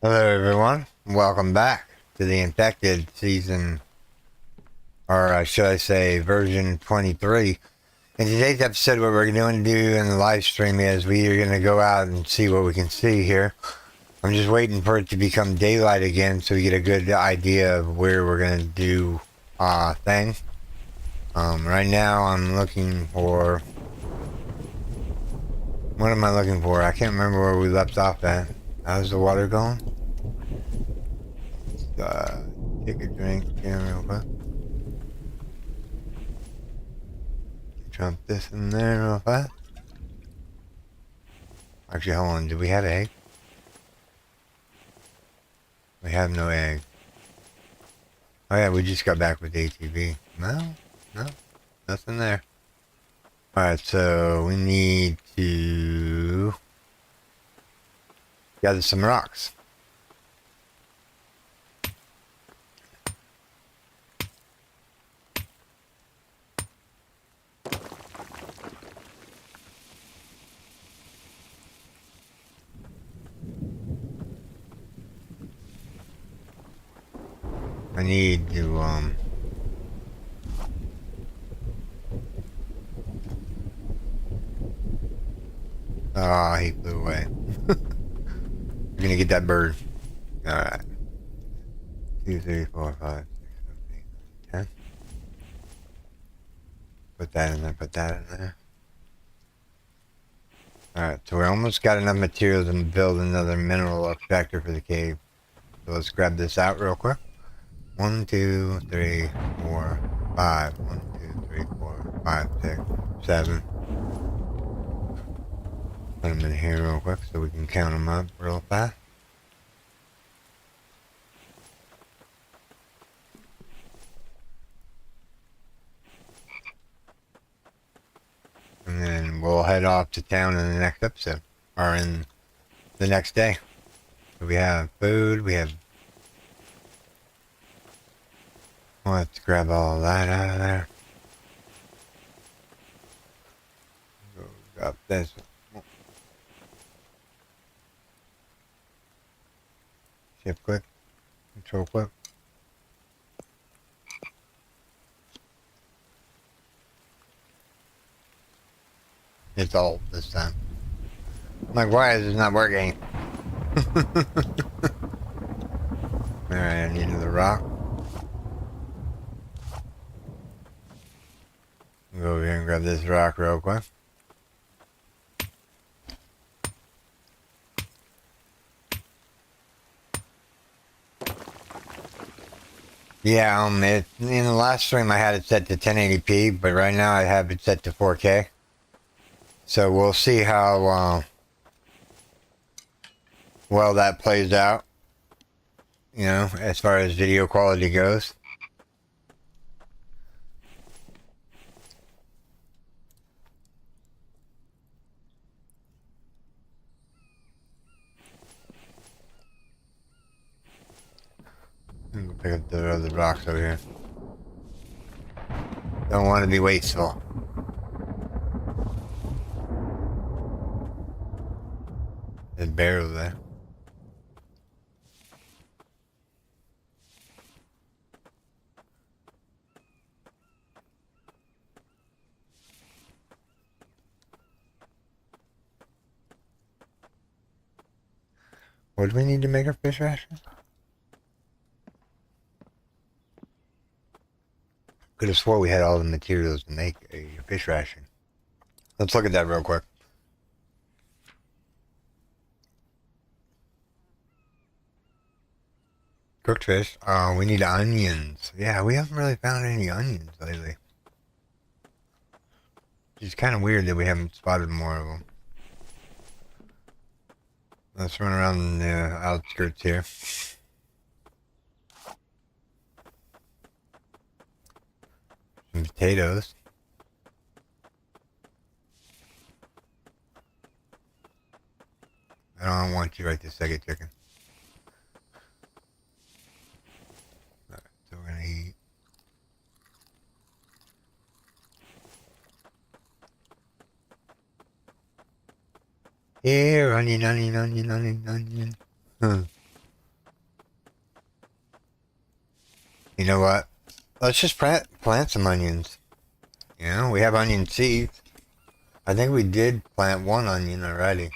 Hello, everyone. Welcome back to the Infected season, or should I say, version 23. In today's episode, what we're going to do in the live stream is we are going to go out and see what we can see here. I'm just waiting for it to become daylight again so we get a good idea of where we're going to do things. Right now, I'm looking for... What am I looking for? I can't remember where we left off at. How's the water going? Take a drink here real quick. Jump this in there real fast. Actually, hold on. Do we have egg? We have no egg. Oh yeah, we just got back with ATV. No, nothing there. Alright, so we need to gather some rocks. I need to, oh, he flew away. We're gonna get that bird. Alright. 2, 3, 4, 5, 6, 7, 8, 9, 10. Put that in there, put that in there. Alright, so we almost got enough materials to build another mineral extractor for the cave. So let's grab this out real quick. 1, 2, 3, 4, 5. 1, 2, 3, 4, 5, 6, 7. Put them in here real quick so we can count them up real fast. And then we'll head off to town in the next episode. Or in the next day. So we have food, we have... Let's grab all that out of there. Go grab this. Shift click. Control click. It's all this time. I'm like, why is this not working? Alright, I need another rock. Go over here and grab this rock real quick. Yeah, in the last stream I had it set to 1080p, but right now I have it set to 4K. So we'll see how well that plays out, you know, as far as video quality goes. I'm gonna pick up the other rocks over here. Don't want to be wasteful. There's a bear over there. What do we need to make our fish ration? Could have swore we had all the materials to make a fish ration. Let's look at that real quick. Cooked fish. Oh, we need onions. Yeah, we haven't really found any onions lately. It's kind of weird that we haven't spotted more of them. Let's run around the outskirts here. Some potatoes. I don't want you right this second, chicken. Alright, so we're gonna eat. Here, onion, onion, onion, onion, onion. Huh. You know what? Let's just plant some onions. You know, we have onion seeds. I think we did plant one onion already.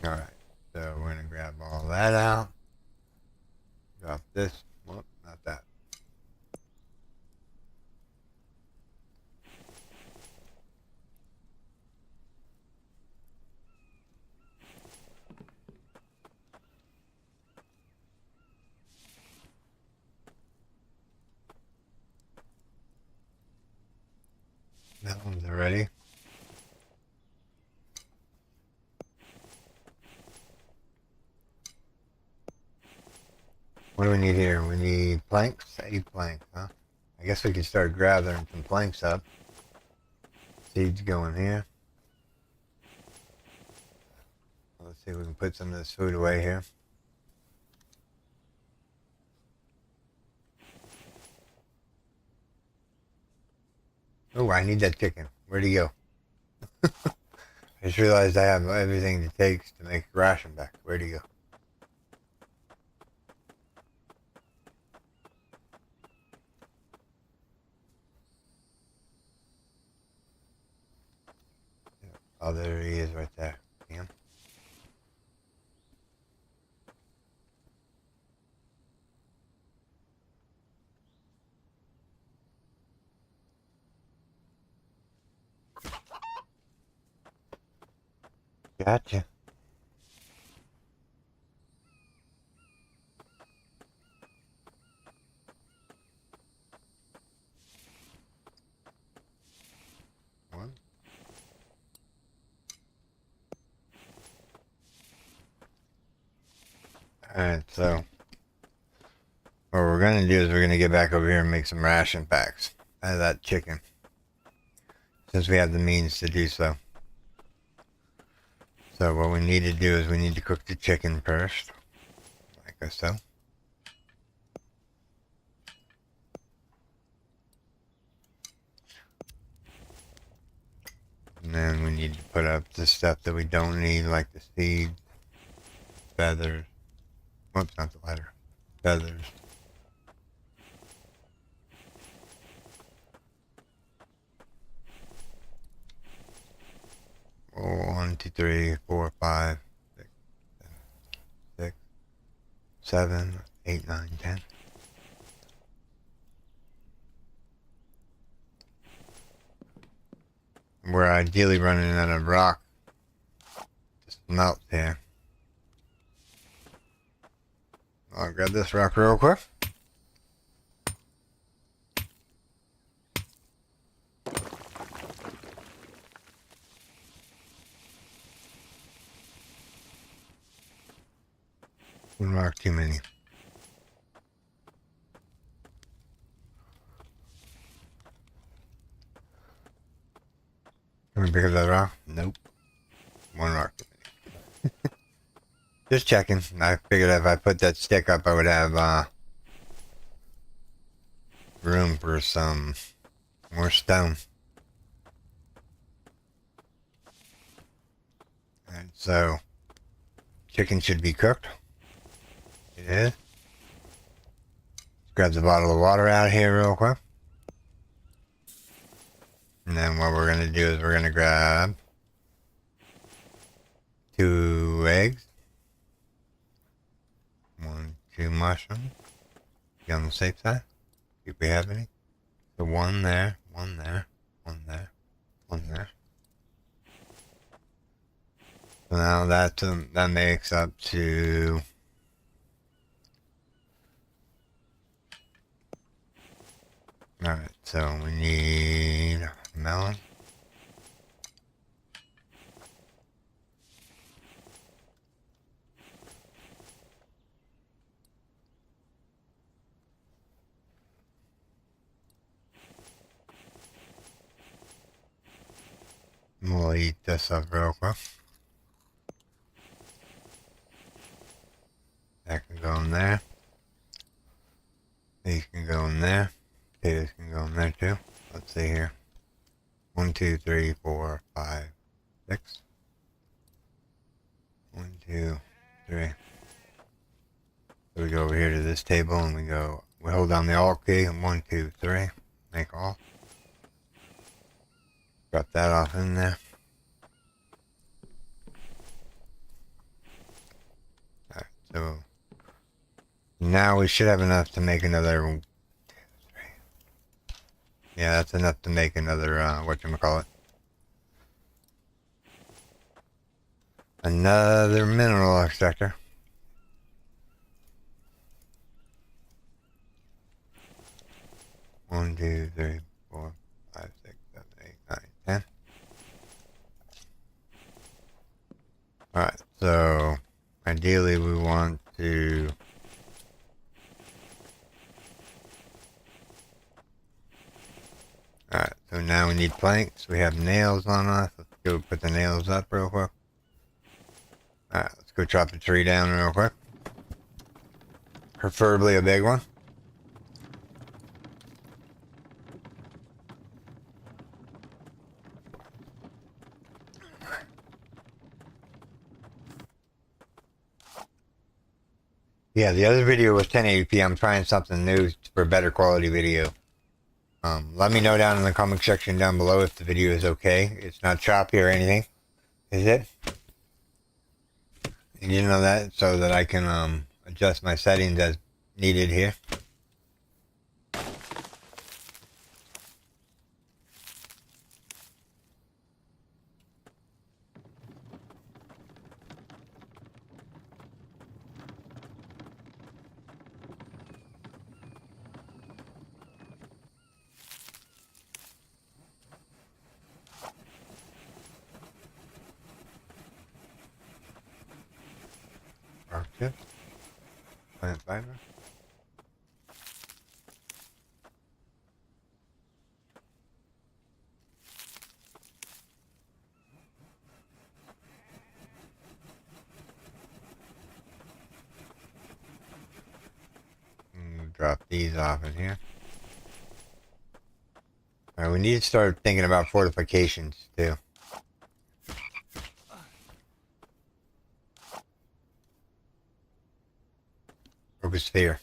Alright, so we're gonna grab all that out. Drop this. Whoop, not that. That one's already. What do we need here? We need planks? 8 planks, huh? I guess we can start gathering some planks up. Seeds going here. Let's see if we can put some of this food away here. Oh, I need that chicken. Where'd he go? I just realized I have everything it takes to make a ration back. Where'd he go? Oh, there he is right there. Him. Gotcha. One. Alright, so what we're gonna do is we're gonna get back over here and make some ration packs out of that chicken. Since we have the means to do so. So what we need to do is we need to cook the chicken first. Like so. And then we need to put up the stuff that we don't need, like the seeds, feathers. Whoops, not the lighter. Feathers. Oh, 1, 2, 3, 4, 5, 6, 7, 8, 9, 10. We're ideally running out of rock. Just melt here. I'll grab this rock real quick. One rock too many. Can we pick up that rock? Nope. One rock too many. Just checking. I figured if I put that stick up, I would have room for some more stone. And so, chicken should be cooked. It is. Let's grab the bottle of water out here real quick. And then what we're going to do is we're going to grab 2 eggs. 1, 2 mushrooms. Be on the safe side. See if we have any. So 1 there, 1 there, 1 there, 1 there. So now that makes up to alright, so we need melon. We'll eat this up real quick. That can go in there. These can go in there. Potatoes can go in there too. Let's see here. 1, 2, 3, 4, 5, 6. 1, 2, 3. So we go over here to this table and we hold down the Alt key and 1, 2, 3, make all. Drop that off in there. Alright, so now we should have enough to make another 2, 3. Yeah, that's enough to make another, whatchamacallit. Another mineral extractor. 1, 2, 3, 4, 5, 6, 7, 8, 9, 10. Alright, so ideally we want to alright, so now we need planks. We have nails on us. Let's go put the nails up real quick. Alright, let's go chop the tree down real quick. Preferably a big one. Yeah, the other video was 1080p. I'm trying something new for better quality video. Let me know down in the comment section down below if the video is okay. It's not choppy or anything, is it? You didn't know that, so that I can adjust my settings as needed here. Bark chips, plant fiber. Drop these off in here. Alright, we need to start thinking about fortifications too. Focus sphere.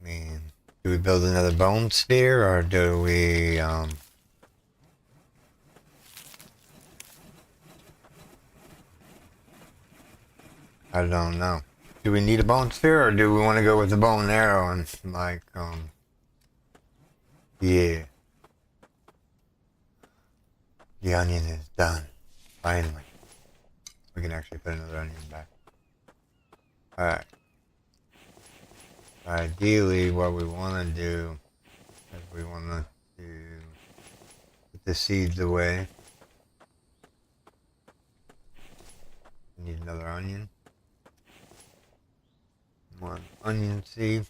I mean, do we build another bone sphere or do we I don't know. Do we need a bone sphere or do we want to go with the bow and arrow and like yeah. The onion is done. Finally. We can actually put another onion back. Alright. Ideally, what we want to do is we want to put the seeds away. We need another onion. 1 onion seed.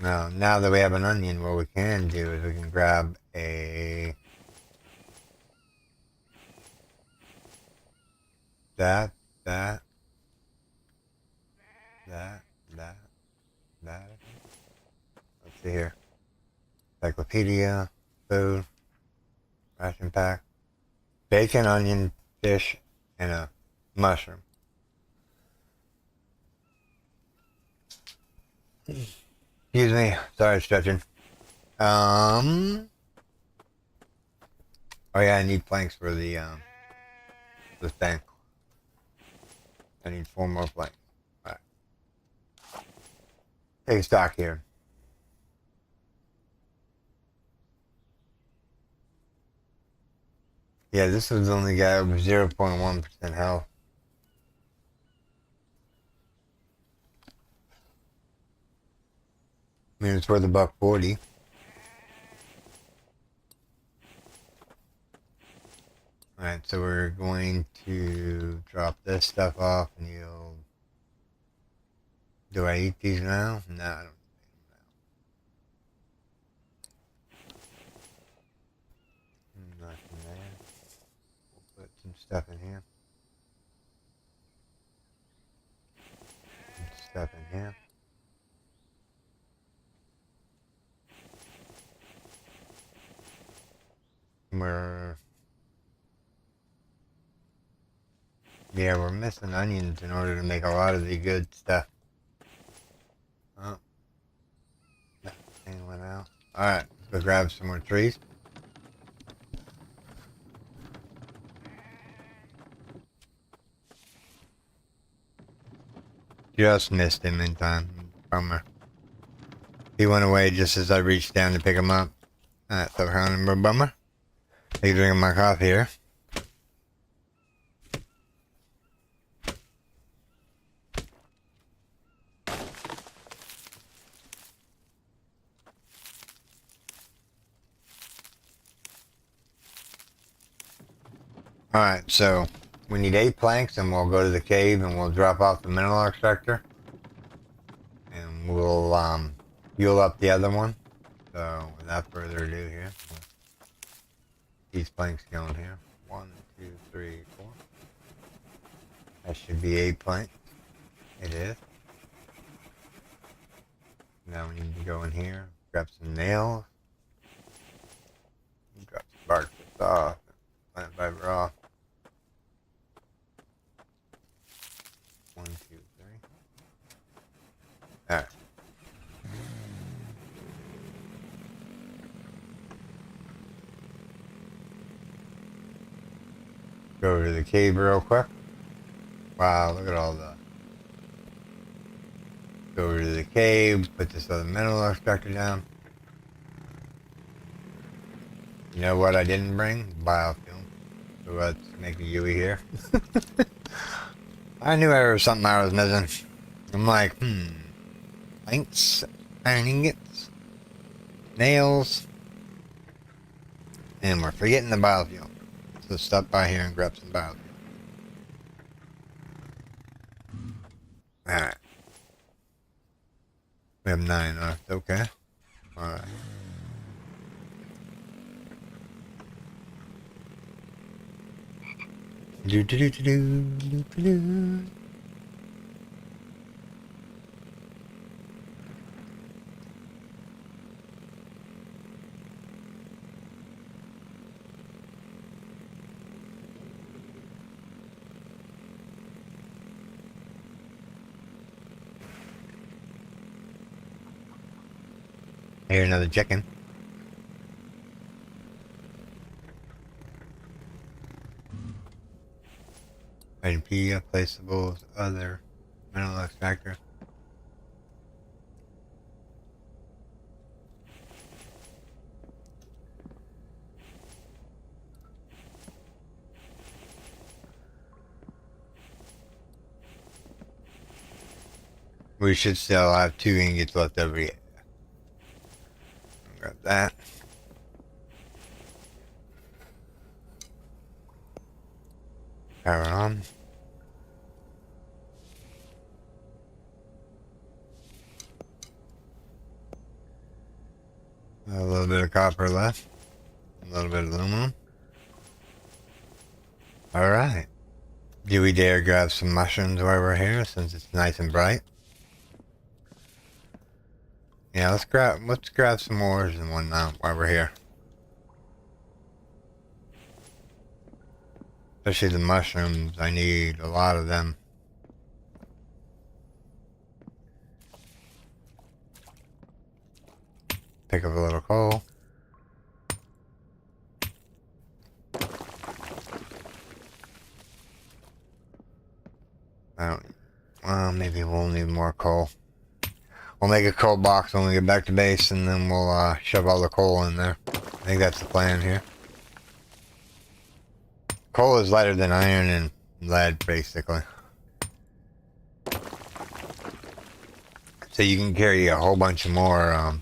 Now that we have an onion, what we can do is we can grab that. Let's see here. Encyclopedia, food, ration pack, bacon, onion, fish, and a mushroom. Excuse me. Sorry, stretching. Oh yeah, I need planks for the thing. I need 4 more planks. Alright. Take stock here. Yeah, this was only got 0.1% health. I mean, it's worth $1.40. Alright, so we're going to drop this stuff off and you'll... Do I eat these now? No, I don't eat them now. Nothing there. We'll put some stuff in here. Some stuff in here. We're Yeah, we're missing onions in order to make a lot of the good stuff. Oh, that thing went out. Alright, let's go grab some more trees. Just missed him in time. Bummer. He went away just as I reached down to pick him up. That's a kind of a bummer. He's drinking my coffee here. Alright, so we need 8 planks and we'll go to the cave and we'll drop off the mineral extractor. And we'll fuel up the other one. So without further ado here. These planks going here. 1, 2, 3, 4. That should be 8 planks. It is. Now we need to go in here, grab some nails. Drop some bark off. Plant fiber off. 1, 2, 3. Alright. Go over to the cave real quick. Wow, look at all the... Go over to the cave, put this other mineral extractor down. You know what I didn't bring? Biofuel. So let's make a Yui here. I knew there was something I was missing. I'm like, planks, iron ingots, nails, and we're forgetting the biofuel. So stop by here and grab some biofuel. Alright. We have 9 left, okay. Alright. Do do do do do do do do. I hear another chicken. Item P, placeable other mineral extractor. We should still have 2 ingots left over here. Grab that. Power on. A little bit of copper left. A little bit of aluminum. Alright. Do we dare grab some mushrooms while we're here since it's nice and bright? Yeah, let's grab some ores and whatnot while we're here. Especially the mushrooms, I need a lot of them. Pick up a little coal. Well, maybe we'll need more coal. We'll make a coal box when we get back to base, and then we'll shove all the coal in there. I think that's the plan here. Coal is lighter than iron and lead, basically. So you can carry a whole bunch of more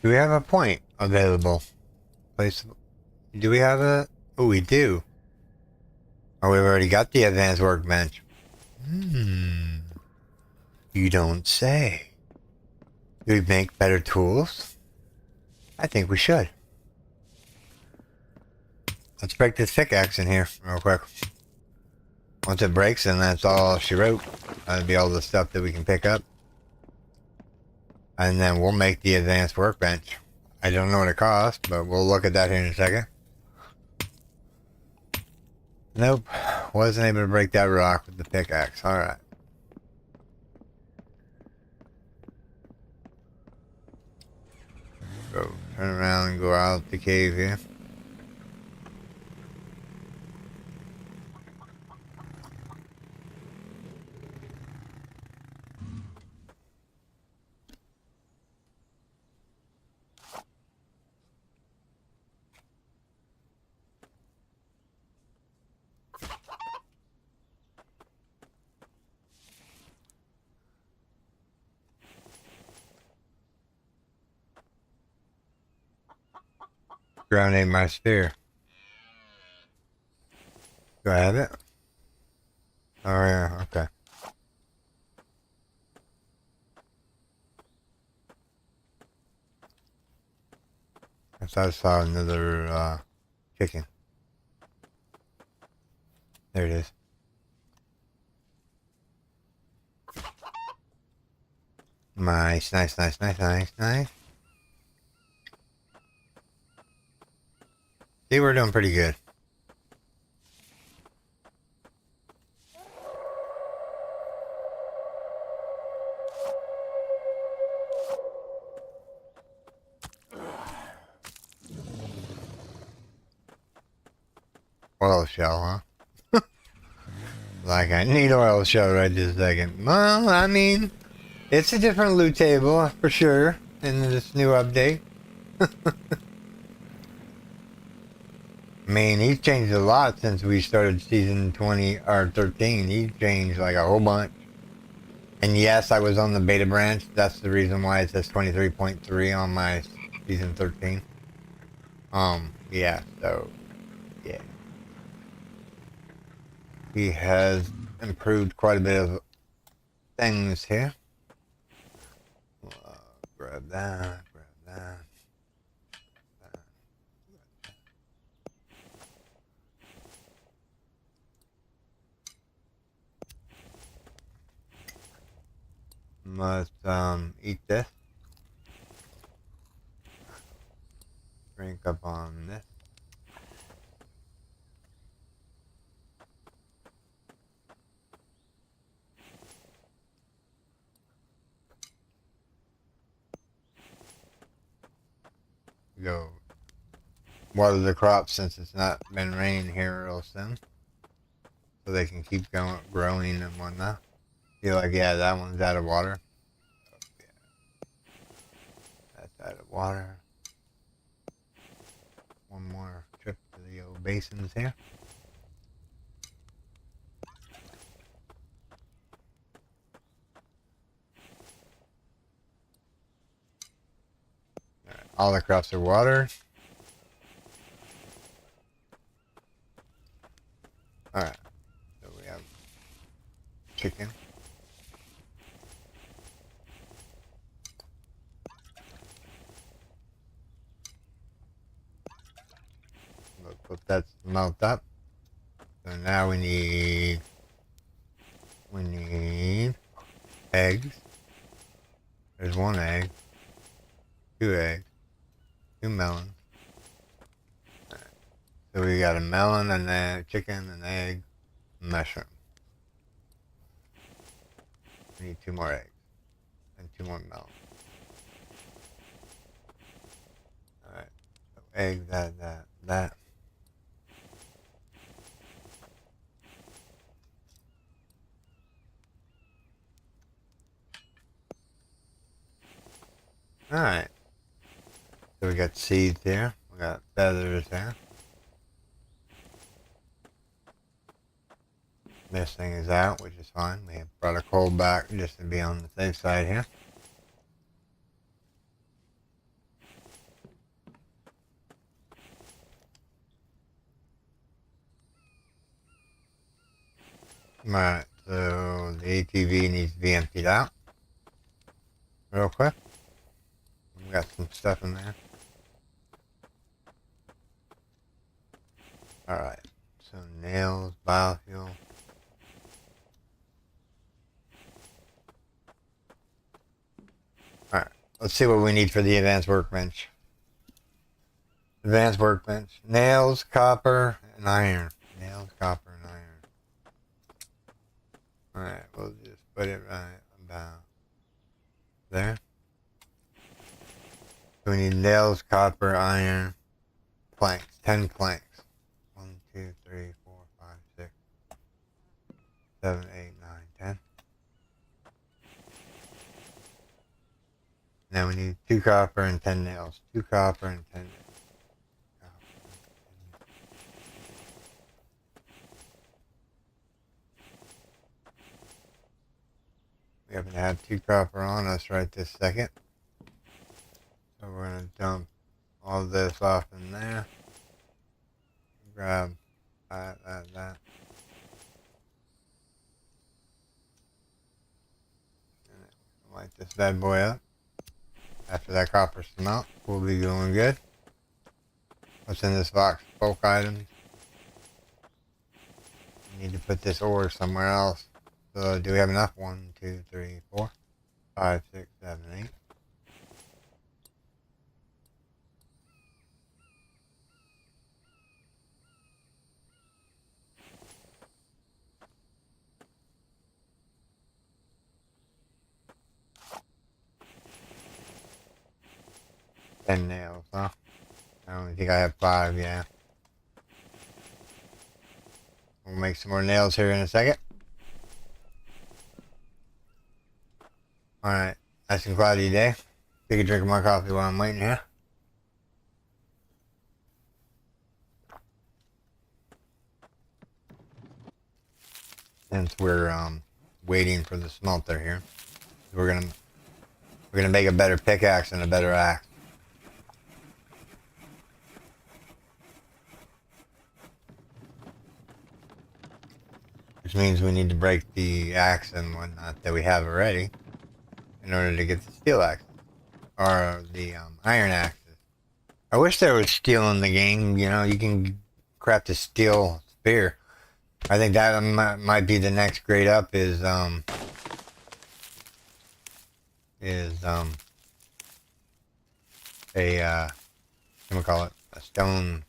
Do we have a point available? Place. Do we have a? Oh, we do. Oh, we've already got the advanced workbench. Hmm. You don't say. Do we make better tools? I think we should. Let's break this pickaxe in here real quick. Once it breaks, then that's all she wrote. That'll be all the stuff that we can pick up. And then we'll make the advanced workbench. I don't know what it costs, but we'll look at that here in a second. Nope. Wasn't able to break that rock with the pickaxe. Alright. So, turn around and go out the cave here. Grenade my spear. Do I have it? Oh yeah, okay. I thought I saw another chicken. There it is. Nice, nice, nice, nice, nice, nice. See, we're doing pretty good. Oil shell, huh? Like, I need oil shell right this second. Well, I mean, it's a different loot table, for sure, in this new update. I mean, he's changed a lot since we started season 20, or 13. He's changed, like, a whole bunch. And yes, I was on the beta branch. That's the reason why it says 23.3 on my season 13. Yeah, so, yeah. He has improved quite a bit of things here. Grab that, grab that. Must eat this. Drink up on this. Go water the crops since it's not been raining here real soon, so they can keep going, growing and whatnot. Feel like, yeah, that one's out of water. Oh, yeah. That's out of water. One more trip to the old basins here. All the crops are watered. Alright. So we have chicken. We'll put that melt up. So now we need eggs. There's one egg. Two eggs. Two melons. Right. So we got a melon and a chicken, an egg, mushroom. We need 2 more eggs and 2 more melons. Alright. So egg, that. Alright. So we got seeds there. We got feathers there. This thing is out, which is fine. We have brought our coal back just to be on the safe side here. Alright, so the ATV needs to be emptied out real quick. We got some stuff in there. Alright, so nails, biofuel. Alright, let's see what we need for the advanced workbench. Advanced workbench. Nails, copper, and iron. Nails, copper, and iron. Alright, we'll just put it right about there. So we need nails, copper, iron, planks. 10 planks. 1, 2, 3, 4, 5, 6, 7, 8, 9, 10. Now we need 2 copper and 10 nails. 2 copper and 10 nails. We happen to have 2 copper on us right this second. So we're going to dump all this off in there. Grab that. And light this bad boy up. After that copper smelt, we'll be doing good. What's in this box? Bulk items. We need to put this ore somewhere else. So do we have enough? 1, 2, 3, 4, 5, 6, 7, 8. Ten nails, huh? I only think I have 5, yeah. We'll make some more nails here in a second. Alright, nice and cloudy day. Take a drink of my coffee while I'm waiting here. Since we're waiting for the smelter here, we're gonna make a better pickaxe and a better axe. Which means we need to break the axe and whatnot that we have already in order to get the steel axe or the iron axes. I wish there was steel in the game. You know, you can craft a steel spear. I think that might be the next grade up is what do we call it? A stone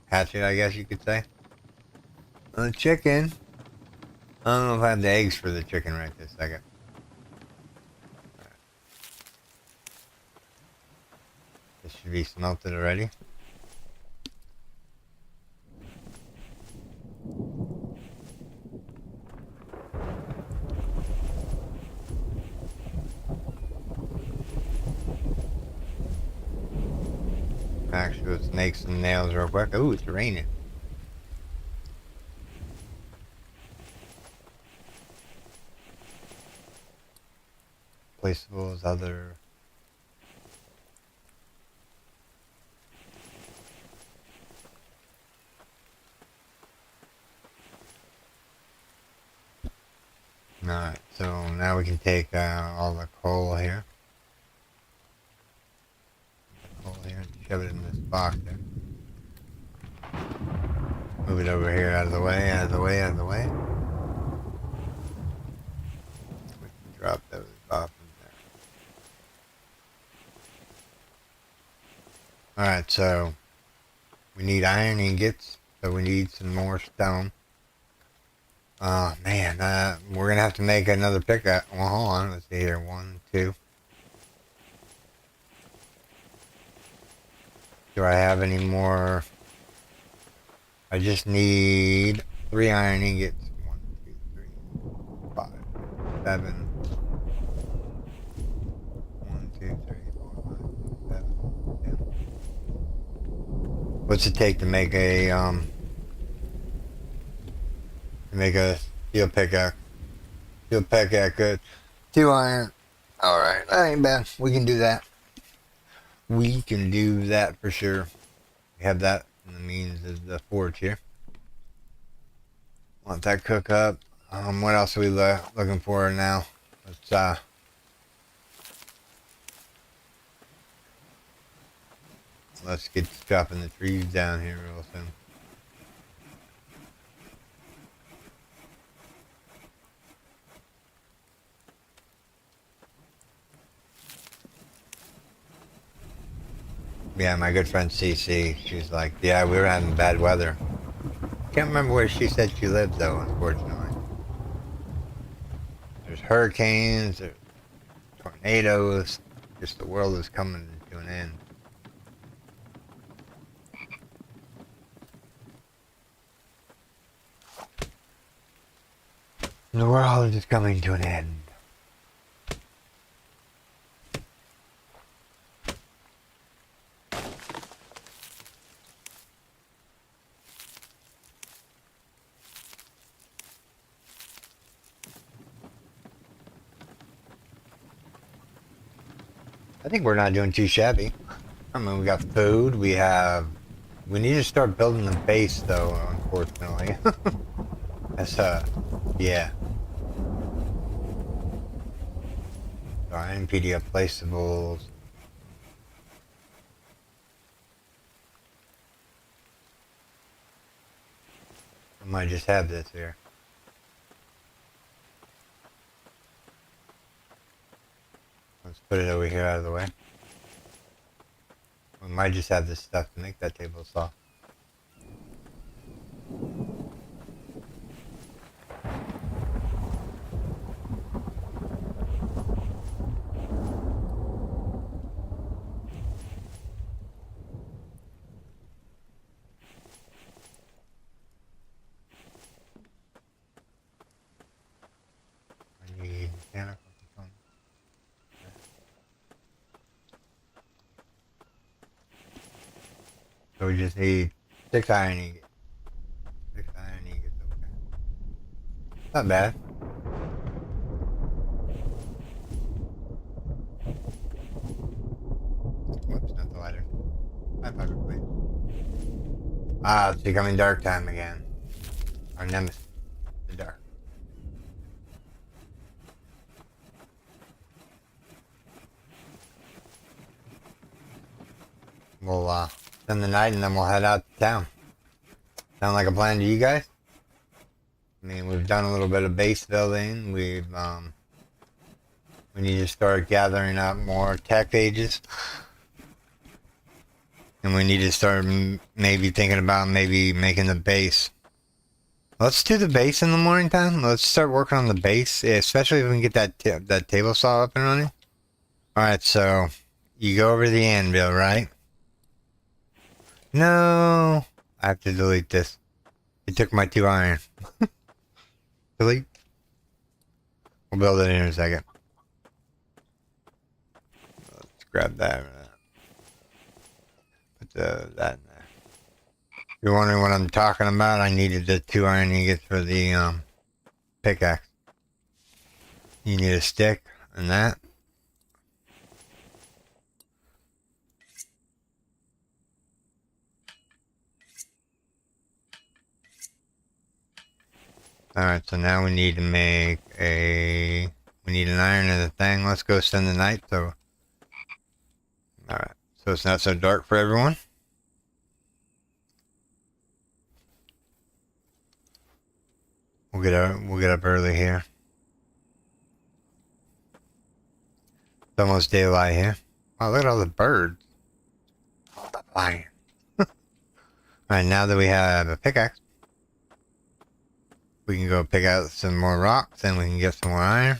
hatchet, I guess you could say. The chicken. I don't know if I have the eggs for the chicken right this second. This should be smelted already. Actually, let's make some nails real quick. Ooh, it's raining. Placeables, other. Alright, so now we can take all the coal here. And shove it in this box there. Move it over here out of the way, out of the way, out of the way. We can drop those off in there. Alright, so we need iron ingots, so we need some more stone. Man, we're gonna have to make another pickaxe. Well, hold on, let's see here. 1, 2. Do I have any more? I just need 3 iron ingots. 1, 2, 3, 5, 7. 1, 2, 3, 4, 5, 7, 10. What's it take to make a steel pickaxe? Steel pickaxe, good. 2 iron. All right, that ain't bad. We can do that. We can do that for sure. We have that in the means of the forge here. Let that cook up. What else are we looking for now? Let's get chopping the trees down here real soon. Yeah, my good friend CC, she's like, yeah, we were having bad weather. Can't remember where she said she lived though, unfortunately. There's hurricanes, there's tornadoes, just the world is coming to an end. The world is coming to an end. I think we're not doing too shabby. I mean, we got food, we need to start building the base though, unfortunately. That's, yeah. So NPD placeables. I might just have this here. Let's put it over here out of the way. We might just have this stuff to make that table saw. I need mechanical components. So we just need 6 iron ingots. 6 iron ingots, okay. Not bad. Whoops, not the lighter. My pocket, please. Ah, it's becoming dark time again. Our nemesis, the dark. We'll spend the night and then we'll head out to town. Sound like a plan to you guys? I mean, we've done a little bit of base building. We need to start gathering up more tech pages. And we need to start maybe thinking about maybe making the base. Let's do the base in the morning time. Let's start working on the base, especially if we can get that table saw up and running. Alright, so you go over to the anvil, right? No, I have to delete this. It took my 2 iron. Delete. We'll build it in a second. Let's grab that. Put that in there. If you're wondering what I'm talking about, I needed the 2 iron ingots for the pickaxe. You need a stick and that. Alright, so now we need to make we need an iron and a thing. Let's go spend the night, so. Alright, so it's not so dark for everyone. We'll get up early here. It's almost daylight here. Wow, look at all the birds. All the flying. Alright, now that we have a pickaxe, we can go pick out some more rocks and we can get some more iron.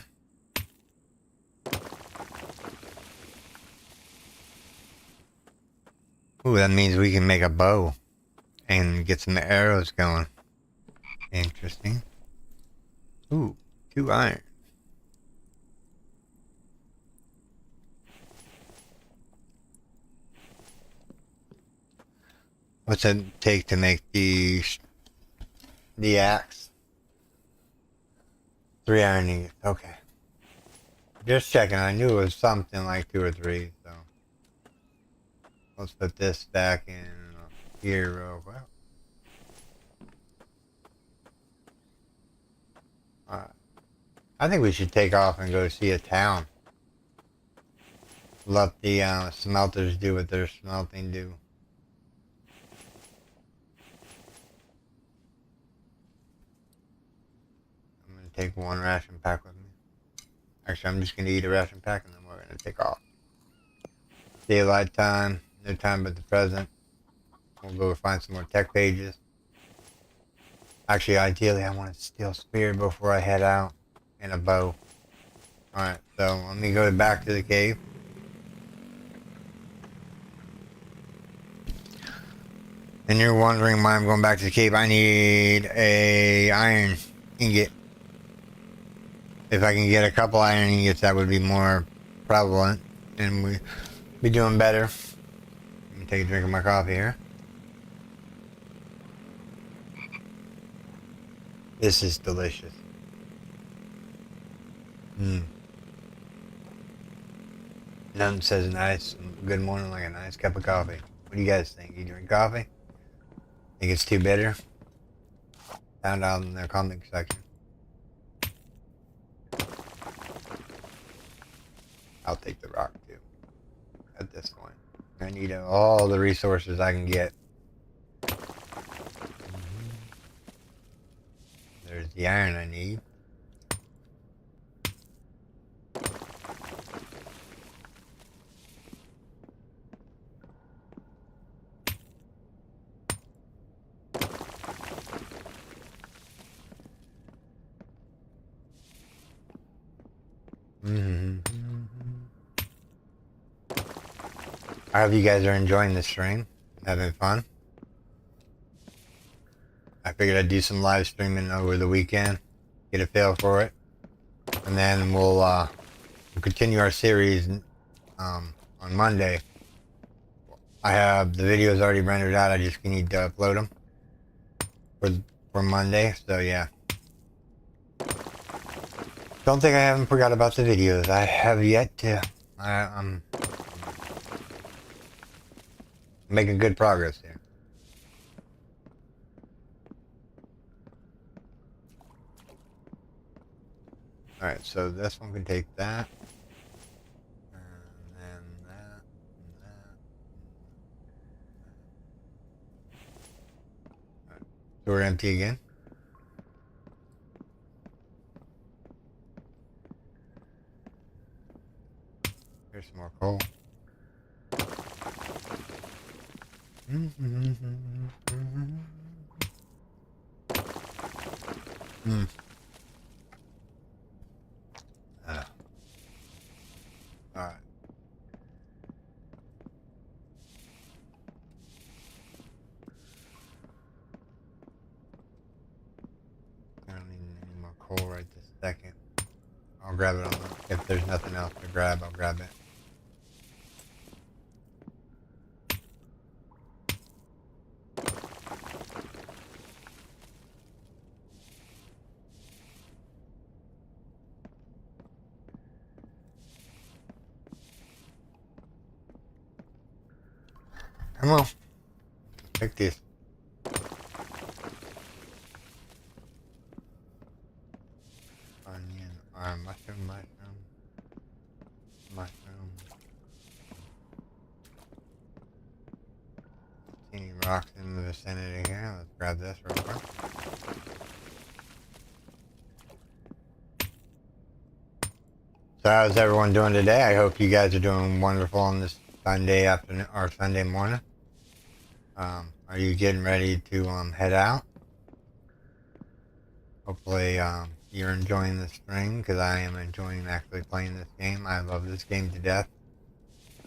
Ooh, that means we can make a bow and get some arrows going. Interesting. Ooh, 2 iron. What's it take to make the axe? 3 iron ingots. Okay. Just checking. I knew it was something like 2 or 3. So let's put this back in here real quick. I think we should take off and go see a town. Let the smelters do what their smelting do. I'm going to take one ration pack with me. Actually, I'm just going to eat a ration pack and then we're going to take off. Daylight time, no time but the present. We'll go find some more tech pages. Actually, ideally, I want to steal spear before I head out and a bow. Alright, so let me go back to the cave. And you're wondering why I'm going back to the cave. I need a iron ingot. If I can get a couple iron ingots, that would be more prevalent. And we'd be doing better. Let me take a drink of my coffee here. This is delicious. Nothing says nice, good morning like a nice cup of coffee. What do you guys think? You drink coffee? Think it's too bitter? Found out in the comment section. I'll take the rock too. At this point, I need all the resources I can get. There's the iron I need. I hope you guys are enjoying this stream, having fun. I figured I'd do some live streaming over the weekend, get a feel for it, and then we'll continue our series on Monday. I have the videos already rendered out. I just need to upload them for Monday. So yeah. Don't think I haven't forgot about the videos. I have yet to. I'm making good progress here. Alright, so this one can take that. And then that. And that. Right. So we're empty again. Here's some more coal. Alright. I don't need any more coal right this second. I'll grab it on the, if there's nothing else to grab, I'll grab it. Come on. Take this. Onion, or mushroom. Any rocks in the vicinity here? Let's grab this real quick. So how's everyone doing today? I hope you guys are doing wonderful on this Sunday afternoon or Sunday morning. Are you getting ready to head out? Hopefully you're enjoying the stream, because I am enjoying actually playing this game. I love this game to death.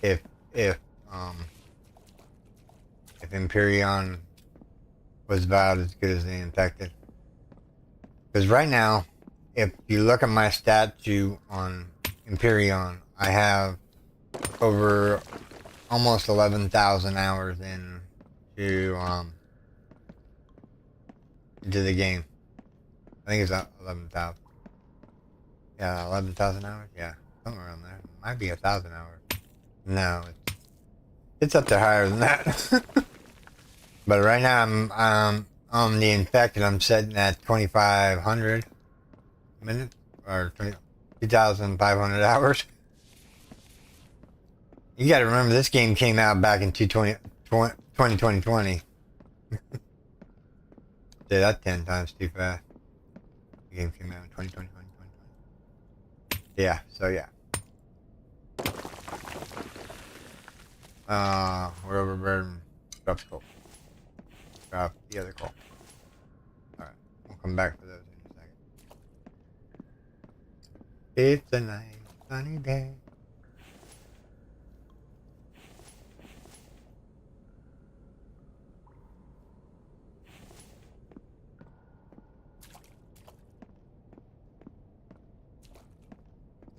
If Empyrean was about as good as the Infected. Because right now, if you look at my statue on Empyrean, I have over almost 11,000 hours into the game. I think it's 11,000. Yeah, 11,000 hours. Yeah, somewhere around there. Might be 1,000 hours. No, it's up there higher than that. But right now I'm on the Infected. I'm setting at 2,500 minutes. or 2,500 hours. You got to remember, this game came out back in 2020. Did that 10 times too fast. The game came out in 2020. Yeah, so yeah. We're overburdened. Drop the coal. Drop the other coal. Alright, we'll come back for those in a second. It's a nice sunny day.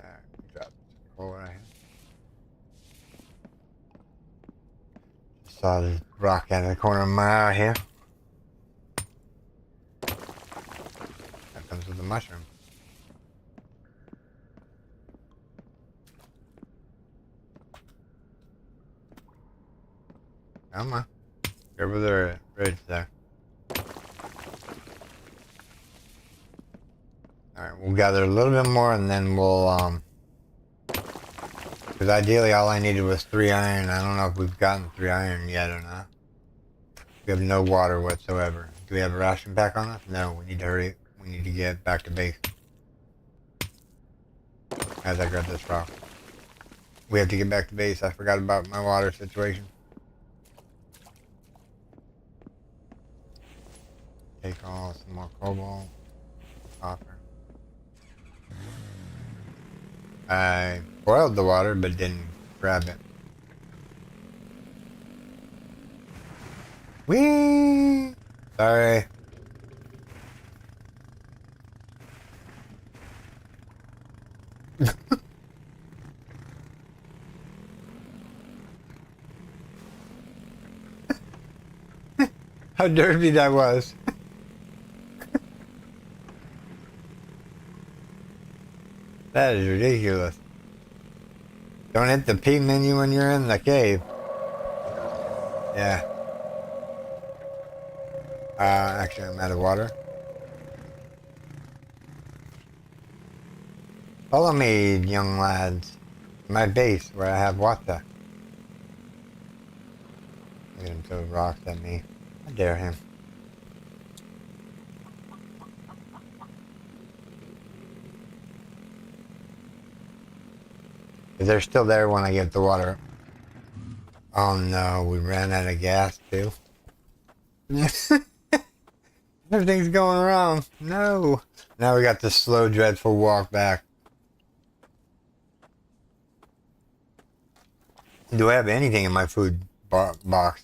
Alright, drop the coal right here. Saw this rock out of the corner of my eye here. That comes with the mushroom. Come on. Go over the ridge there. Alright, we'll gather a little bit more and then we'll, because ideally all I needed was 3 iron. I don't know if we've gotten 3 iron yet or not. We have no water whatsoever. Do we have a ration pack on us? No, we need to hurry. We need to get back to base. As I grab this rock. We have to get back to base. I forgot about my water situation. Take all some more cobalt. Copper. I boiled the water but didn't grab it. Whee! Sorry. How dirty that was. That is ridiculous. Don't hit the P menu when you're in the cave. Yeah. Actually, I'm out of water. Follow me, young lads. My base, where I have water. Look at him throw rocks at me. I dare him. If they're still there when I get the water. Oh no, we ran out of gas too. Everything's going wrong. No. Now we got the slow, dreadful walk back. Do I have anything in my food box?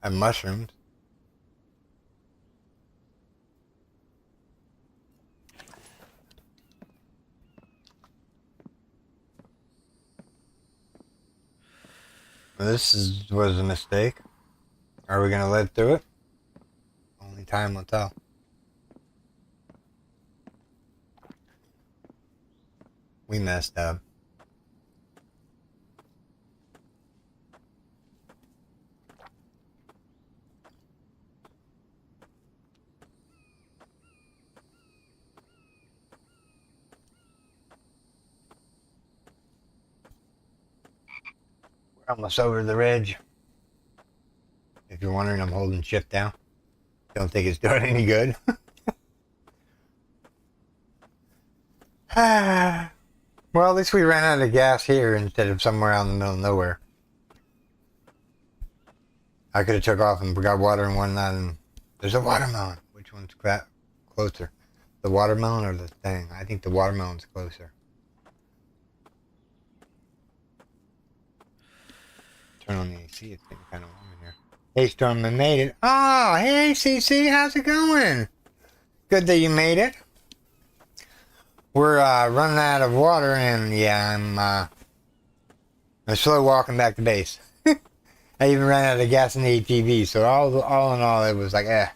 I have mushrooms. Was a mistake. Are we gonna live through it? Only time will tell. We messed up. We're almost over the ridge. If you're wondering, I'm holding shift down. Don't think it's doing any good. Well, at least we ran out of gas here instead of somewhere out in the middle of nowhere. I could have took off and got water and whatnot. And there's a watermelon. Which one's closer? The watermelon or the thing? I think the watermelon's closer. Turn on the AC. It's getting kind of warm in here. Hey, Storm, I made it. Oh, hey, CC, how's it going? Good that you made it. We're running out of water, and yeah, I'm slow walking back to base. I even ran out of gas in the ATV, so all in all, it was like, eh.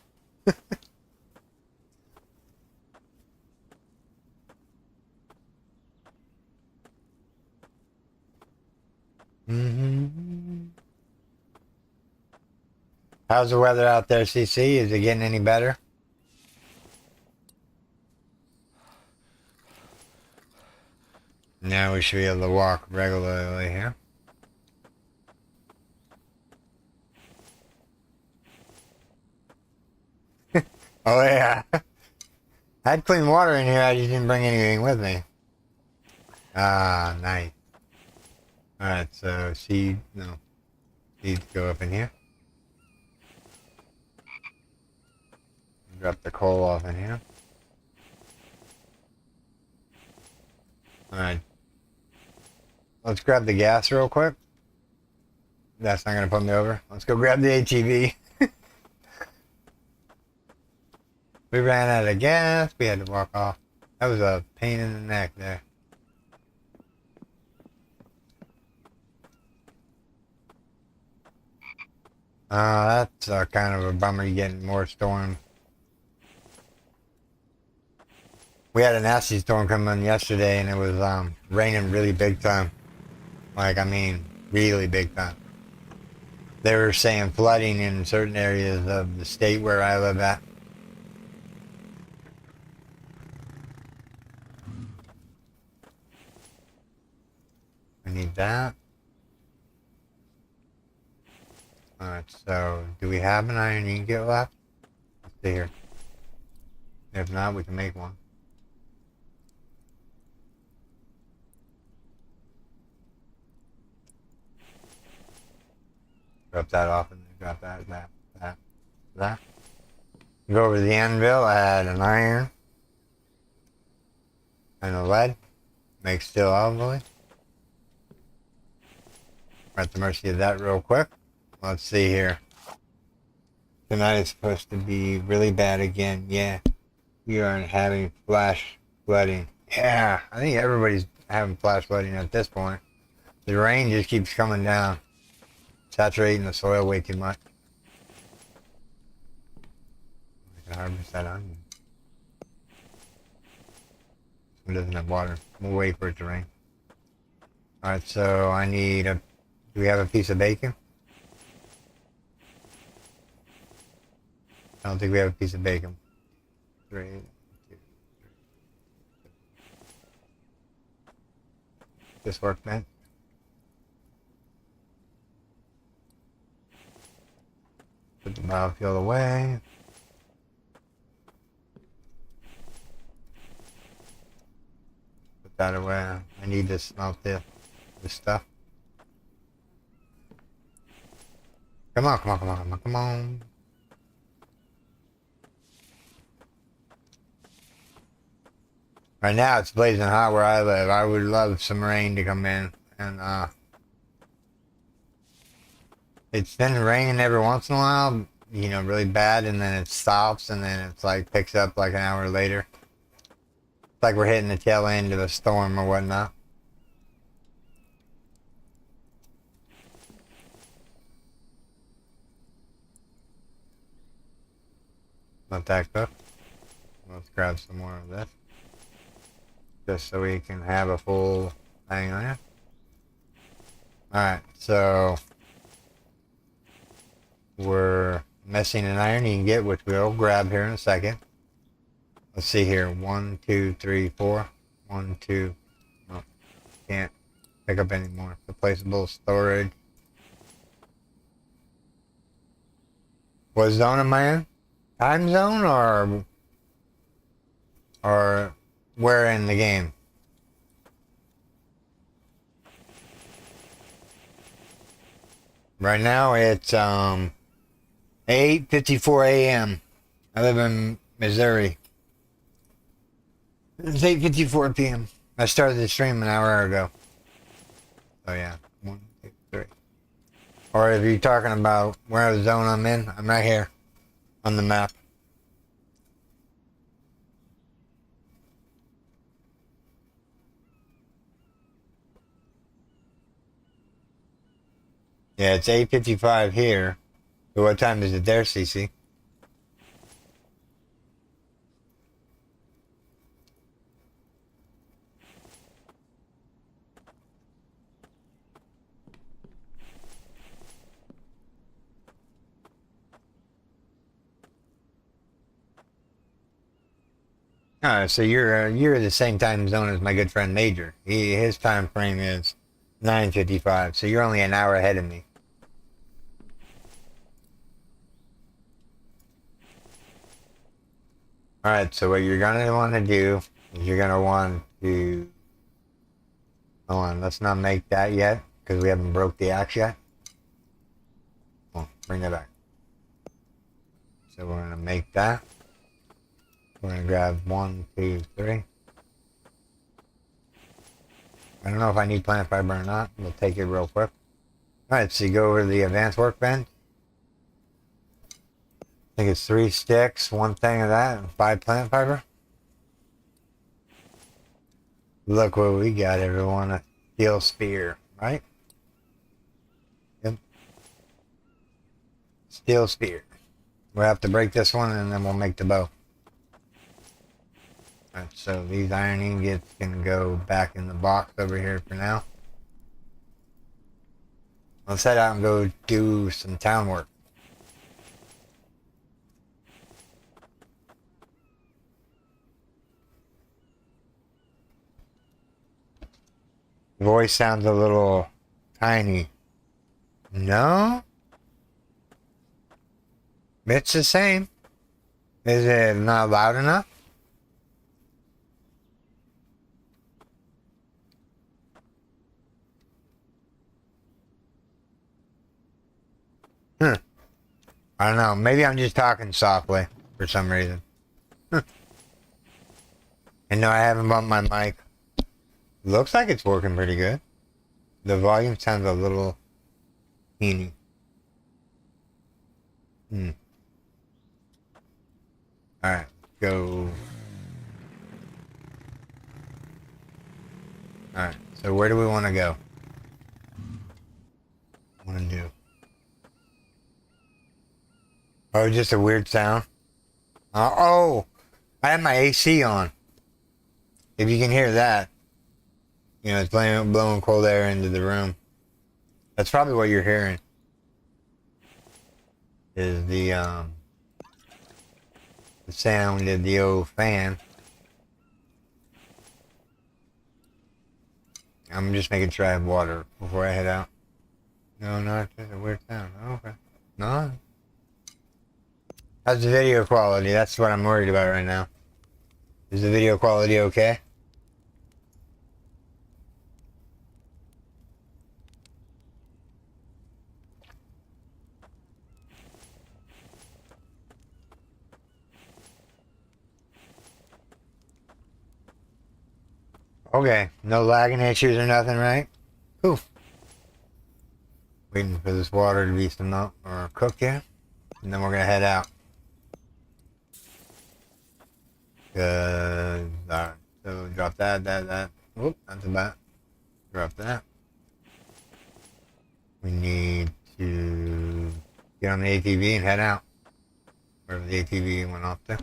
How's the weather out there, CC? Is it getting any better? Now we should be able to walk regularly here. Oh yeah. I had clean water in here, I just didn't bring anything with me. Ah, nice. Alright, so seeds go up in here. Drop the coal off in here. Alright. Let's grab the gas real quick. That's not gonna put me over. Let's go grab the ATV. We ran out of gas. We had to walk off. That was a pain in the neck there. That's kind of a bummer. You're getting more storm. We had a nasty storm come in yesterday, and it was raining really big time. Like, I mean, really big time. They were saying flooding in certain areas of the state where I live at. I need that. Alright, so do we have an iron ingot left? Let's see here. If not, we can make one. Drop that off and then drop that. Go over to the anvil, add an iron and a lead. Make steel alloy. We're at the mercy of that real quick. Let's see here. Tonight is supposed to be really bad again. Yeah. We are having flash flooding. Yeah, I think everybody's having flash flooding at this point. The rain just keeps coming down. Saturating the soil way too much. I can harvest that onion. It doesn't have water. We'll wait for it to rain. Alright, so I need a... Do we have a piece of bacon? I don't think we have a piece of bacon. 3, 2, 3. This work, man? Put the biofuel away. Put that away. I need to smelt this stuff. Come on, come on, come on, come on, come on. Right now it's blazing hot where I live. I would love some rain to come in, and it's been raining every once in a while, you know, really bad, and then it stops, and then it's like picks up like an hour later. It's like we're hitting the tail end of a storm or whatnot. Let that cook. Let's grab some more of this. Just so we can have a full thing on it. Alright, so we're missing an iron ingot, which we'll grab here in a second. Let's see here. 1, 2, 3, 4. 1, 2. Oh, can't pick up any more. Replaceable storage. What zone am I in? Time zone or where in the game? Right now it's 8:54 a.m. I live in Missouri. It's 8:54 p.m. I started the stream an hour ago. So yeah, 1, 2, 3. Or if you're talking about where the zone I'm in, I'm right here on the map. Yeah, it's 8:55 here. So what time is it there, CC? So you're the same time zone as my good friend Major. His time frame is 9:55, so you're only an hour ahead of me. All right. So what you're gonna want to do is you're gonna want to hold on. Let's not make that yet because we haven't broke the axe yet. Oh, bring that back. So we're gonna make that. We're gonna grab 1, 2, 3. I don't know if I need plant fiber or not. We'll take it real quick. Alright, so you go over to the advanced workbench. I think it's 3 sticks, 1 thing of that, and 5 plant fiber. Look what we got, everyone. A steel spear, right? Yep. Steel spear. We'll have to break this one and then we'll make the bow. Alright, so these iron ingots can go back in the box over here for now. Let's head out and go do some town work. Voice sounds a little tiny. No? It's the same. Is it not loud enough? I don't know. Maybe I'm just talking softly for some reason. And no, I haven't bumped my mic. Looks like it's working pretty good. The volume sounds a little teeny. Alright, go. Alright, so where do we want to go? What do? Oh, just a weird sound. Oh, I have my AC on. If you can hear that, you know, it's blowing cold air into the room. That's probably what you're hearing. Is the sound of the old fan. I'm just making sure I have water before I head out. No, it's just a weird sound. Oh, okay. No. How's the video quality? That's what I'm worried about right now. Is the video quality okay? Okay, no lagging issues or nothing, right? Cool. Waiting for this water to be some up or cooked here, and then we're gonna head out. Good. Alright, so drop that. Whoop, that's about. Drop that. We need to get on the ATV and head out. Wherever the ATV went off to.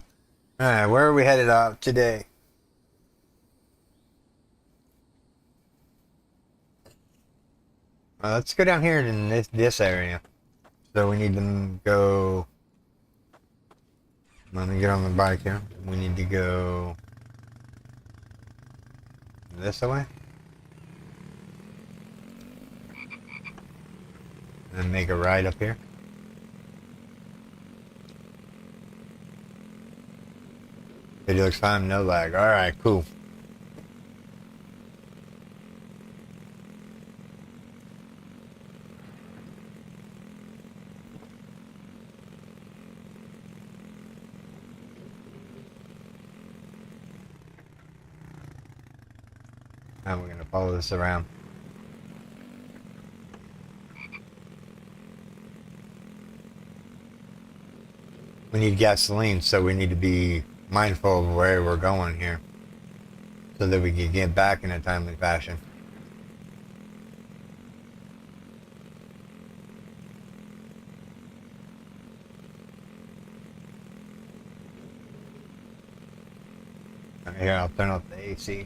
Alright, where are we headed off today? Let's go down here in this area. So we need to go. Let me get on the bike here. We need to go this way. And make a ride up here. Video looks fine, no lag. Alright, cool. Now we're going to follow this around. We need gasoline, so we need to be mindful of where we're going here so that we can get back in a timely fashion. Here, I'll turn off the AC.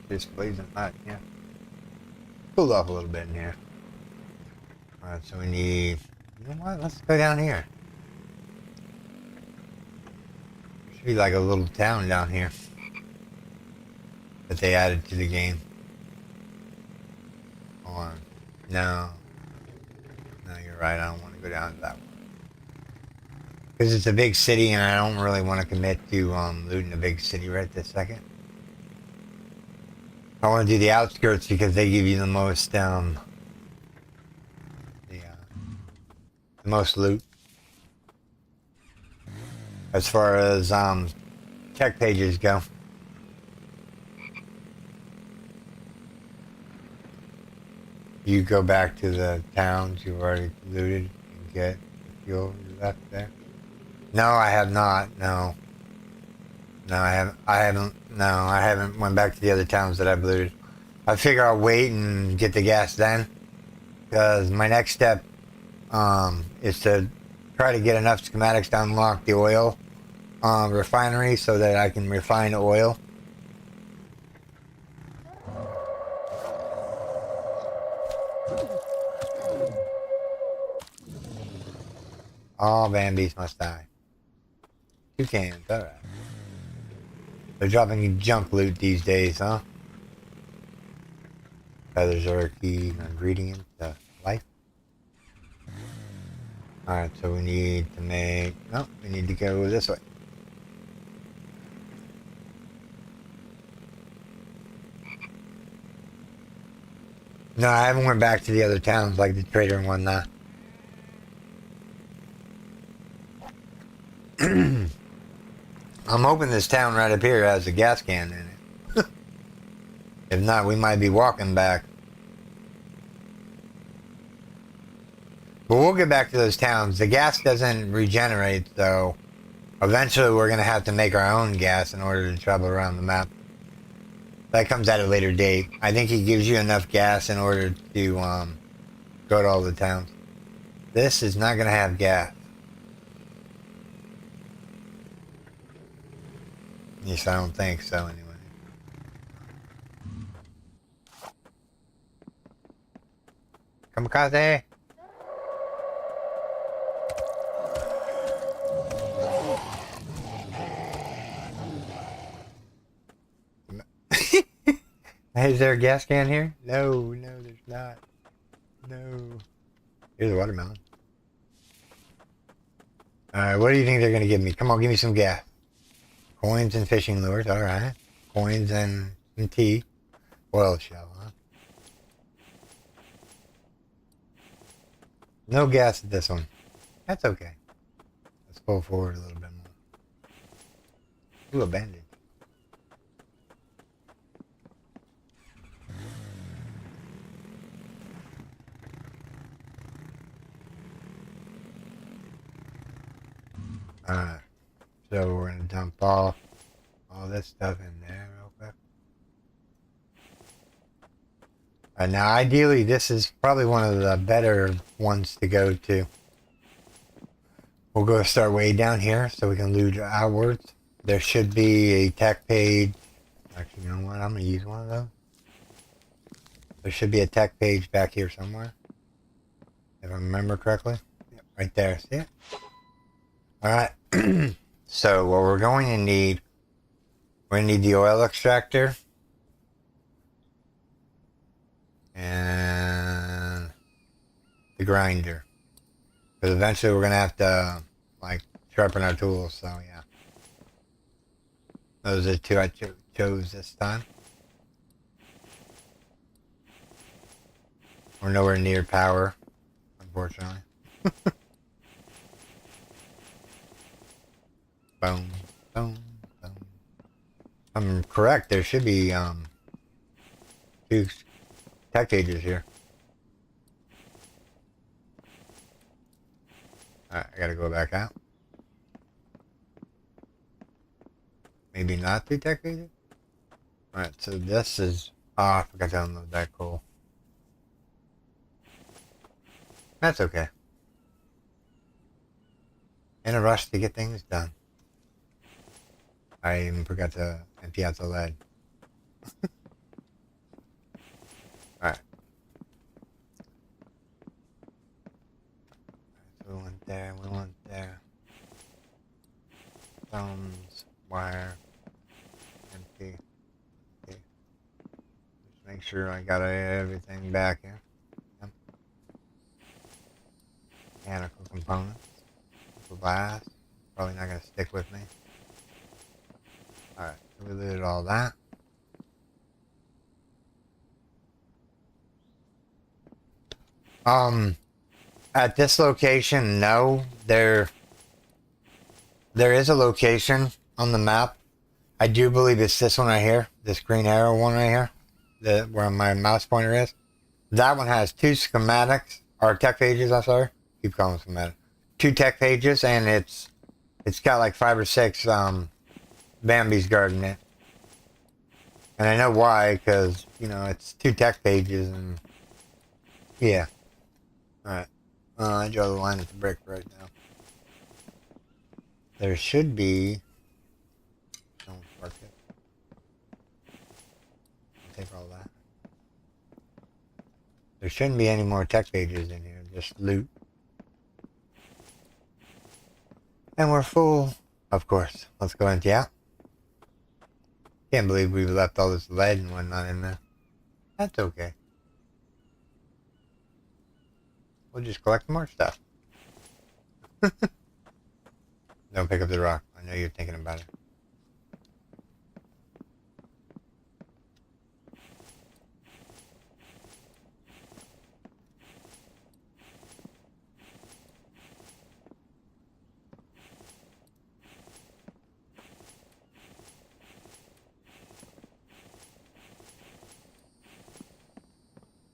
Just blazing hot, yeah. Cool off a little bit in here. Alright, so we need... You know what? Let's go down here. Should be like a little town down here that they added to the game. Hold on. No. No, you're right. I don't want to go down to that one. Because it's a big city and I don't really want to commit to looting a big city right this second. I want to do the outskirts because they give you the most the most loot. As far as tech pages go. You go back to the towns you've already looted and get the fuel you left there. No, I have not. No. No, I haven't. No, I haven't went back to the other towns that I've looted. I figure I'll wait and get the gas then, because my next step is to try to get enough schematics to unlock the oil refinery so that I can refine oil. All Bambis must die. Toucans, alright. They're dropping junk loot these days, huh? Feathers are a key ingredient to life. Alright, so we need to make... No, we need to go this way. No, I haven't went back to the other towns like the trader and whatnot. I'm hoping this town right up here has a gas can in it. If not, we might be walking back. But we'll get back to those towns. The gas doesn't regenerate, so eventually we're going to have to make our own gas in order to travel around the map. That comes at a later date. I think he gives you enough gas in order to go to all the towns. This is not going to have gas. At least I don't think so, anyway. Kamikaze! Is there a gas can here? No, no, there's not. No. Here's a watermelon. Alright, what do you think they're going to give me? Come on, give me some gas. Coins and fishing lures, alright. Coins and tea. Oil shell, huh? No gas at this one. That's okay. Let's pull forward a little bit more. Ooh, a bandage. Alright. So we're going to dump off all this stuff in there real quick. Now, ideally, this is probably one of the better ones to go to. We'll go start way down here so we can loot outwards. There should be a tech page. Actually, you know what? I'm going to use one of those. There should be a tech page back here somewhere. If I remember correctly. Yep, right there. See it? Alright. So what we're going to need, we're going to need the oil extractor. And the grinder. Because eventually we're going to have to, like, sharpen our tools, so yeah. Those are the two I chose this time. We're nowhere near power, unfortunately. Boom, boom, boom. I'm correct, there should be, two tech pages here. Alright, I gotta go back out. Maybe not two tech pages? Alright, so this is... Oh, I forgot to unload that coal. That's okay. In a rush to get things done. I even forgot to empty out the lead. Alright. So we went there, we went there. Thumbs. sure I got everything back here. Yep. Mechanical components. Glass. Probably not going to stick with me. Alright, so we looted all that. At this location, no. There is a location on the map. I do believe it's this one right here. This green arrow one right here. Where my mouse pointer is. That one has 2 schematics, or tech pages, I'm sorry. Keep calling them schematic. 2 tech pages, and it's got like 5 or 6, Bambi's guarding it. And I know why, because, you know, it's 2 tech pages, and yeah. Alright. I draw the line at the brick right now. There should be... Don't work it. I'll take all that. There shouldn't be any more tech pages in here, just loot. And we're full, of course. Let's go empty out. Can't believe we left all this lead and whatnot in there. That's okay. We'll just collect more stuff. Don't pick up the rock. I know you're thinking about it.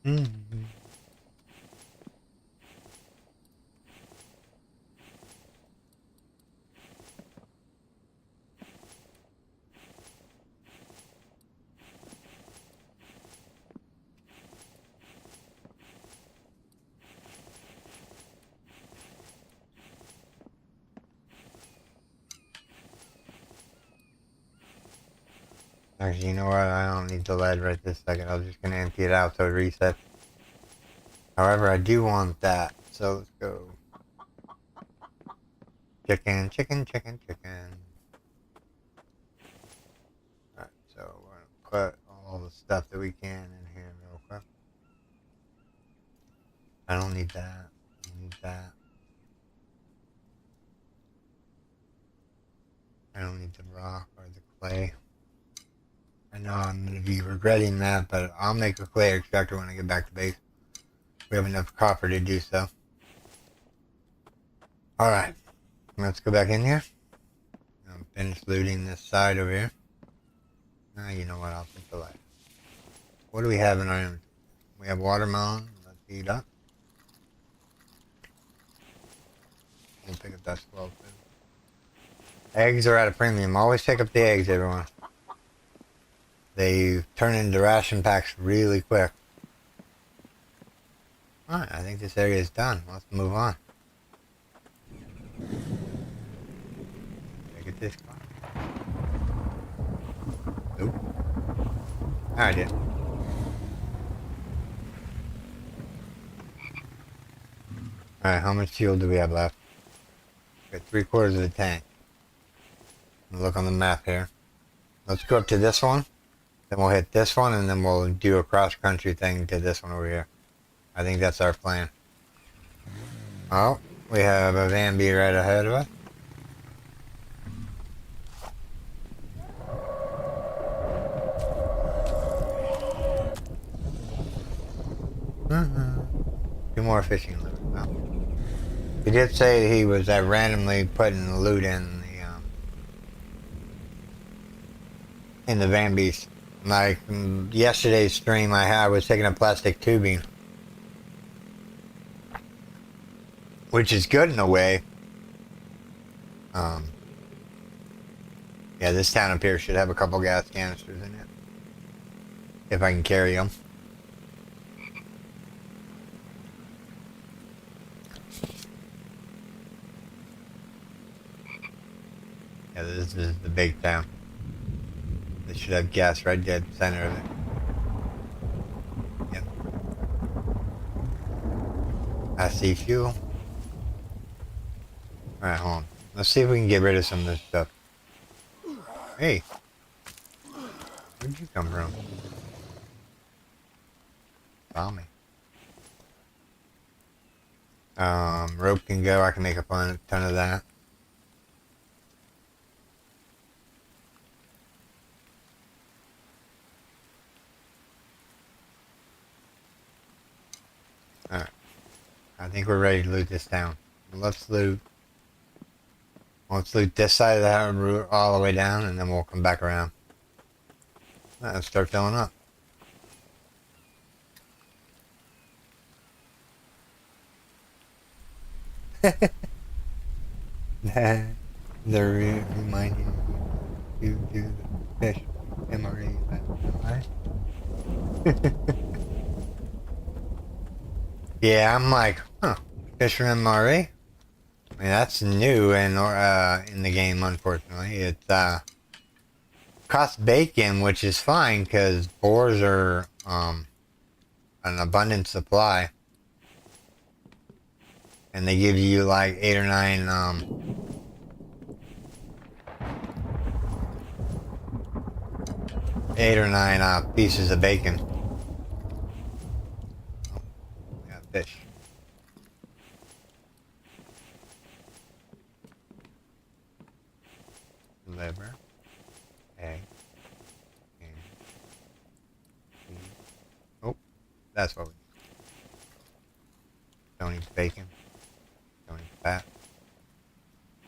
Mm-hmm. Actually, you know what? I don't need the lead right this second. I'm just gonna empty it out so it resets. However, I do want that. So let's go. Chicken, chicken, chicken, chicken. Alright, so we're gonna put all the stuff that we can in here real quick. I don't need that. I need that. I don't need the rock or the clay. I know I'm going to be regretting that, but I'll make a clay extractor when I get back to base. We have enough copper to do so. Alright, let's go back in here. I'm finished looting this side over here. Now you know what, I'll take the light. What do we have in our inventory? We have watermelon. Let's eat up. We'll pick up that squirrel too. Eggs are at a premium. Always pick up the eggs, everyone. They turn into ration packs really quick. Alright, I think this area is done. Let's move on. Look at this car. Nope. I did. Alright, how much fuel do we have left? We got 3/4 of the tank. Look on the map here. Let's go up to this one. Then we'll hit this one, and then we'll do a cross-country thing to this one over here. I think that's our plan. Oh, we have a Bambi right ahead of us. Two more fishing lures. Oh. He did say he was randomly putting the loot in the Bambis. Like yesterday's stream, I was taking a plastic tubing, which is good in a way. Yeah, this town up here should have a couple gas canisters in it, if I can carry them. Yeah, this is the big town. They should have gas right dead center of it. Yep. I see fuel. Alright, hold on. Let's see if we can get rid of some of this stuff. Hey. Where'd you come from? Found me. Rope can go. I can make a ton of that. Alright. I think we're ready to loot this town. Let's loot this side of the route all the way down, and then we'll come back around. Let's start filling up. They're reminding you to do the fish MRE. Right? Yeah, I'm like, huh, fish from MRE? I mean, that's new in the game, unfortunately. It costs bacon, which is fine because boars are an abundant supply, and they give you like 8 or 9 pieces of bacon. Oh, we got fish. Liver. Egg. And cheese. Oh, that's what we need. Don't eat bacon. Don't eat fat.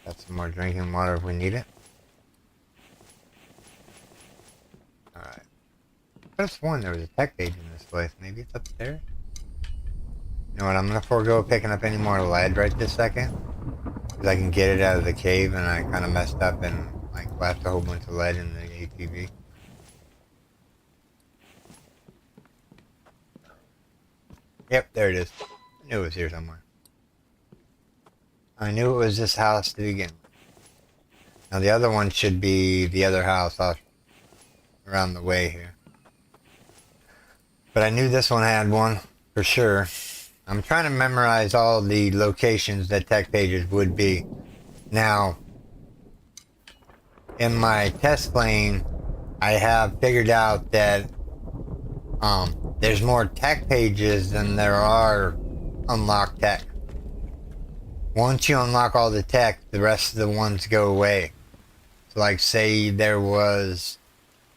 Got some more drinking water if we need it. Alright. I could have sworn there was a tech page in this place. Maybe it's upstairs? You know what, I'm gonna forego picking up any more lead right this second. Because I can get it out of the cave, and I kind of messed up and like left a whole bunch of lead in the ATV. Yep, there it is. I knew it was here somewhere. I knew it was this house to begin with. Now the other one should be the other house off around the way here. But I knew this one had one for sure. I'm trying to memorize all the locations that tech pages would be. Now, in my test plane, I have figured out that there's more tech pages than there are unlocked tech. Once you unlock all the tech, the rest of the ones go away. So like say there was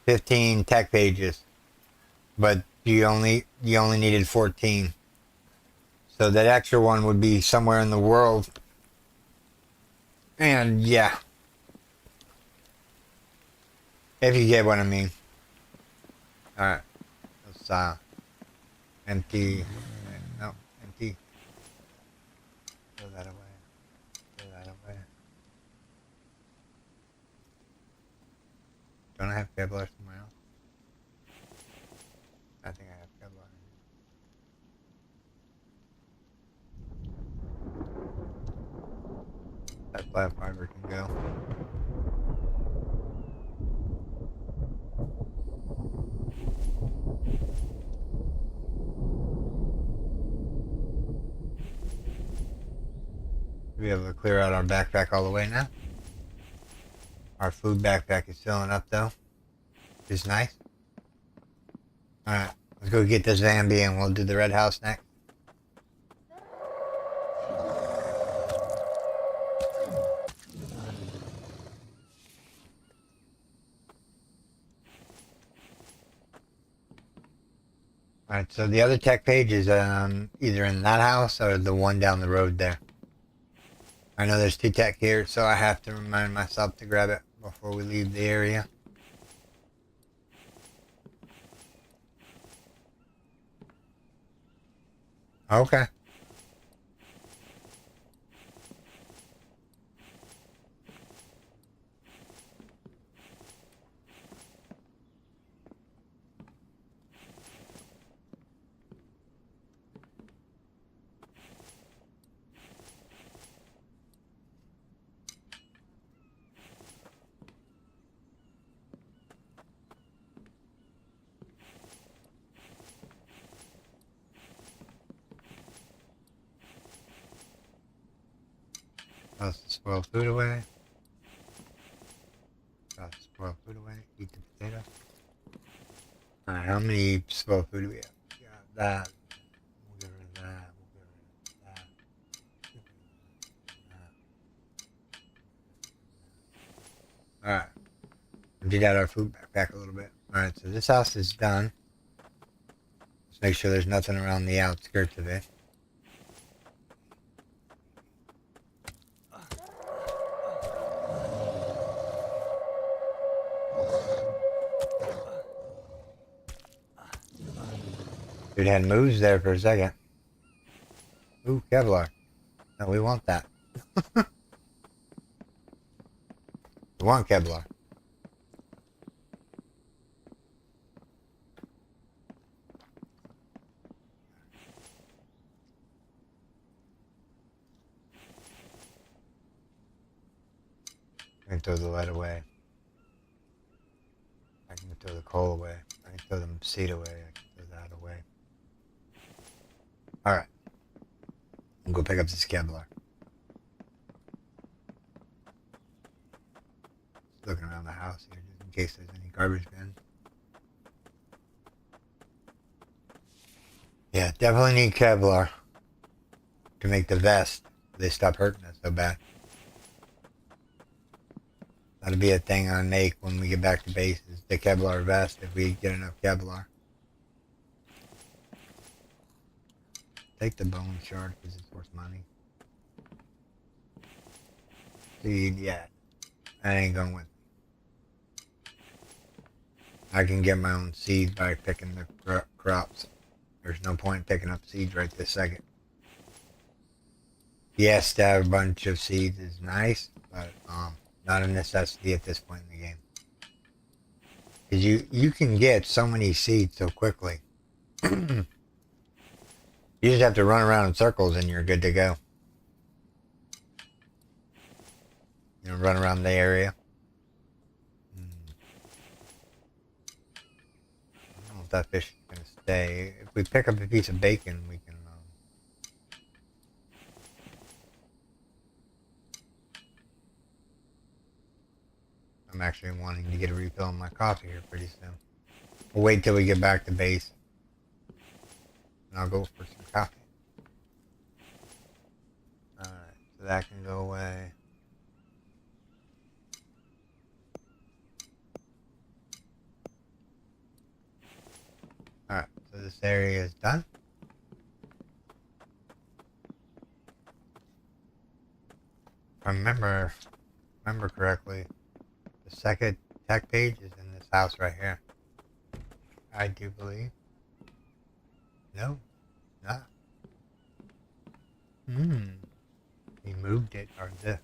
15 tech pages, but you only needed 14. So that extra one would be somewhere in the world. And yeah. If you get what I mean. Alright. Let's empty. No, empty. Throw that away. Throw that away. Don't I have Kevlar somewhere else? I think I have Kevlar. That flat fiber can go. We'll be able to clear out our backpack all the way now. Our food backpack is filling up though, which is nice. Alright, let's go get this Zambi and we'll do the red house next. Alright, so the other tech page is either in that house or the one down the road there. I know there's 2 tech here, so I have to remind myself to grab it before we leave the area. Okay. Toss the spoiled food away. Toss the spoiled food away. Eat the potato. Alright, how many spoiled food do we have? We got that, Alright. Emptied out our food backpack a little bit. Alright, so this house is done. Let's make sure there's nothing around the outskirts of it. Dude had moves there for a second. Ooh, Kevlar. No, we want that. We want Kevlar. I can throw the lead away. I can throw the coal away. I can throw the seed away. I can throw that away. Alright. I'm gonna go pick up this Kevlar. Just looking around the house here just in case there's any garbage bins. Yeah, definitely need Kevlar to make the vest. They stop hurting us so bad. That'll be a thing I make when we get back to base, is the Kevlar vest, if we get enough Kevlar. Take the bone shard because it's worth money. Seed, yeah. I ain't going with me. I can get my own seed by picking the crops. There's no point in picking up seeds right this second. Yes, to have a bunch of seeds is nice, but not a necessity at this point in the game. Because you can get so many seeds so quickly. You just have to run around in circles and you're good to go. You know, run around the area. I don't know if that fish is going to stay. If we pick up a piece of bacon, we can... I'm actually wanting to get a refill on my coffee here pretty soon. We'll wait till we get back to base. And I'll go for some coffee. Alright, so that can go away. Alright, so this area is done. If I remember correctly, the second tech page is in this house right here. I do believe. No, not. He moved it, or this.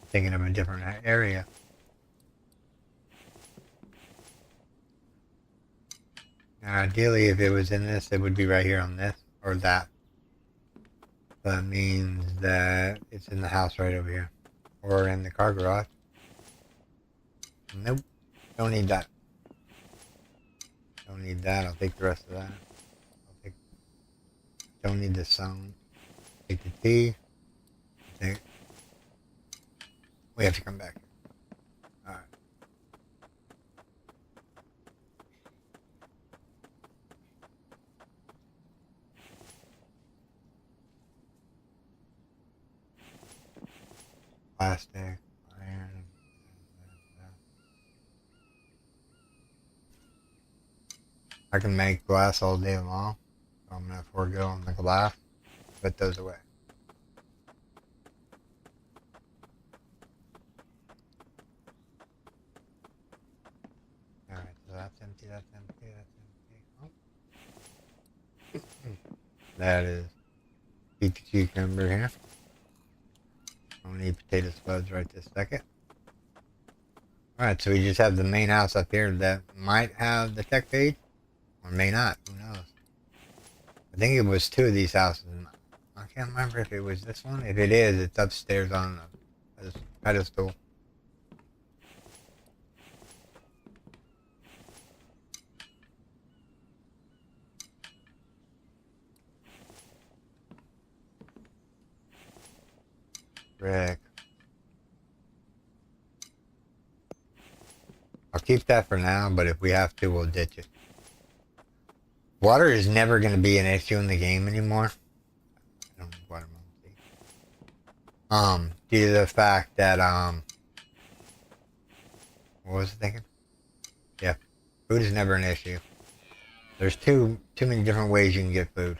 Thinking of a different area. And ideally, if it was in this, it would be right here on this, or that. That means that it's in the house right over here. Or in the car garage. Nope. Don't need that. Don't need that. I'll take the rest of that. Don't need the sound. Take the T. We have to come back. Alright. Plastic, iron. I can make glass all day long. So I'm going to forego on the glass. Put those away. Alright, so that's empty, that's empty, that's empty. Oh. That is peach cucumber here. I don't need potato spuds right this second. Alright, so we just have the main house up here that might have the tech page, or may not, who knows. I think it was two of these houses. I can't remember if it was this one. If it is, it's upstairs on a pedestal. Brick. I'll keep that for now, but if we have to, we'll ditch it. Water is never going to be an issue in the game anymore. I don't need watermelon seed. Due to the fact that, What was I thinking? Yeah, food is never an issue. There's too many different ways you can get food.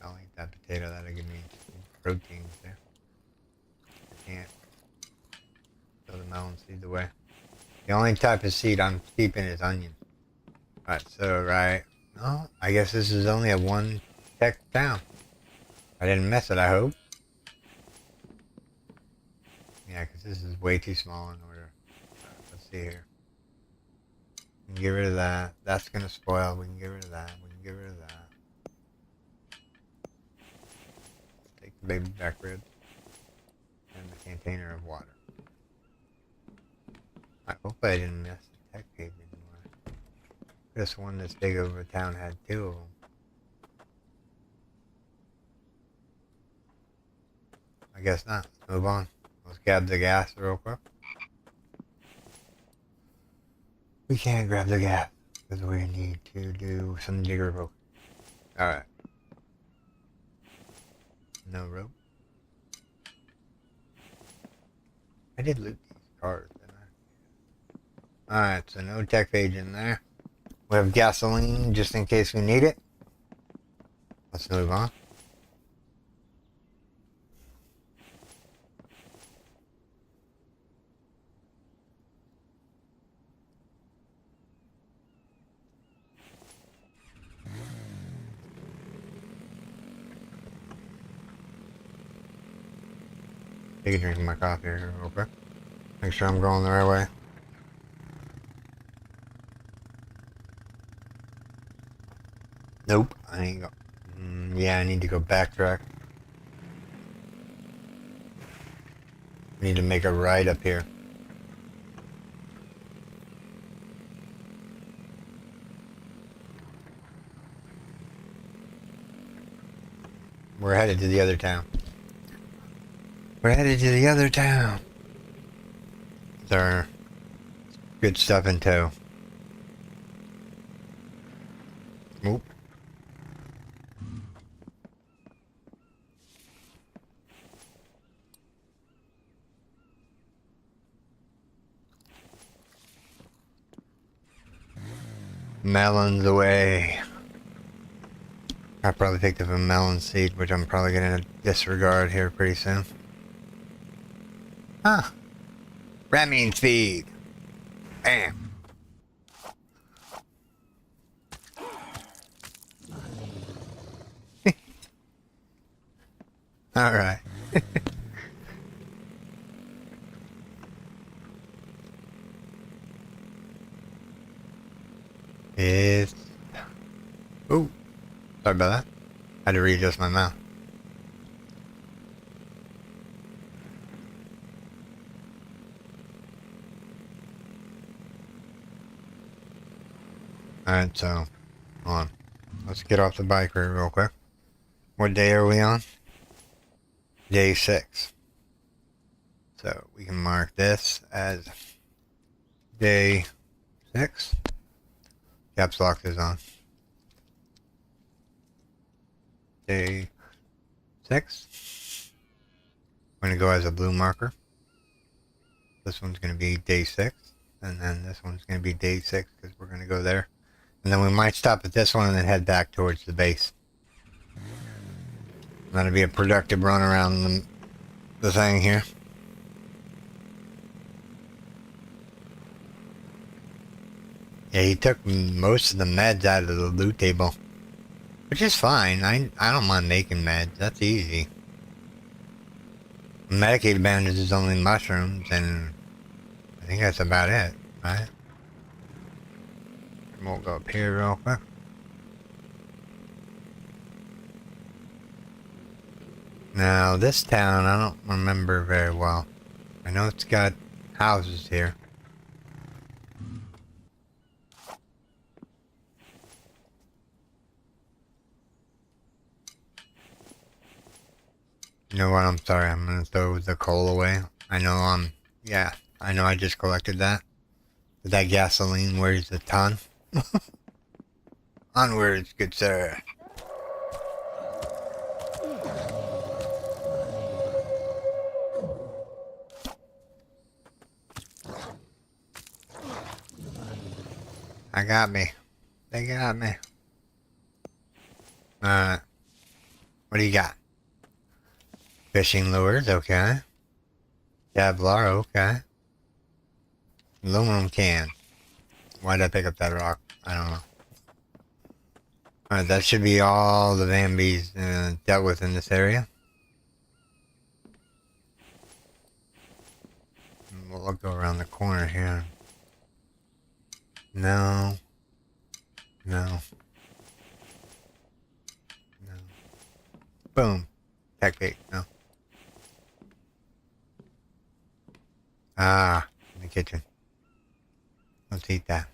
I'll eat that potato. That'll give me some proteins there. I can't throw the melon seeds away. The only type of seed I'm keeping is onion. Alright, so oh, I guess this is only a one tech town. I didn't miss it, I hope. Yeah, because this is way too small in order. Let's see here. We can get rid of that. That's going to spoil. We can get rid of that. We can get rid of that. Take the baby back ribs. And the container of water. I hope I didn't miss the tech page anymore. This one that's big over town had two of them. I guess not. Let's move on. Let's grab the gas real quick. We can't grab the gas because we need to do some digger rope. Alright. No rope. I did loot these cars, didn't I? Alright, so no tech page in there. We have gasoline just in case we need it. Let's move on. Take a drink of my coffee here real quick. Make sure I'm going the right way. Nope, I ain't go. Yeah, I need to go backtrack. I need to make a right up here. We're headed to the other town. We're headed to the other town. There's good stuff in tow. Oop. Melons away. I probably picked up a melon seed, which I'm probably going to disregard here pretty soon. Huh. That means feed. Bam. Alright. It's... Ooh. Sorry about that. I had to readjust my mouth. Alright, so, hold on. Let's get off the bike real quick. What day are we on? Day 6. So, we can mark this as day 6. Caps lock is on. Day 6. I'm going to go as a blue marker. This one's going to be day 6. And then this one's going to be day 6 because we're going to go there. And then we might stop at this one and then head back towards the base. That'll be a productive run around the thing here. Yeah, he took most of the meds out of the loot table. Which is fine. I don't mind making meds. That's easy. Medicated bandages is only mushrooms, and I think that's about it, right? We'll go up here real quick. Now, this town, I don't remember very well. I know it's got houses here. You know what, I'm sorry, I'm gonna throw the coal away. I know yeah, I know I just collected that. But that gasoline weighs a ton. Onwards, good sir. I got me. They got me. Alright. What do you got? Fishing lures, okay. Kevlar, okay. Aluminum can. Why'd I pick up that rock? I don't know. Alright, that should be all the Vambies dealt with in this area. We'll go around the corner here. No. No. No. Boom. Tech bait. No. Ah, in the kitchen. Let's eat that.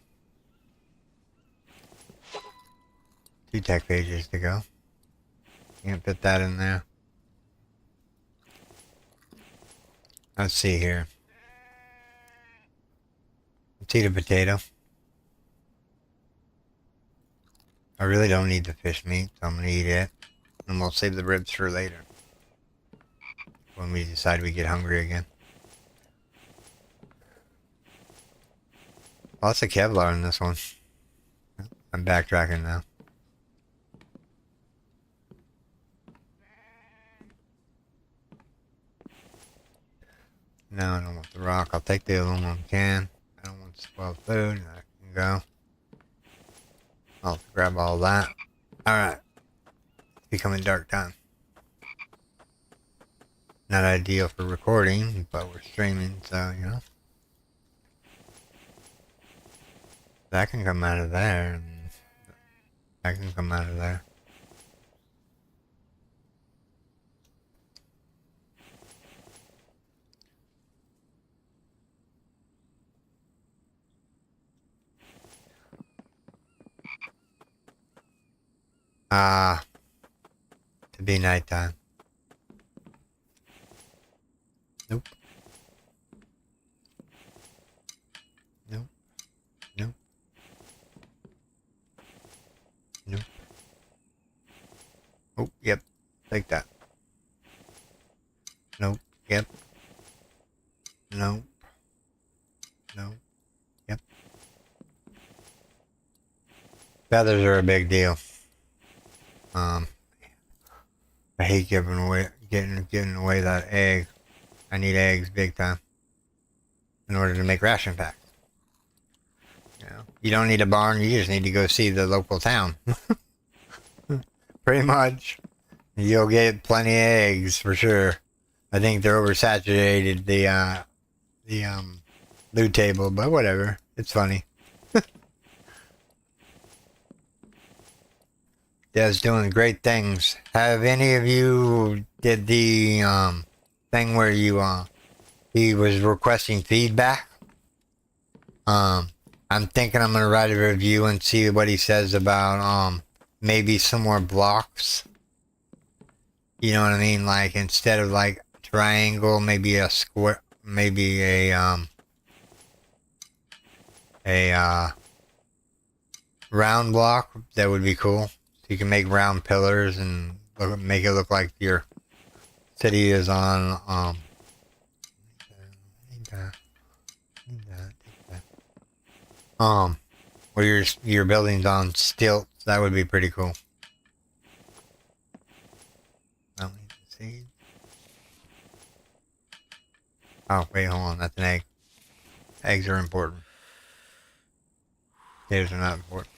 2 tech pages to go. Can't fit that in there. Let's see here. Let's eat a potato. I really don't need the fish meat, so I'm gonna eat it. And we'll save the ribs for later. When we decide we get hungry again. Lots of Kevlar in this one. I'm backtracking now. No, I don't want the rock. I'll take the aluminum can. I don't want spoiled food. I can go. I'll grab all that. Alright. It's becoming dark time. Not ideal for recording, but we're streaming, so, you know. That can come out of there. And that can come out of there. To be nighttime. Nope. Nope. Nope. Nope. Oh, yep. Take that. Nope. Yep. Nope. Nope. Yep. Feathers are a big deal. I hate giving away that egg. I need eggs big time in order to make ration packs. You know, you don't need a barn. You just need to go see the local town. Pretty much, you'll get plenty of eggs for sure. I think they're oversaturated the loot table, but whatever. It's funny. Dad's doing great things. Have any of you did the thing where you he was requesting feedback? I'm thinking I'm gonna write a review and see what he says about maybe some more blocks. You know what I mean? Like instead of like triangle, maybe a square, maybe a round block. That would be cool. You can make round pillars and make it look like your city is on where your building's on stilts. That would be pretty cool. I don't need the seed. Oh wait, hold on, that's an egg. Eggs are important. Potatoes are not important.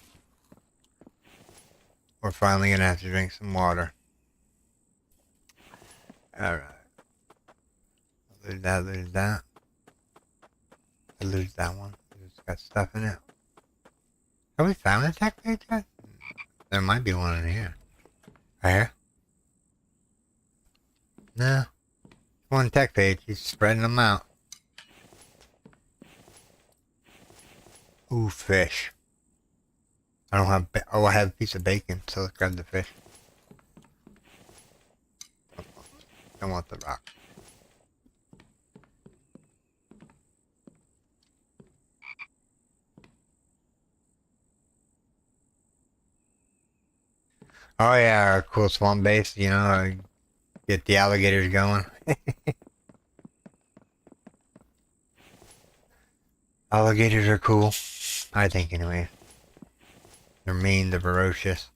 We're finally gonna have to drink some water. Alright. Lose that, lose that. I lose that one. It's got stuff in it. Have we found a tech page yet? There might be one in here. Right here? No. One tech page. He's spreading them out. Ooh, fish. I don't have, I have a piece of bacon, so let's grab the fish. Don't want the rock. Oh yeah, our cool swamp base, you know, get the alligators going. Alligators are cool, I think anyway. They're mean, they're ferocious.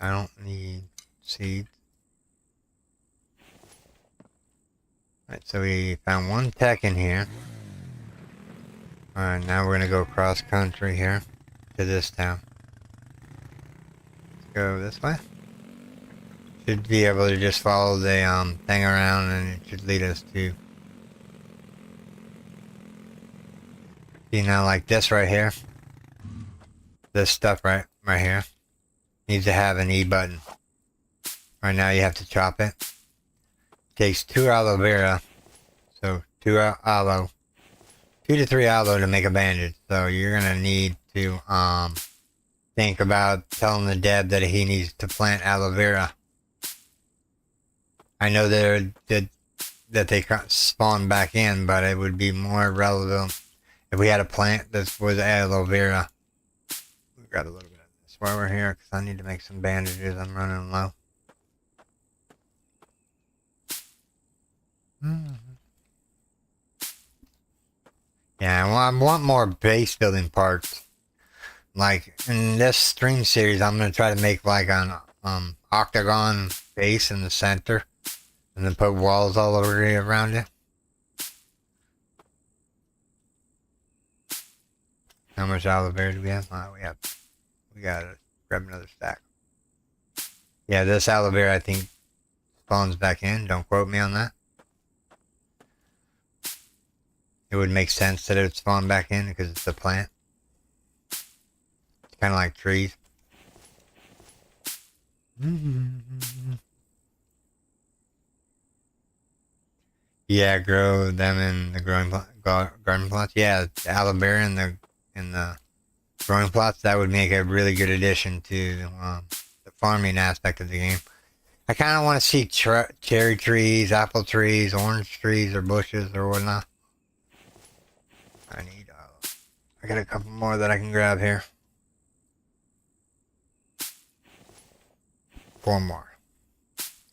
I don't need seeds. Alright, so we found one tech in here. Alright, now we're gonna go cross country here to this town. Let's go this way. Should be able to just follow the thing around and it should lead us to, you know, like this right here. This stuff right here needs to have an E button. Right now you have to chop it. Takes 2 aloe vera, so 2 aloe, 2 to 3 aloe to make a bandage. So you're gonna need to think about telling the Deb that he needs to plant aloe vera. I know that they spawn back in, but it would be more relevant if we had a plant that was aloe vera. We got a little bit of this while we're here because I need to make some bandages. I'm running low. Yeah, well, I want more base building parts. Like in this stream series, I'm gonna try to make like an octagon base in the center, and then put walls all over around it. How much aloe vera do we have? We gotta grab another stack. Yeah, this aloe vera I think spawns back in. Don't quote me on that. It would make sense that it would spawn back in because it's a plant. It's kind of like trees. Yeah, grow them in the garden plots. Yeah, the aloe vera in the growing plots. That would make a really good addition to the farming aspect of the game. I kind of want to see cherry trees, apple trees, orange trees, or bushes or whatnot. I got a couple more that I can grab here. 4 more.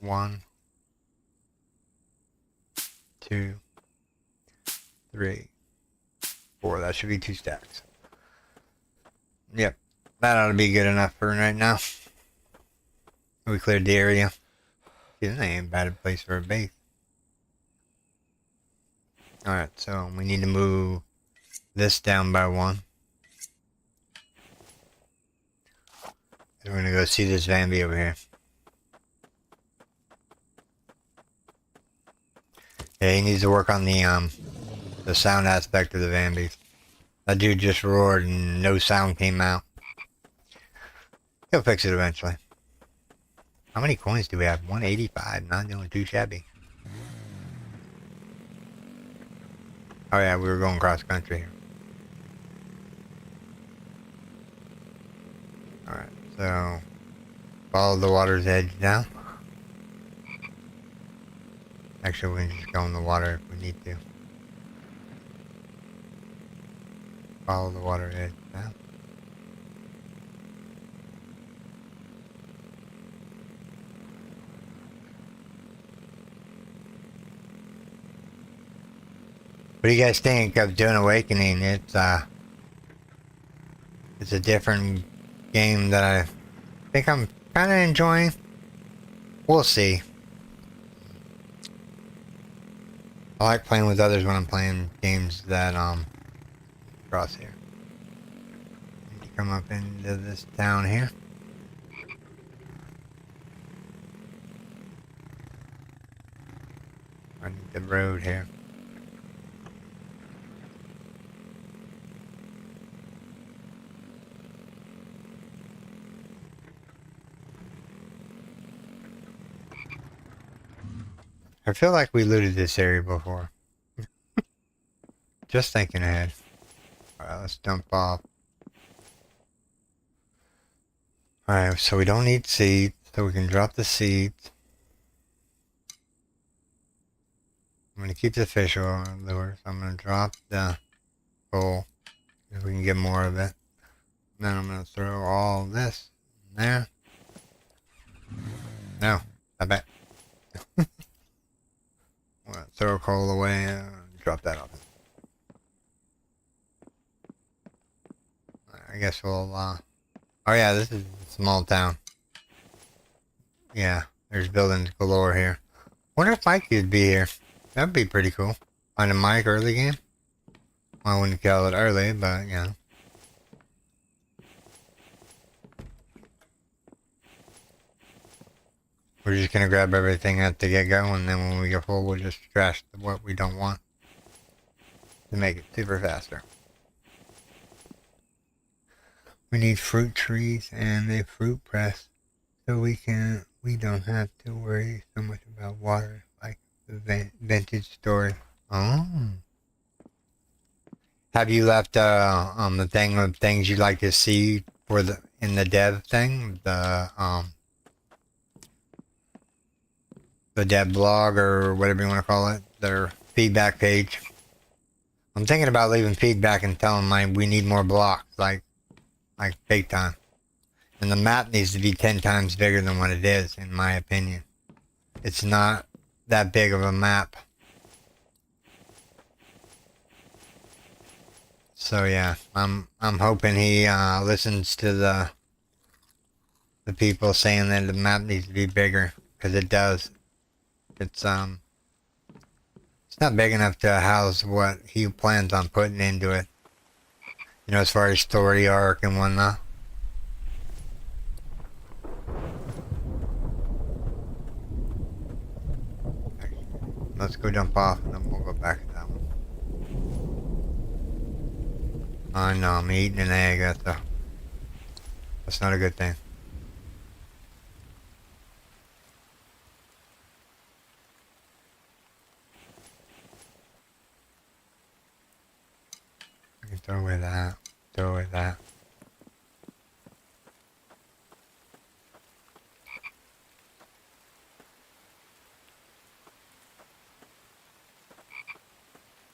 1, 2, 3, 4. That should be 2 stacks. Yep, that ought to be good enough for right now. We cleared the area. See, this ain't a bad place for a base. Alright, so we need to move this down by 1. And we're gonna go see this Vambi over here. Yeah, he needs to work on the sound aspect of the Vambis. That dude just roared and no sound came out. He'll fix it eventually. How many coins do we have? 185. Not doing too shabby. Oh yeah, we were going cross country here. Alright, so follow the water's edge down. Actually, we can just go in the water if we need to. Follow the water edge down. What do you guys think of Dune Awakening? It's a different game that I think I'm kind of enjoying. We'll see. I like playing with others when I'm playing games that cross here. Need to come up into this town here. I need the road here. I feel like we looted this area before. Just thinking ahead. Alright, let's dump off. Alright, so we don't need seeds, so we can drop the seeds. I'm going to keep the fish lure, so I'm going to drop the bowl, if we can get more of it. Then I'm going to throw all this in there. No, I bet. Throw coal away and drop that off. I guess we'll, oh yeah, this is a small town. Yeah, there's buildings galore here. Wonder if Mike would be here. That'd be pretty cool. Find a Mike early game. I wouldn't call it early, but, you know. We're just gonna grab everything at the get-go, and then when we get full, we'll just trash what we don't want to make it super faster. We need fruit trees and a fruit press, so we don't have to worry so much about water, like the vintage story. Oh. Have you left the thing of things you'd like to see for in the dev thing, the dev blog or whatever you want to call it, their feedback page? I'm thinking about leaving feedback and telling them we need more blocks, like big time. And the map needs to be 10 times bigger than what it is, in my opinion. It's not that big of a map. So yeah, I'm hoping he listens to the people saying that the map needs to be bigger, because it does. It's not big enough to house what he plans on putting into it. You know, as far as story arc and whatnot. Let's go jump off and then we'll go back to that one. I know, I'm eating an egg. That's not a good thing. I can throw away that. Throw away that.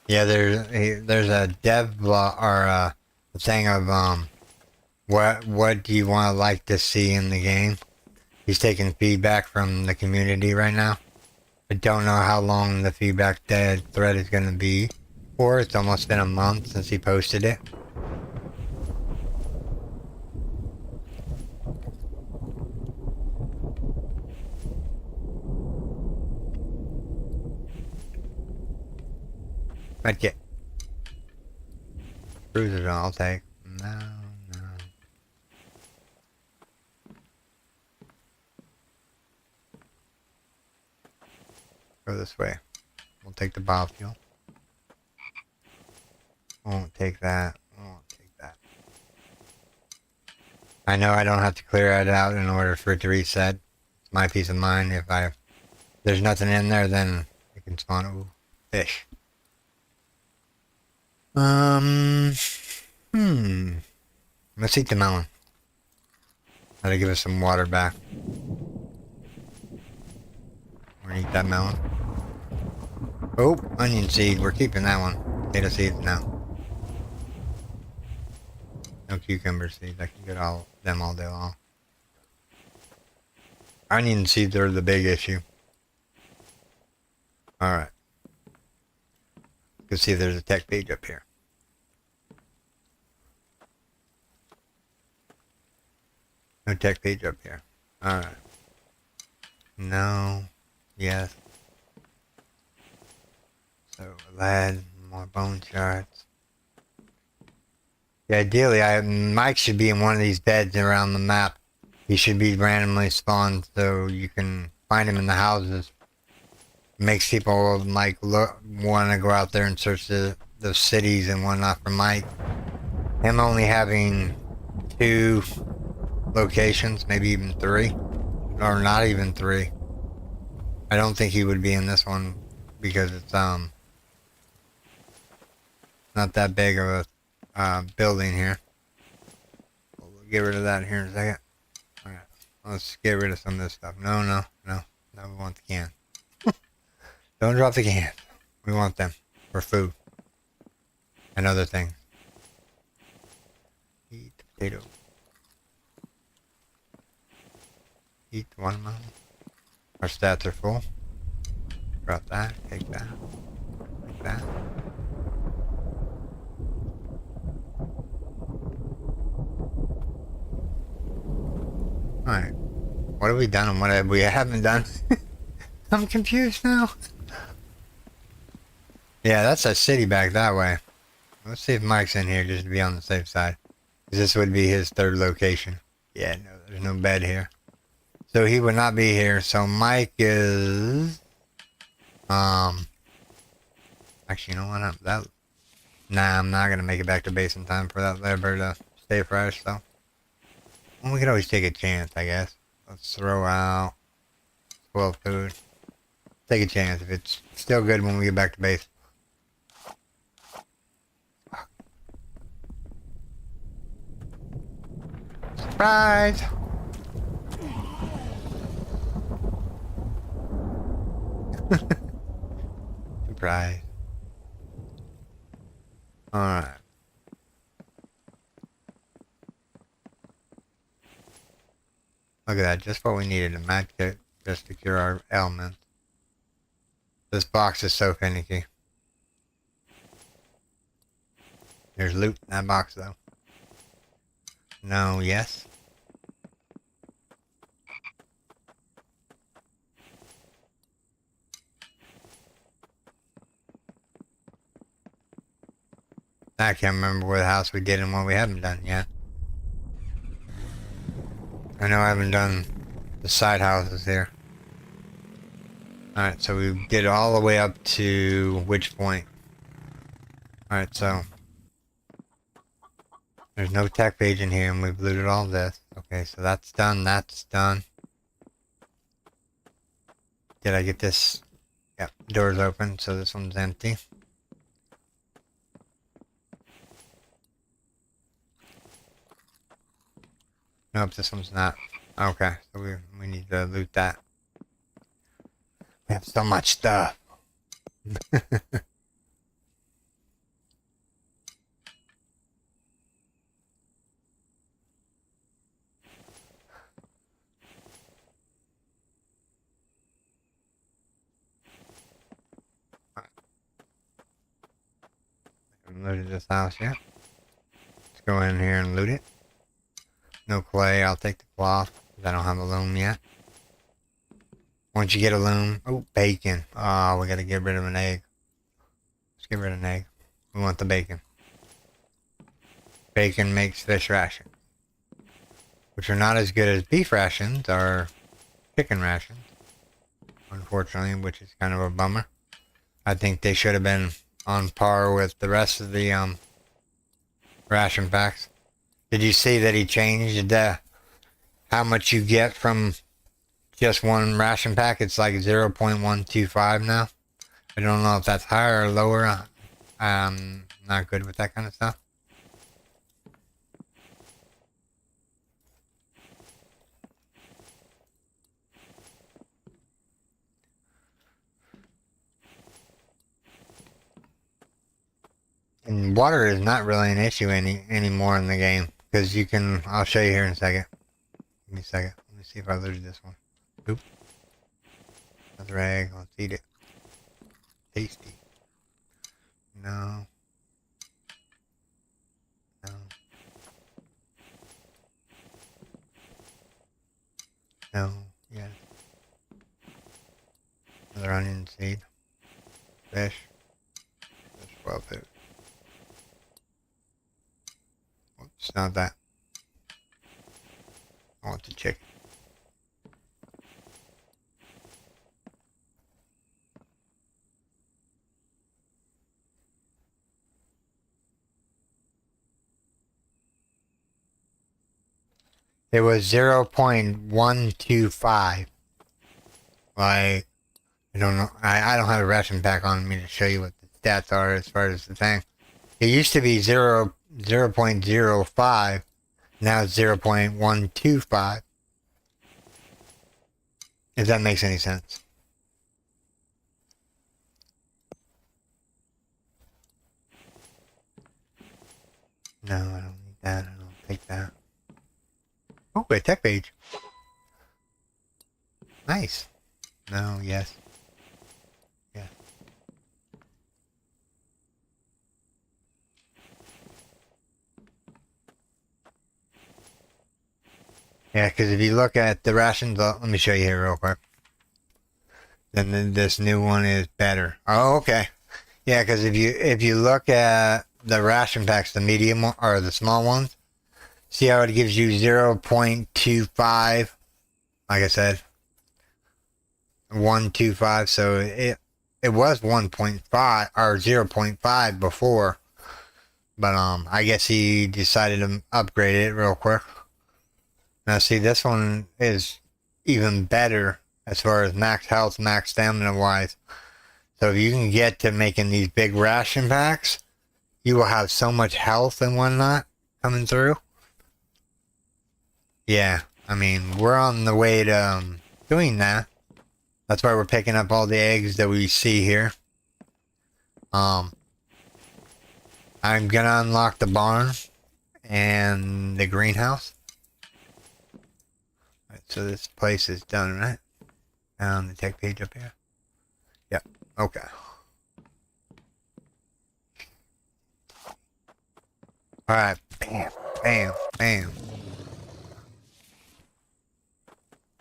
Yeah, there's a dev blog or a thing of what do you want to like to see in the game. He's taking feedback from the community right now. I don't know how long the feedback thread is going to be for. It's almost been a month since he posted it. Medkit. Bruiser I'll take. No. Go this way. We'll take the biofuel. Won't take that. Won't take that. I know I don't have to clear it out in order for it to reset. It's my peace of mind. If there's nothing in there, then it can spawn fish. Let's eat the melon. That'll give us some water back. We're gonna eat that melon. Oh, onion seed. We're keeping that one. Potato seeds now. No cucumber seeds. I can get them all day long. Onion seeds are the big issue. Alright. Let's see if there's a tech page up here. No tech page up here. Alright. No. Yes. So, lead, more bone shards. Yeah, ideally, Mike should be in one of these beds around the map. He should be randomly spawned so you can find him in the houses. Makes people like want to go out there and search the cities and whatnot for Mike. Him only having 2 locations, maybe even 3, or not even 3. I don't think he would be in this one because it's not that big of a building here. We'll get rid of that here in a second. All right, let's get rid of some of this stuff. No, we want the can. Don't drop the can. We want them for food and other things. Eat the potato. Eat the watermelon. Our stats are full. Drop that. Take that. Take that. What have we done and what have we haven't done? I'm confused now. Yeah, that's a city back that way. Let's see if Mike's in here just to be on the safe side. 'Cause this would be his third location. Yeah, no, there's no bed here. So he would not be here. So Mike is... Actually, you know what? Nah, I'm not going to make it back to base in time for that labor to stay fresh, so... Well, we could always take a chance, I guess. Let's throw out... spoiled food. Take a chance if it's still good when we get back to base. Surprise! Surprise. Alright. Look at that, just what we needed, a match kit just to cure our ailments. This box is so finicky. There's loot in that box though. No, yes. I can't remember what house we did and what we haven't done yet. I know I haven't done the side houses here. Alright, so we did all the way up to which point? Alright, so there's no tech page in here and we've looted all this. Okay, so that's done, that's done. Did I get this? Yep, door's open, so this one's empty. Nope, this one's not. Okay, so we need to loot that. We have so much stuff. I haven't looted this house yet. Let's go in here and loot it. No clay, I'll take the cloth, because I don't have a loom yet. Once you get a loom... Oh, bacon. Oh, we gotta get rid of an egg. Let's get rid of an egg. We want the bacon. Bacon makes fish ration. Which are not as good as beef rations or chicken rations. Unfortunately, which is kind of a bummer. I think they should have been on par with the rest of the ration packs. Did you see that he changed how much you get from just one ration pack? It's like 0.125 now. I don't know if that's higher or lower. I'm not good with that kind of stuff. And water is not really an issue anymore in the game. Because you can... I'll show you here in a second. Give me a second. Let me see if I looted this one. Oop. Another egg. Let's eat it. Tasty. No. No. No. Yes. Another onion seed. Fish. Fish well food. It's not that. I want the chicken. It was 0.125. Like, I don't know. I don't have a ration pack on me to show you what the stats are as far as the thing. It used to be 0.05. Now it's 0.125. If that makes any sense. No, I don't need that. I don't take that. Oh, a tech page. Nice. No, yes. Yeah. Yeah, because if you look at the rations, let me show you here real quick. Then this new one is better. Oh, okay. Yeah, because if you look at the ration packs, the medium or the small ones, see how it gives you 0.25. Like I said, 125. So it was 1.5 or 0.5 before, but I guess he decided to upgrade it real quick. Now see, this one is even better as far as max health, max stamina wise. So if you can get to making these big ration packs, you will have so much health and whatnot coming through. Yeah, I mean, we're on the way to doing that. That's why we're picking up all the eggs that we see here. I'm gonna unlock the barn and the greenhouse. Right, so this place is done, right? On the tech page up here. Yep. Okay. All right. Bam, bam, bam.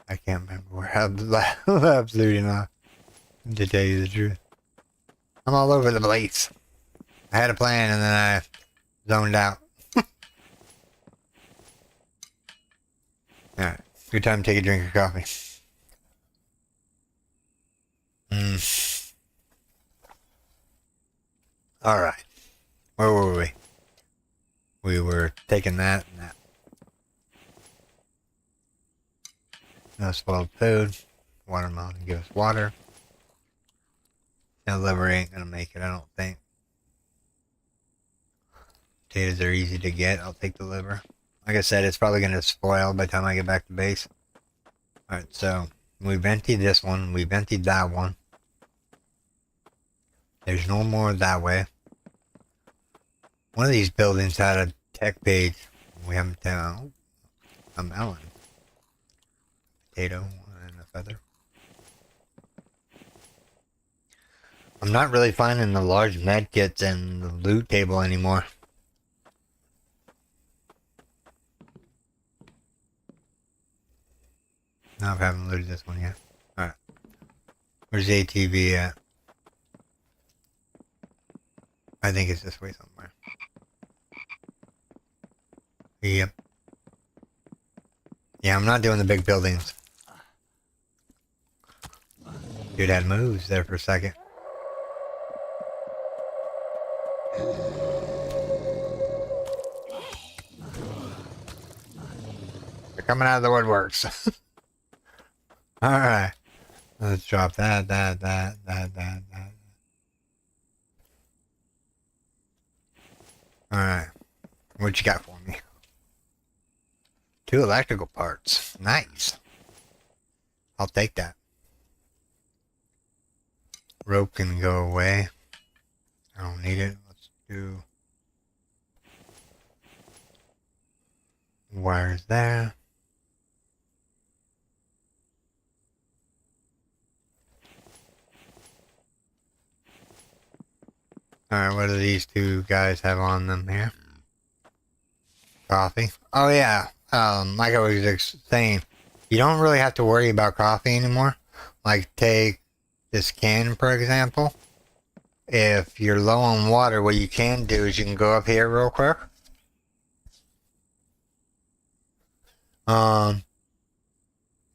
I can't remember where absolutely not. To tell you the truth, I'm all over the place. I had a plan and then I zoned out. All right. Good time to take a drink of coffee. All right. Where were we? We were taking that and that. No spoiled food. Watermelon give us water. Now liver ain't gonna make it, I don't think. Potatoes are easy to get. I'll take the liver. Like I said, it's probably gonna spoil by the time I get back to base. Alright, so we've emptied this one. We've emptied that one. There's no more that way. One of these buildings had a tech page. We haven't found a melon. Potato and a feather. I'm not really finding the large med kits and the loot table anymore. No, I haven't looted this one yet. Alright. Where's the ATV at? I think it's this way somewhere. Yep. Yeah, I'm not doing the big buildings. Dude had moves there for a second. They're coming out of the woodworks. Alright. Let's drop that. Alright. What you got for me? 2 electrical parts. Nice. I'll take that. Rope can go away. I don't need it. Let's do wires there. Alright, what do these 2 guys have on them here? Coffee. Oh yeah, like I was saying, you don't really have to worry about coffee anymore. Like take this can, for example. If you're low on water, what you can do is you can go up here real quick. And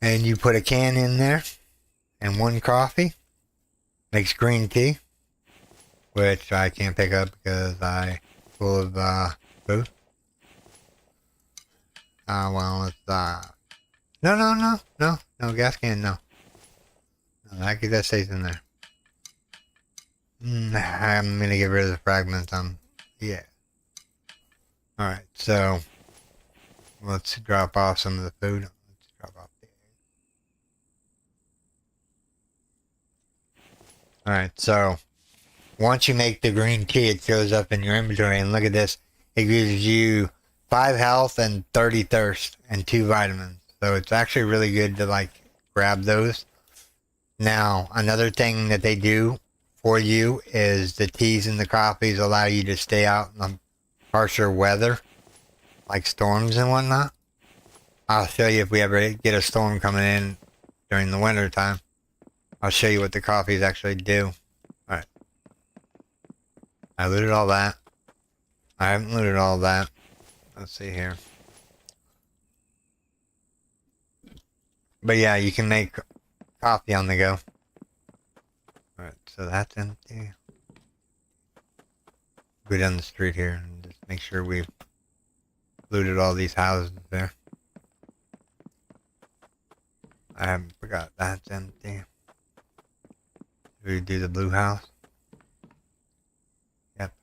you put a can in there and 1 coffee. Makes green tea. Which I can't pick up because I'm full of food. Well, it's no gas can, no. That stays in there. I'm gonna get rid of the fragments. Yeah. Alright, so let's drop off some of the food. Let's drop off the egg. Alright, so once you make the green tea, it shows up in your inventory, and look at this. It gives you 5 health and 30 thirst and 2 vitamins. So it's actually really good to like grab those. Now, another thing that they do for you is the teas and the coffees allow you to stay out in the harsher weather, like storms and whatnot. I'll show you if we ever get a storm coming in during the winter time. I'll show you what the coffees actually do. Alright. I looted all that. I haven't looted all that. Let's see here. But yeah, you can make coffee on the go. Alright, so that's empty. Go down the street here and just make sure we've looted all these houses there. I haven't forgot that's empty. We do the blue house. Yep.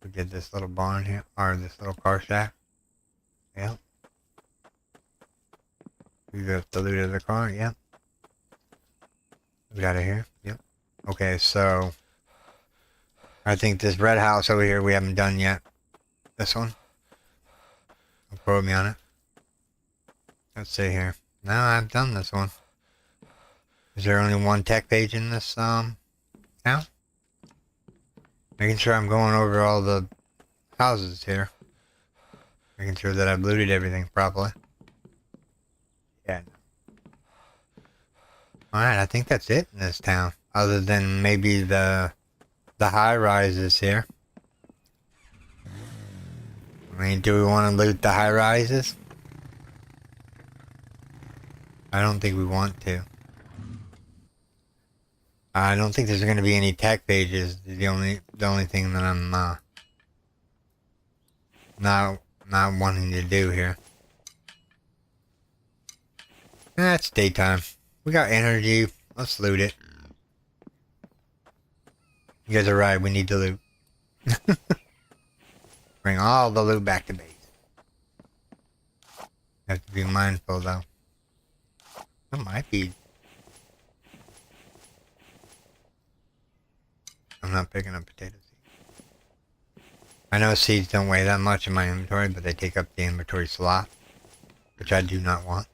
We did this little barn here, or this little car shack. Yep. We got the loot of the car. Yep. We got it here. Yep. Okay, so I think this red house over here we haven't done yet. This one. Don't quote me on it. Let's see here. No, I've done this one. Is there only one tech page in this town? Making sure I'm going over all the houses here. Making sure that I've looted everything properly. Yeah. Alright, I think that's it in this town. Other than maybe the high rises here. I mean, do we want to loot the high rises? I don't think we want to. I don't think there's going to be any tech pages. The only thing that I'm not wanting to do here. It's daytime. We got energy. Let's loot it. You guys are right. We need to loot. Bring all the loot back to base. Have to be mindful though. It might be. I'm not picking up potato seeds. I know seeds don't weigh that much in my inventory, but they take up the inventory slot, which I do not want.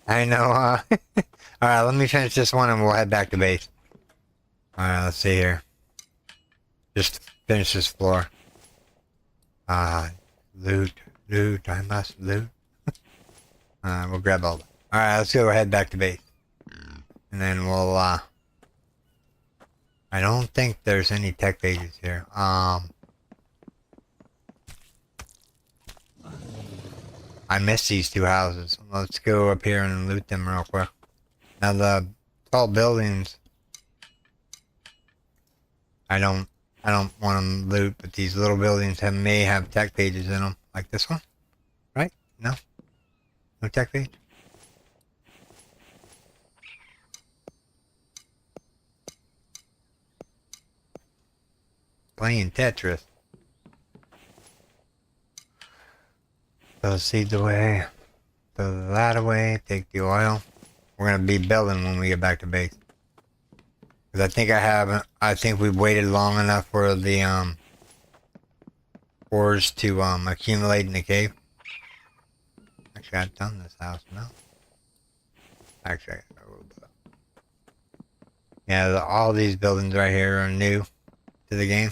I know, Alright, let me finish this one and we'll head back to base. Alright, let's see here. Just finish this floor. Loot, I must loot. We'll grab all that. Alright, let's go head back to base. And then we'll, I don't think there's any tech pages here. I missed these two houses. Let's go up here and loot them real quick. Now the tall buildings, I don't want them loot, but these little buildings may have tech pages in them, like this one, right? No, no tech page. Playing Tetris. Throw the seeds away. Throw that away. Take the oil. We're gonna be building when we get back to base. Cause I think we've waited long enough for the ores to accumulate in the cave. Actually, I've done this house now. Actually, I got a little bit. Yeah, all these buildings right here are new to the game.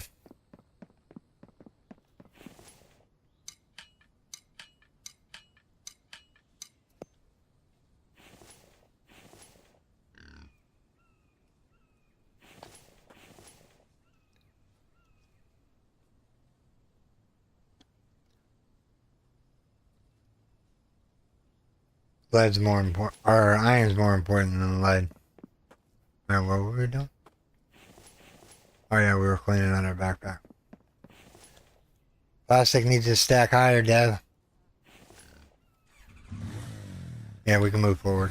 Lead's more important, or iron's more important than lead. Alright, what were we doing? Oh yeah, we were cleaning out our backpack. Plastic needs to stack higher, Dev. Yeah, we can move forward.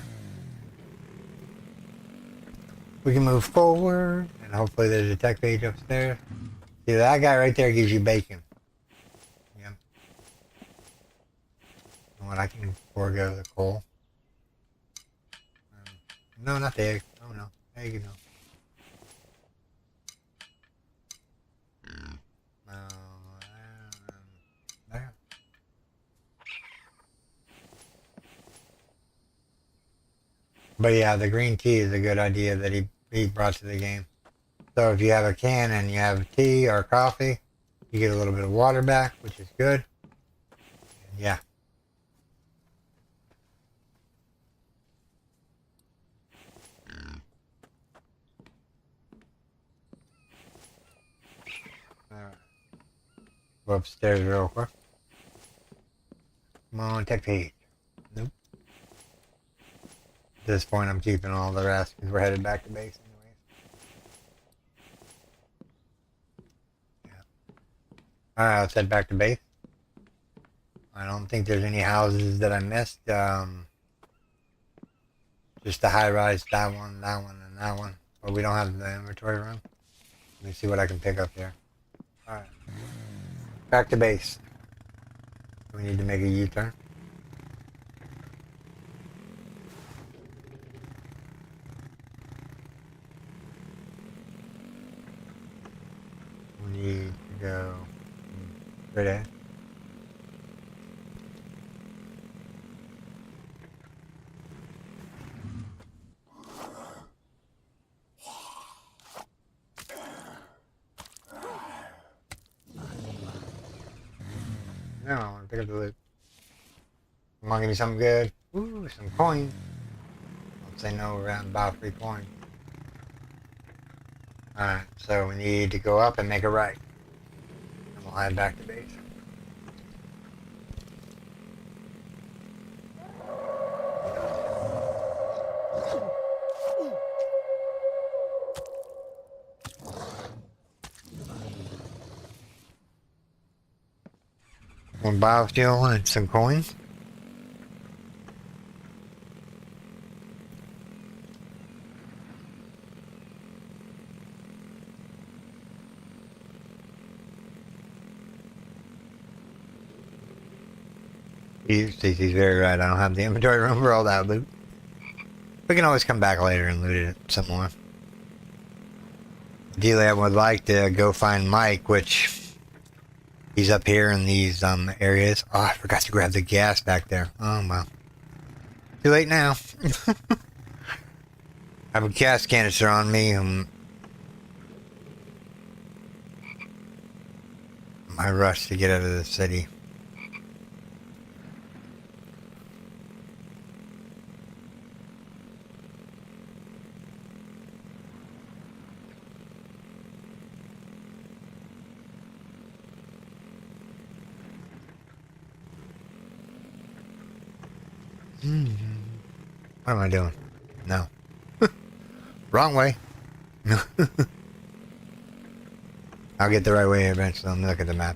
We can move forward, and hopefully there's a tech page upstairs. See, that guy right there gives you bacon. Yep. And what I can forego the coal. No, not the egg. Oh no, egg no. There. But yeah, the green tea is a good idea that he brought to the game. So if you have a can and you have tea or coffee, you get a little bit of water back, which is good. And yeah. Alright. Go upstairs real quick. Come on, take the heat. Nope. At this point, I'm keeping all the rest because we're headed back to base anyways. Yeah. Alright, let's head back to base. I don't think there's any houses that I missed. Just the high rise, that one, and that one. But we don't have the inventory room. Let me see what I can pick up here. Alright. Back to base. We need to make a U-turn. We need to go straight ahead. No, I want to pick up the loot. Come on, give me something good. Ooh, some coins. Don't say no around about 3 coins. Alright, so we need to go up and make a right. And we'll head back to base. One biofuel and some coins. Cece's very right. I don't have the inventory room for all that loot. We can always come back later and loot it some more. Ideally, I would like to go find Mike, which he's up here in these areas. Oh, I forgot to grab the gas back there. Oh, well. Too late now. I have a gas canister on me. My rush to get out of the city. What am I doing? No. Wrong way. I'll get the right way eventually. Let me look at the map.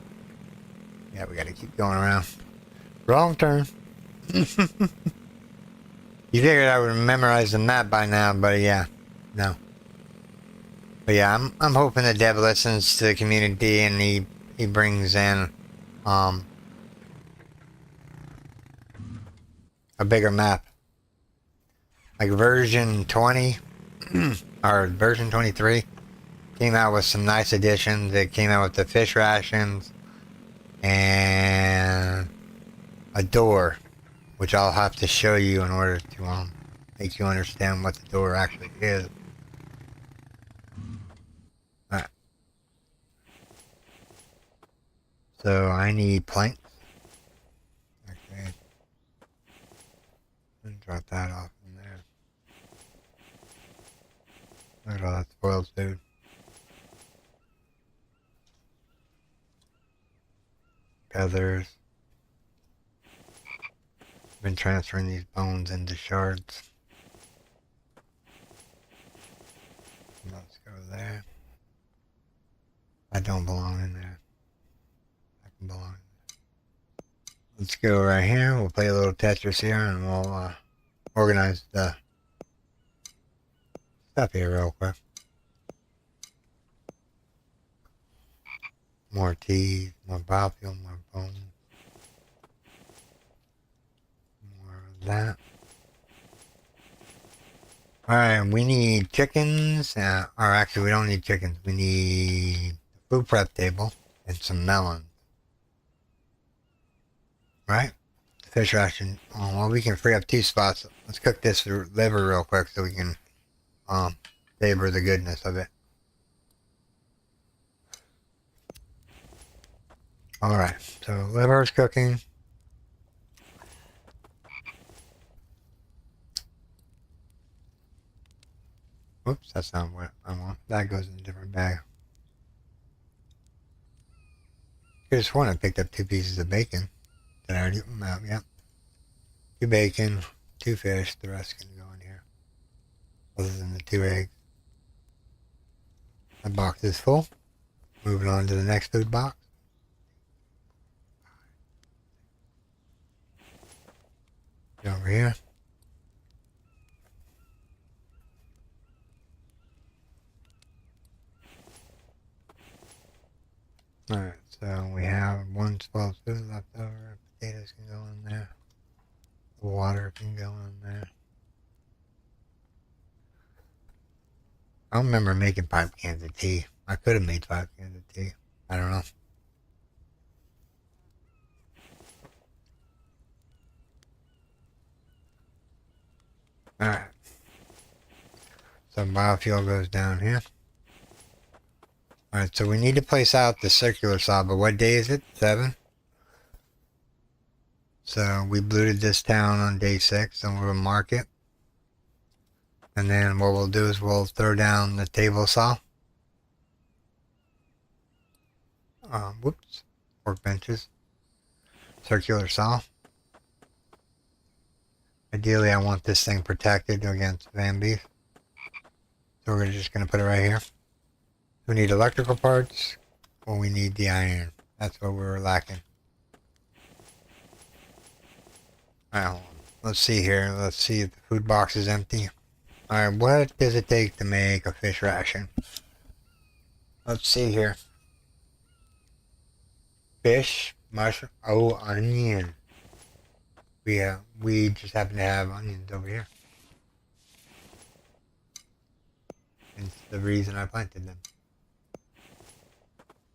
Yeah, we gotta keep going around. Wrong turn. You figured I would memorize the map by now, but yeah. No. But yeah, I'm hoping the dev listens to the community and he brings in a bigger map. Like version 20 or version 23 came out with some nice additions. It came out with the fish rations and a door, which I'll have to show you in order to make you understand what the door actually is. Alright. So I need planks. Okay. And drop that off in there. Look at all that spoiled food. Feathers. Been transferring these bones into shards. Let's go there. I don't belong in there. I can belong in there. Let's go right here. We'll play a little Tetris here and we'll organize the stuff here real quick. More teeth, more biofuel, more bones. More of that. Alright, we need chickens. Or actually, we don't need chickens. We need a food prep table and some melons. Right? Fish ration. Oh, well, we can free up 2 spots. Let's cook this liver real quick so we can savor the goodness of it. Alright, so liver's cooking. Whoops, that's not what I want. That goes in a different bag. Here's one. I picked up 2 pieces of bacon. Did I already? No, yeah. 2 bacon, 2 fish. The rest can go in here. Other than the 2 eggs. That box is full. Moving on to the next food box. Go over here. Alright, so we have 1 spoon left over. Potatoes can go in there. The water can go in there. I don't remember making 5 cans of tea. I could have made 5 cans of tea. I don't know. Alright. So biofuel goes down here. Alright, so we need to place out the circular saw, but what day is it? 7? So we bluted this town on day 6, and we'll mark it. And then what we'll do is we'll throw down the table saw. Whoops. Workbenches. Circular saw. Ideally, I want this thing protected against van beef. So we're just going to put it right here. We need electrical parts. Well, we need the iron. That's what we were lacking. Alright, let's see here. Let's see if the food box is empty. Alright, what does it take to make a fish ration? Let's see here. Fish, mushroom, oh, onion. We just happen to have onions over here. It's the reason I planted them.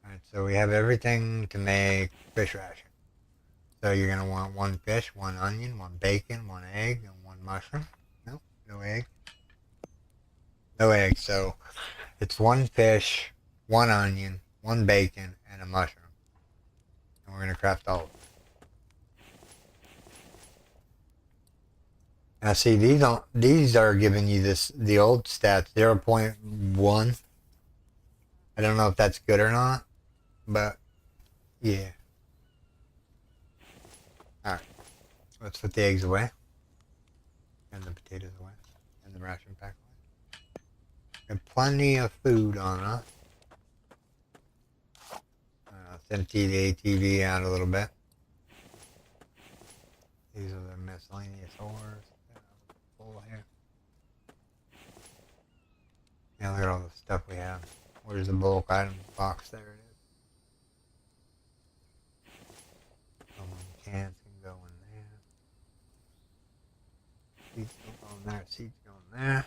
Alright, so we have everything to make fish ration. So you're going to want 1 fish, 1 onion, 1 bacon, 1 egg, and 1 mushroom. No, no egg. No egg, so it's 1 fish, 1 onion, 1 bacon, and a mushroom. And we're going to craft all of them. Now see, these are giving you the old stats, 0.1. I don't know if that's good or not, but yeah. Alright, let's put the eggs away, and the potatoes away, and the ration pack away. Got plenty of food on us. Let's empty the ATV out a little bit. These are the miscellaneous ores. Full here. Yeah, look at all the stuff we have. Where's the bulk items box? There it is. Cans can go in there. Seeds go in there. Seeds go in there.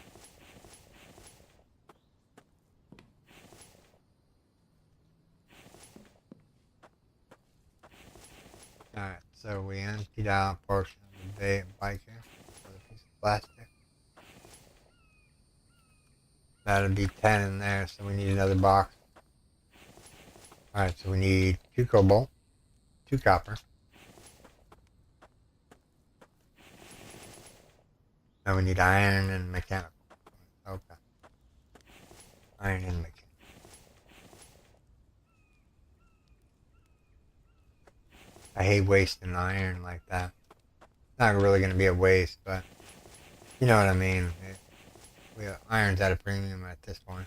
Alright, so we emptied out a portion of the bike here. Another piece of plastic. That'll be 10 in there, so we need another box. Alright, so we need 2 cobalt, 2 copper. Now we need iron and mechanical. Okay. Iron and mechanical. I hate wasting iron like that. Not really going to be a waste, but you know what I mean. Iron's at a premium at this point.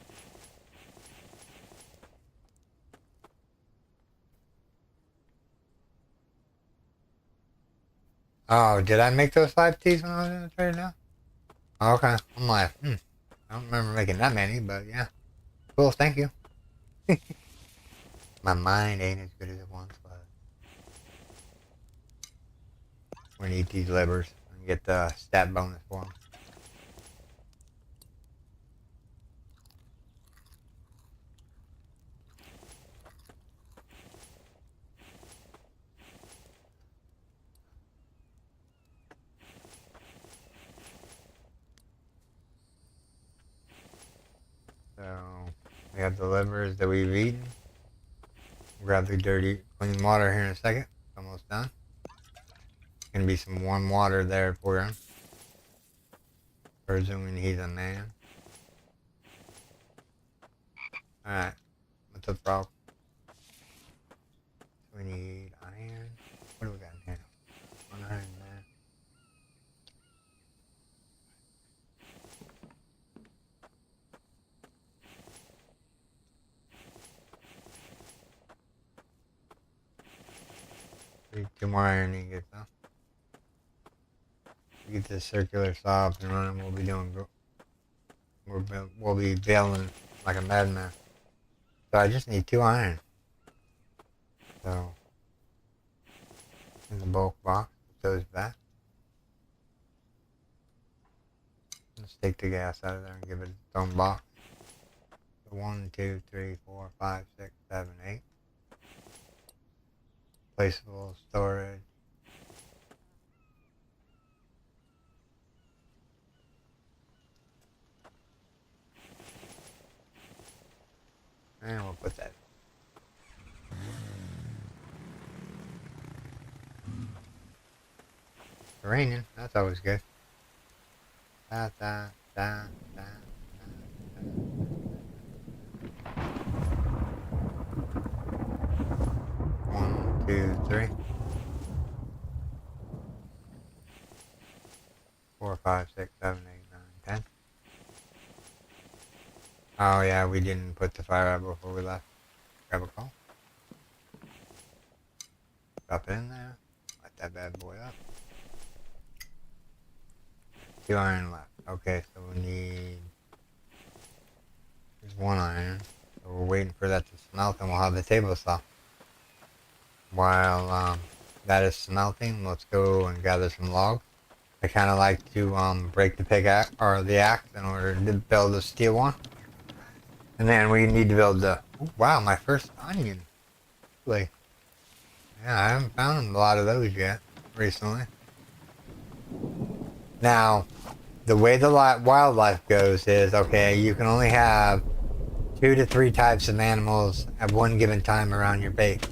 Oh, did I make those 5 teas when I was in the trade now? Okay, I'm like, I don't remember making that many, but yeah. Cool, thank you. My mind ain't as good as it once was. We're gonna eat these livers and get the stat bonus for them. So we have the livers that we've eaten. Grab the dirty, clean water here in a second. It's almost done. Gonna be some warm water there for him. Presuming he's a man. Alright. What's the problem? We need iron. What do we got in here? One iron there. Need 2 more iron ingots, huh? Get this circular saw up and running. We'll be doing. We'll be bailing like a madman. So I just need 2 iron. So in the bulk box, put those back. Let's take the gas out of there and give it its own box. So 1, 2, 3, 4, 5, 6, 7, 8. Placeable storage. And we'll put that. It's raining. That's always good. Da, da, da, da, da, da. 1, 2, 3. 4, 5, 6, 7, 8, 9, 10. Oh yeah, we didn't put the fire out before we left. Grab a call. Drop it in there. Light that bad boy up. 2 iron left. Okay, so we need... There's 1 iron. So we're waiting for that to smelt and we'll have the table saw. While that is smelting, let's go and gather some logs. I kind of like to break the pickaxe or the axe in order to build a steel one. And then we need to build the... Oh, wow, my first onion. Like, yeah, I haven't found a lot of those yet recently. Now, the way the wildlife goes is, okay, you can only have 2 to 3 types of animals at one given time around your base.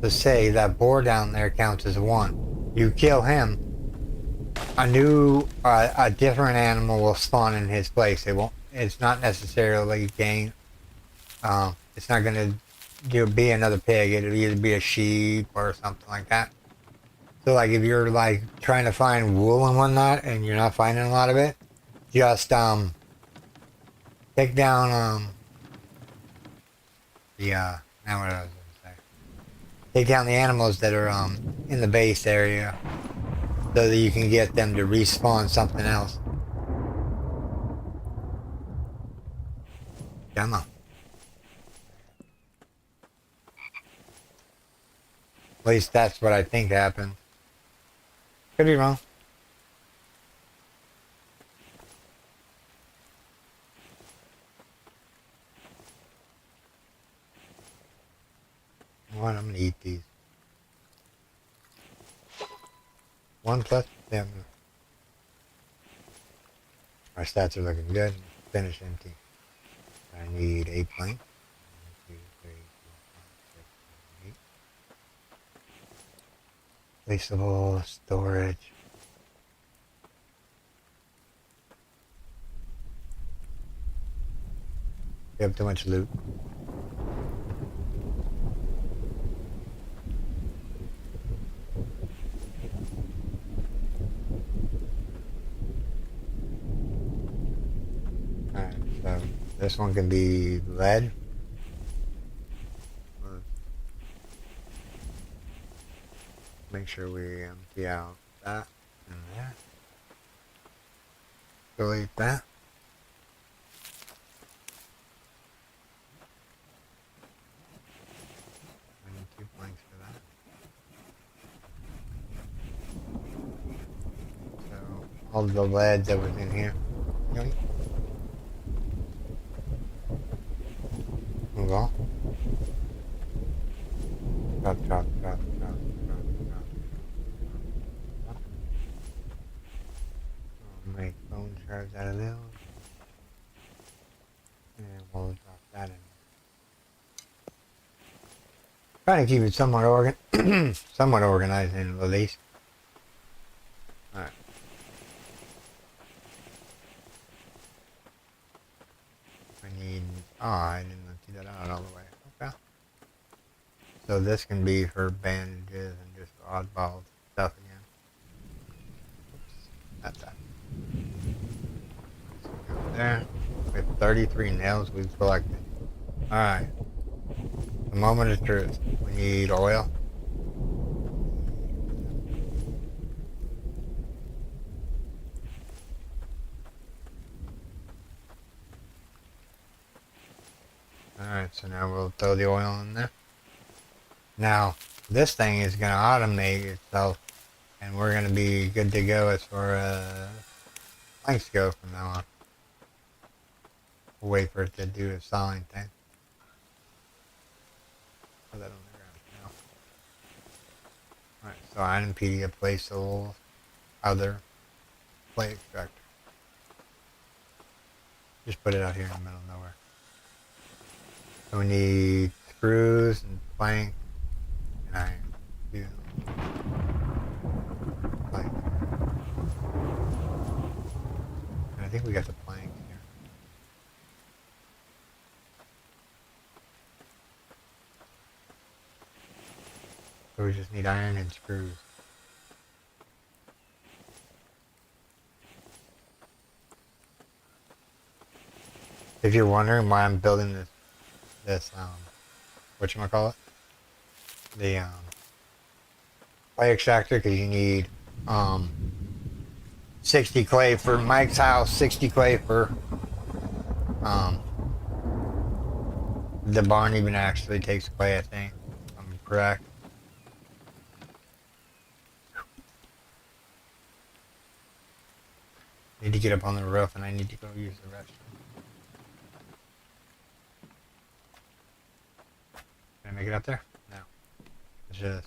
So say that boar down there counts as 1. You kill him, a different animal will spawn in his place. It's not necessarily gain. It's not gonna be another pig. It'll either be a sheep or something like that. So like if you're like trying to find wool and whatnot and you're not finding a lot of it, just take down now what I was gonna say. Take down the animals that are in the base area so that you can get them to respawn something else. Come on. At least that's what I think happened. Could be wrong. What? I'm gonna eat these. 1 plus 7. Our stats are looking good. Finish empty. I need 8 planks. 1, 2, 3, 4, 5, 6, 7, 8. Placeable storage. We have too much loot. Alright, so this one can be lead. Make sure we empty out that and there. Delete that. I need 2 planks for that. So all the lead that was in here. Move on. Drop, drop, drop, drop, drop, drop. We'll make bone shards out of those. And we'll drop that in. Trying to keep it somewhat organized in the least. Alright. I need, oh, I didn't do that out all the way. Okay. So this can be for bandages and just oddball stuff again. Oops, not that. There. With 33 nails we've collected. Alright. The moment of truth. We need oil. Alright, so now we'll throw the oil in there. Now, this thing is going to automate itself, and we're going to be good to go as far as planks go from now on. We'll wait for it to do a sawing thing. Put that on the ground now. Alright, so Ironpedia placed a little other clay extractor. Just put it out here in the middle of nowhere. So we need screws and plank and iron. Plank. And I think we got the plank here. So we just need iron and screws. If you're wondering why I'm building this whatchamacallit? The clay extractor, because you need 60 clay for Mike's house, 60 clay for the barn even actually takes clay, I think. If I'm correct. Need to get up on the roof and I need to go use the restroom. Can I make it up there? No. It's just...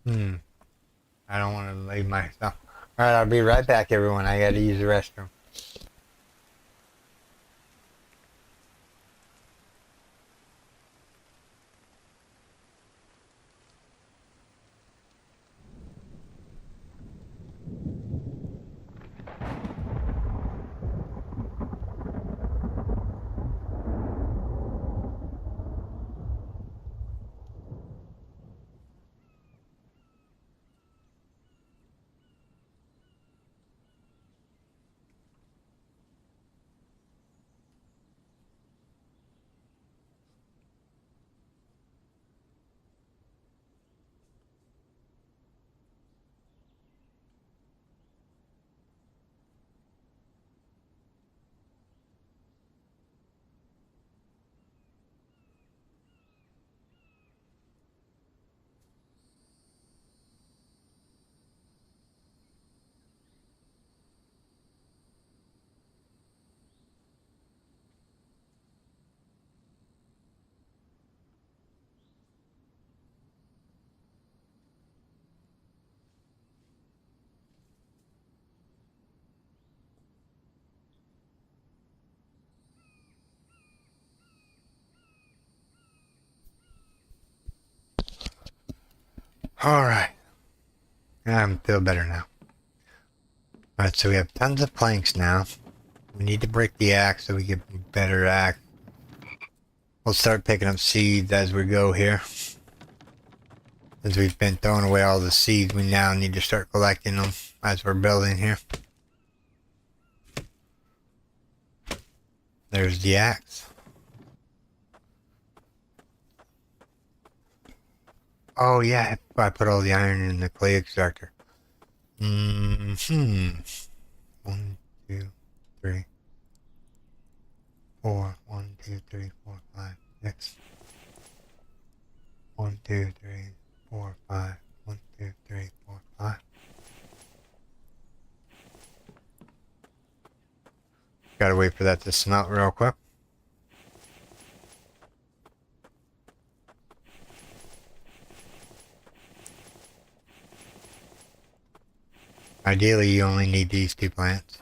I don't want to leave my stuff. Alright, I'll be right back, everyone. I gotta use the restroom. Alright. I feel better now. Alright, so we have tons of planks now. We need to break the axe so we get a better axe. We'll start picking up seeds as we go here. Since we've been throwing away all the seeds, we now need to start collecting them as we're building here. There's the axe. Oh yeah, I put all the iron in the clay extractor. 1, 2, 3, 4. 1, 2, 3, 4, 5, 6. 1, 2, 3, 4, 5. 1, 2, 3, 4, 5. Gotta wait for that to smelt real quick. Ideally, you only need these two plants.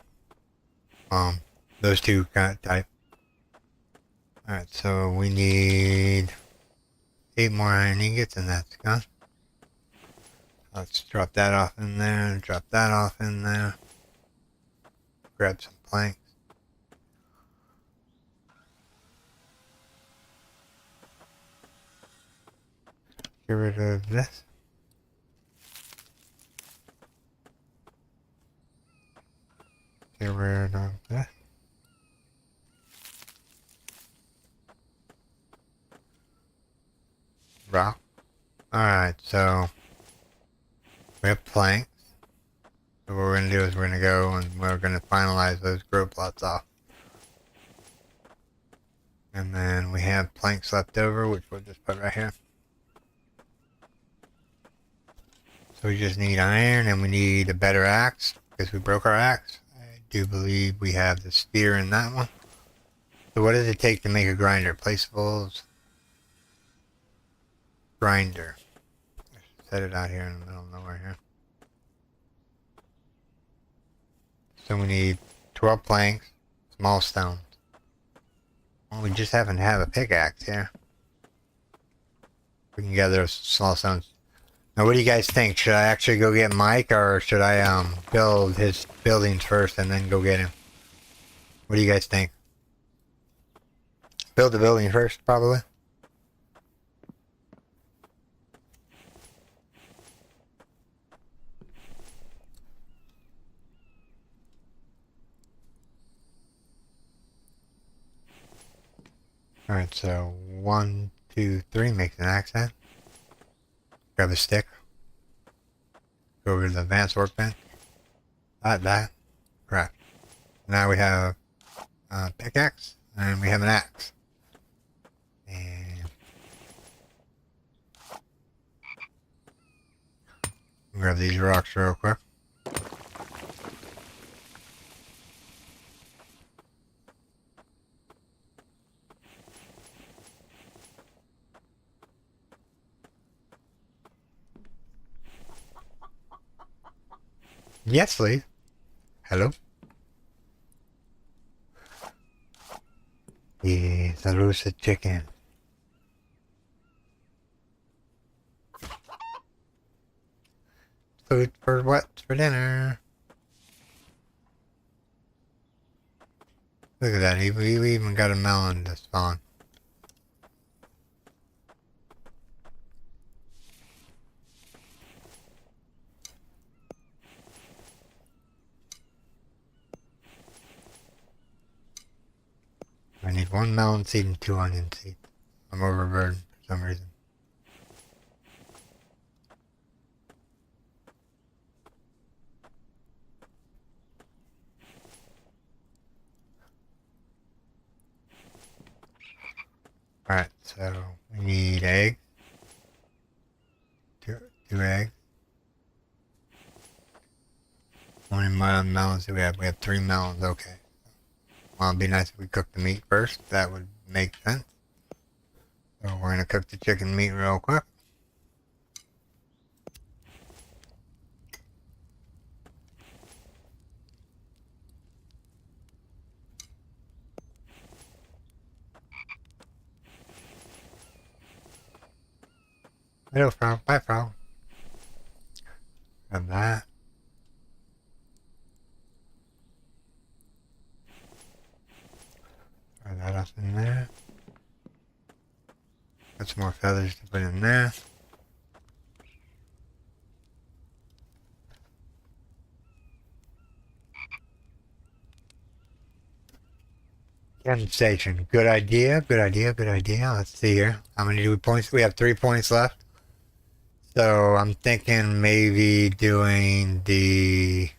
Those two type. Alright, so we need 8 more iron ingots and that's gone. Let's drop that off in there, drop that off in there. Grab some planks. Get rid of this. Get rid of this. Rock. Alright, so we have planks. So what we're going to do is we're going to go and we're going to finalize those grow plots off. And then we have planks left over, which we'll just put right here. So we just need iron and we need a better axe because we broke our axe. I do believe we have the spear in that one. So what does it take to make a grinder? Placeables. Grinder. Set it out here in the middle of nowhere here. So we need 12 planks, small stones. Well, we just happen to have a pickaxe here. We can gather small stones. Now, what do you guys think? Should I actually go get Mike, or should I build his buildings first and then go get him? What do you guys think? Build the building first, probably. Alright, so 1, 2, 3 makes an axe head. Grab a stick. Go over to the advanced workbench. That. Correct. Now we have a pickaxe and we have an axe. And grab these rocks real quick. Yes, please. Hello? Yes, a roasted chicken. Food for what? For dinner. Look at that, we even got a melon to spawn. I need 1 melon seed and 2 onion seeds. I'm overburdened for some reason. Alright, so we need eggs. Two eggs. How many melons do we have? We have 3 melons, okay. Well, it'd be nice if we cooked the meat first. That would make sense. So we're gonna cook the chicken meat real quick. Hello, frog. Bye, frog. Grab that. Throw that up in there. Got some more feathers to put in there. Station. Good idea. Good idea. Good idea. Let's see here. How many points? We have 3 points left. So I'm thinking maybe doing the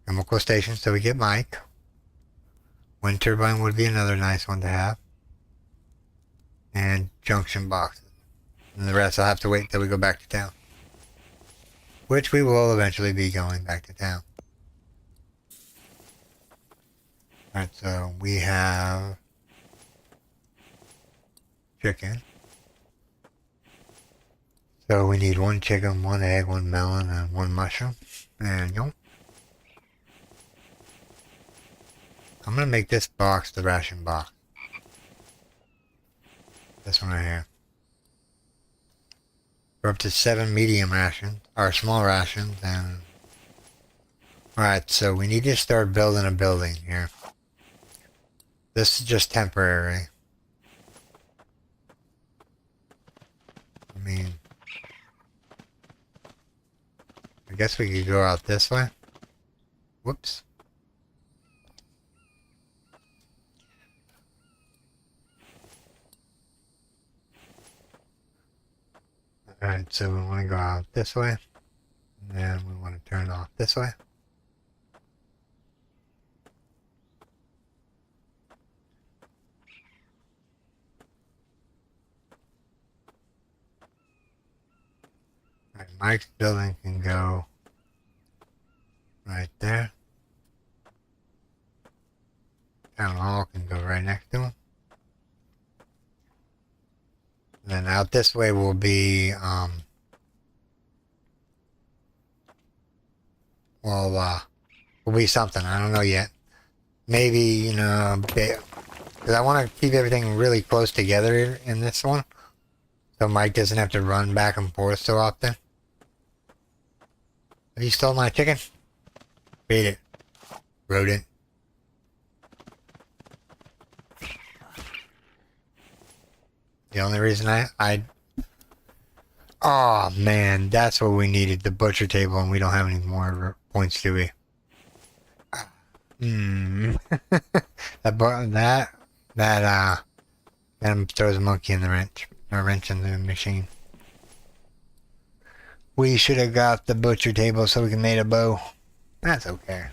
chemical station so we get Mike. Wind turbine would be another nice one to have. And junction boxes. And the rest I'll have to wait till we go back to town. Which we will eventually be going back to town. Alright, so we have chicken. So we need 1 chicken, 1 egg, 1 melon, and 1 mushroom. And yo. I'm gonna make this box the ration box. This one right here. We're up to 7 medium rations, or small rations, and... Alright, so we need to start building a building here. This is just temporary. I mean... I guess we could go out this way. Whoops. Alright, so we want to go out this way. And then we want to turn off this way. Alright, Mike's building can go right there. Town hall can go right next to him. And then out this way will be, will be something. I don't know yet. Maybe, you know, because I want to keep everything really close together in this one. So Mike doesn't have to run back and forth so often. Have you stole my chicken? Beat it. Rodent. The only reason oh man, that's what we needed, the butcher table, and we don't have any more points, do we? that throws a monkey in the wrench, or wrench in the machine. We should have got the butcher table so we can make a bow. That's okay.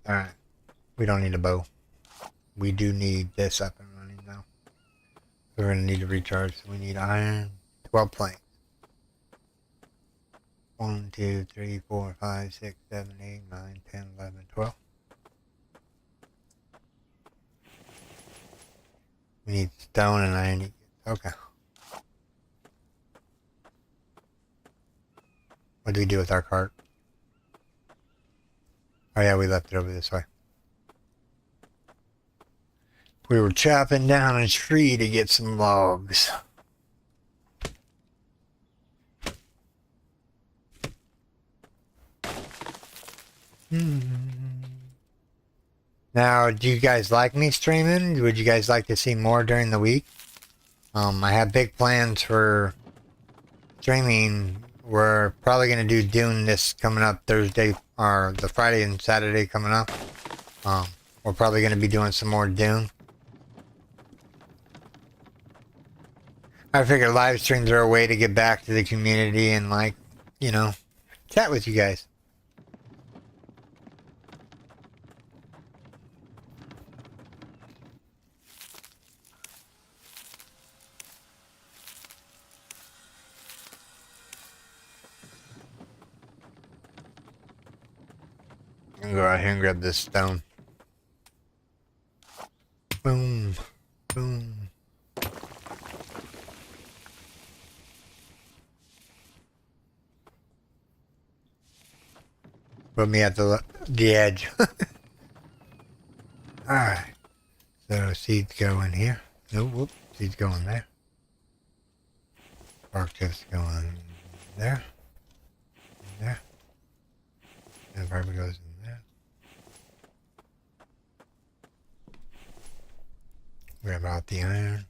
Alright. We don't need a bow. We do need this up and running now. We're going to need to recharge. So we need iron. 12 planks. 1, 2, 3, 4, 5, 6, 7, 8, 9, 10, 11, 12. We need stone and iron. Okay. What do we do with our cart? Oh yeah, we left it over this way. We were chopping down a tree to get some logs. Now, do you guys like me streaming? Would you guys like to see more during the week? I have big plans for streaming. We're probably going to do Dune this coming up Thursday, or the Friday and Saturday coming up. We're probably going to be doing some more Dune. I figure live streams are a way to get back to the community and, like, you know, chat with you guys. I'm gonna go out here and grab this stone. Boom. Boom. Put me at the edge. Alright. So seeds go in here. Nope, whoop. Seeds go in there. Bark chips go in there. In there. And probably goes in there. Grab out the iron.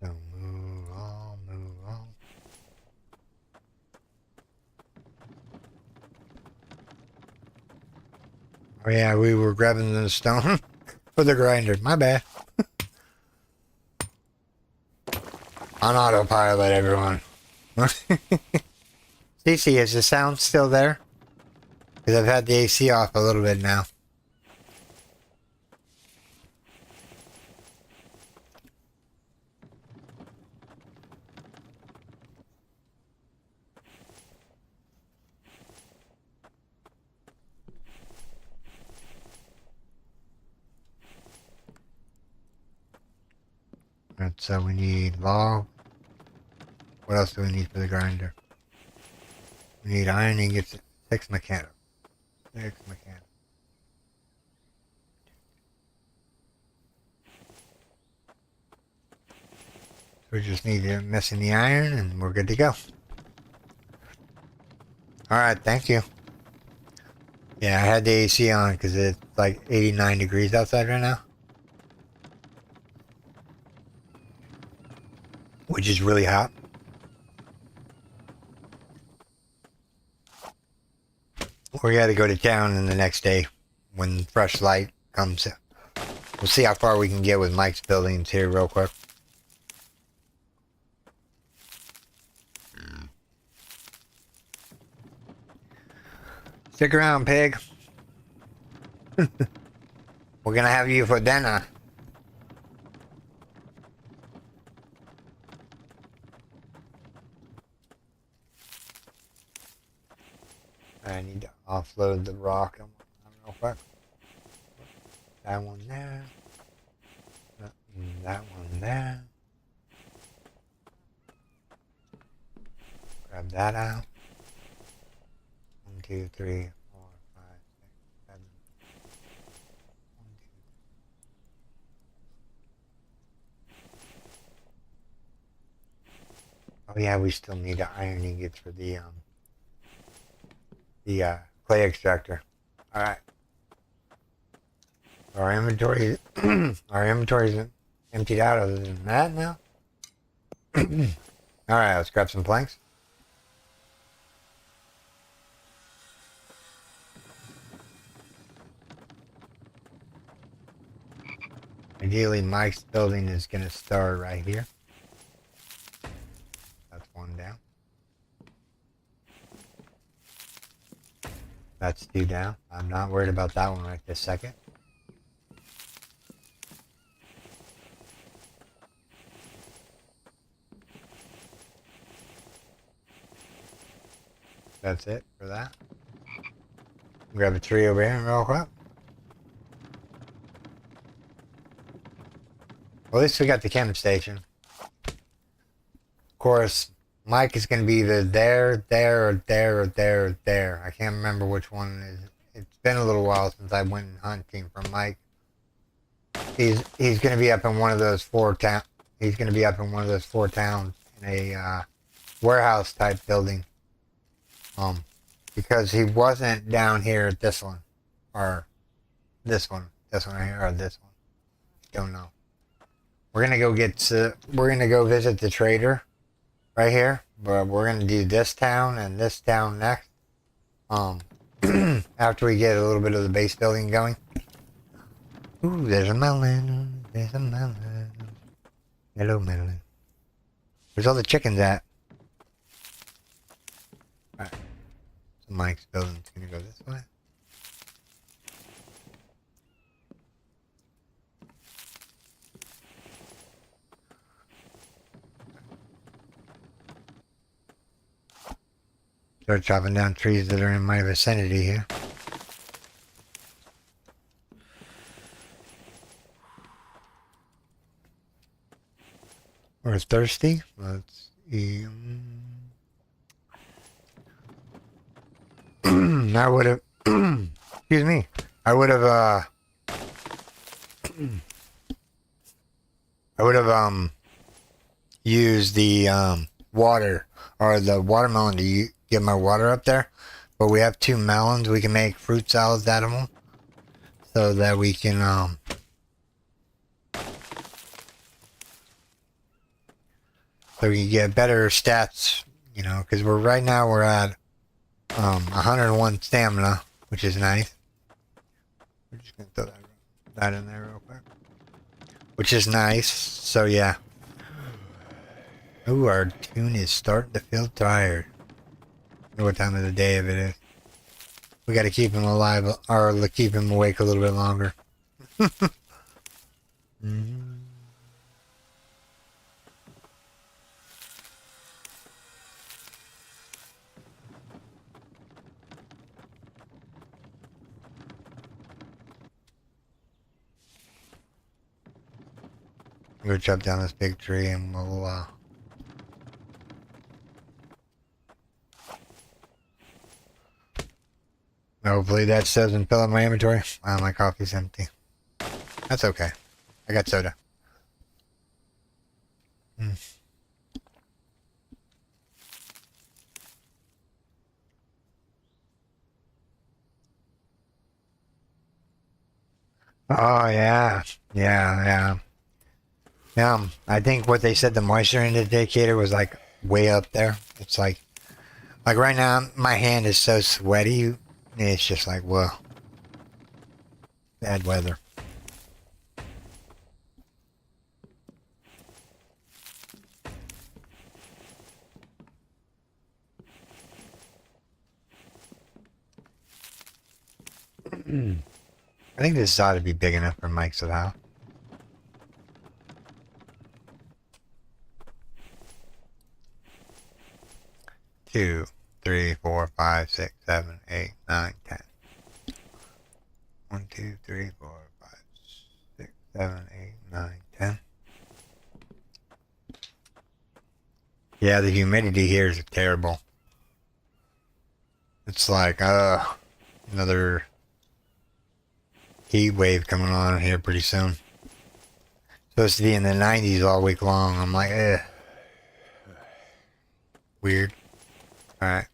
So move on, move on. Oh yeah, we were grabbing the stone for the grinder. My bad. On autopilot, everyone. Cece, is the sound still there? Because I've had the AC off a little bit now. Alright, so we need log. What else do we need for the grinder? We need iron ingots, 6 mechanical. 6 mechanical. We just need to missing the iron and we're good to go. Alright, thank you. Yeah, I had the AC on because it's like 89 degrees outside right now. Which is really hot. We got to go to town in the next day when fresh light comes. We'll see how far we can get with Mike's buildings here real quick. Stick around, pig. We're gonna have you for dinner. I need to offload the rock real quick. That one there. That one there. Grab that out. 1, 2, 3, 4, 5, 6, 7. 1, 2. Oh yeah, we still need the iron ingots for the clay extractor. All right. Our inventory, our inventory's emptied out. Other than that, now. All right, let's grab some planks. Ideally, Mike's building is going to start right here. That's one down. That's 2 down. I'm not worried about that one right this second. That's it for that. Grab a tree over here real quick. Well, at least we got the chem station. Of course, Mike is going to be either there, or there, or there, or there. I can't remember which one it is. It's been a little while since I went hunting for Mike. He's going to be up in one of those 4 towns. He's going to be up in one of those 4 towns in a warehouse type building. Because he wasn't down here at this one, or this one right here, or this one. Don't know. We're gonna go visit the trader right here, but we're gonna do this town and this town next. After we get a little bit of the base building going. Ooh, there's a melon. There's a melon. Hello, melon. Where's all the chickens at? Alright. So Mike's building's gonna go this way. Start chopping down trees that are in my vicinity here. We're thirsty. Let's eat. I would have. Excuse me. I would have. Used the water or the watermelon to get my water up there, but we have 2 melons. We can make fruit salads out of them, so that we can get better stats. You know, because we're at 101 stamina, which is nice. We're just gonna throw that in there real quick, which is nice. So yeah. Ooh, our tune is starting to feel tired. I wonder what time of the day it is. We gotta keep him alive, or keep him awake a little bit longer. Go chop down this big tree and we'll Hopefully that doesn't fill up my inventory. My coffee's empty. That's okay. I got soda. Oh yeah, yeah. I think what they said the moisture indicator was like way up there. It's like right now my hand is so sweaty. It's just like whoa, bad weather. I think this ought to be big enough for Mike's house. Two, three, four, five, six, 7, 8, 9, 10. 1, 2, 3, 4, 5, 6, 7, 8, 9, 10. Yeah, the humidity here is terrible. It's like another heat wave coming on here pretty soon. Supposed to be in the 90s all week long. I'm like, weird. Alright.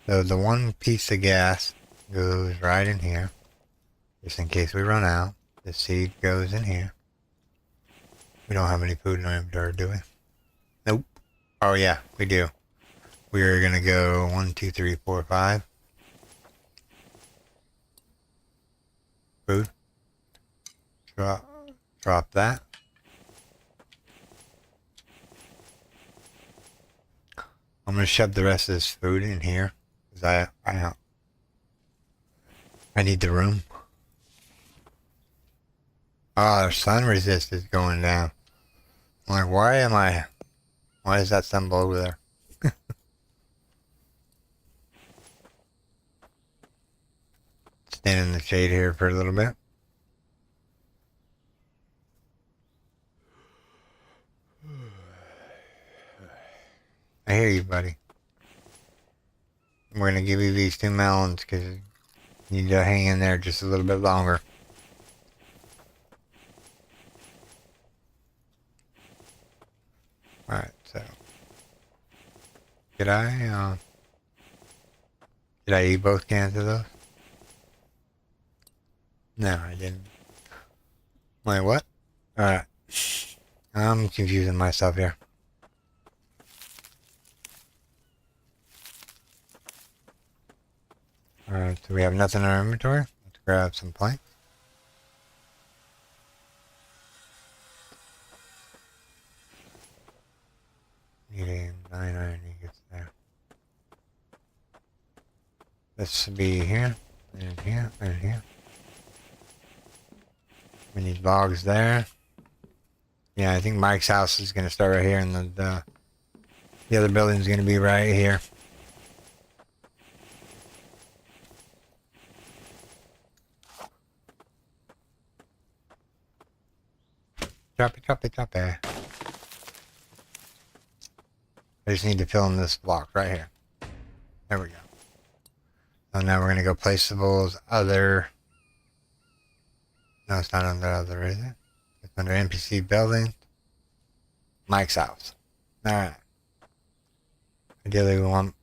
So the one piece of gas goes right in here. Just in case we run out. The seed goes in here. We don't have any food in our inventory, do we? Nope. Oh yeah, we do. We're gonna go 1, 2, 3, 4, 5. Food. Drop that. I'm gonna shove the rest of this food in here because I need the room. Oh, the sun resist is going down. I'm like, why is that symbol over there? Stand in the shade here for a little bit. I hear you, buddy. We're gonna give you these 2 melons because you need to hang in there just a little bit longer. Alright, so did I eat both cans of those? No, I didn't. Wait, what? Alright. I'm confusing myself here. Alright, so we have nothing in our inventory. Let's grab some planks. Needing 9 iron ingots there. This will be here, and here, and here. We need logs there. Yeah, I think Mike's house is going to start right here, and the other building is going to be right here. Drop it. I just need to fill in this block right here. There we go. So now we're going to go place those other... No, it's not under other, is it? It's under NPC building. Mike's house. Alright. Ideally we want...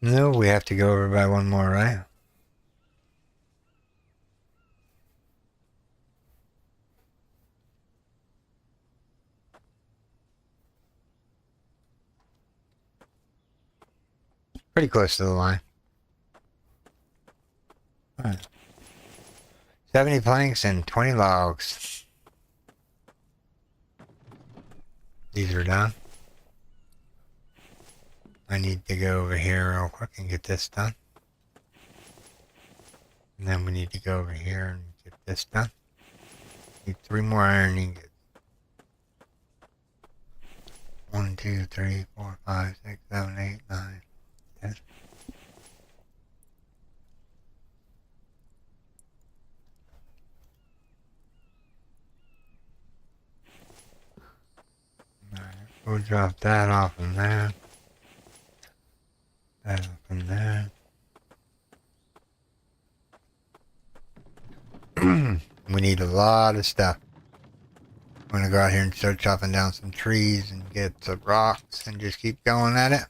No, we have to go over by one more, right? Pretty close to the line. Alright. 70 planks and 20 logs. These are done. I need to go over here real quick and get this done. And then we need to go over here and get this done. Need 3 more iron ingots. 1, 2, 3, 4, 5, 6, 7, 8, 9, 10. We'll drop that off in there. That off in there. We need a lot of stuff. I'm gonna go out here and start chopping down some trees and get some rocks and just keep going at it.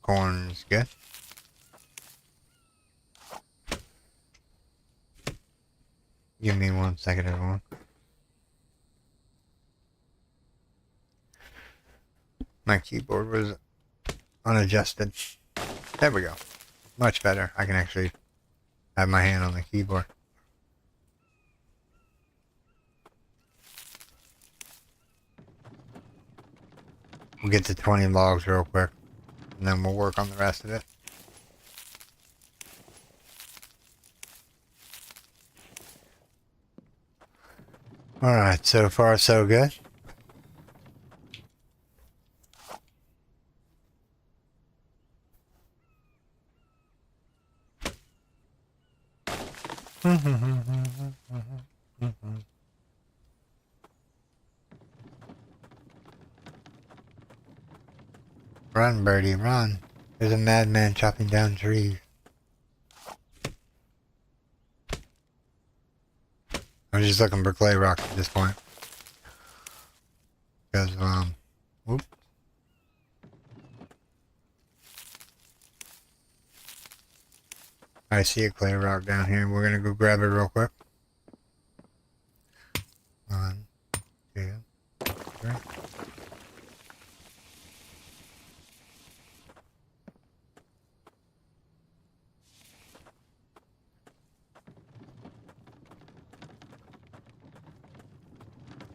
Corn's good. Give me 1 second, everyone. My keyboard was unadjusted. There we go. Much better. I can actually have my hand on the keyboard. We'll get to 20 logs real quick, and then we'll work on the rest of it. Alright, so far so good. Run, birdie, run. There's a madman chopping down trees. I'm just looking for clay rocks at this point. Because, whoop. I see a clay rock down here. We're gonna go grab it real quick. 1, 2, 3.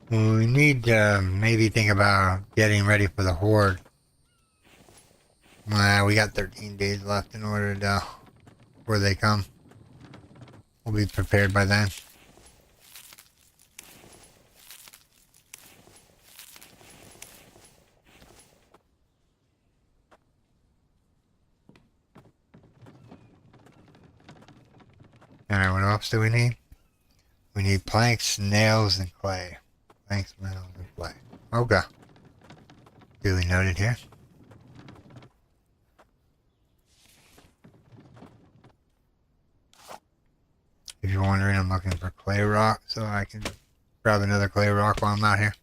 We need to maybe think about getting ready for the horde. We got 13 days left in order to where they come. We'll be prepared by then. Alright, what else do we need? We need planks, nails, and clay. Planks, nails, and clay. Okay. Duly noted here. If you're wondering, I'm looking for clay rock, so I can grab another clay rock while I'm out here.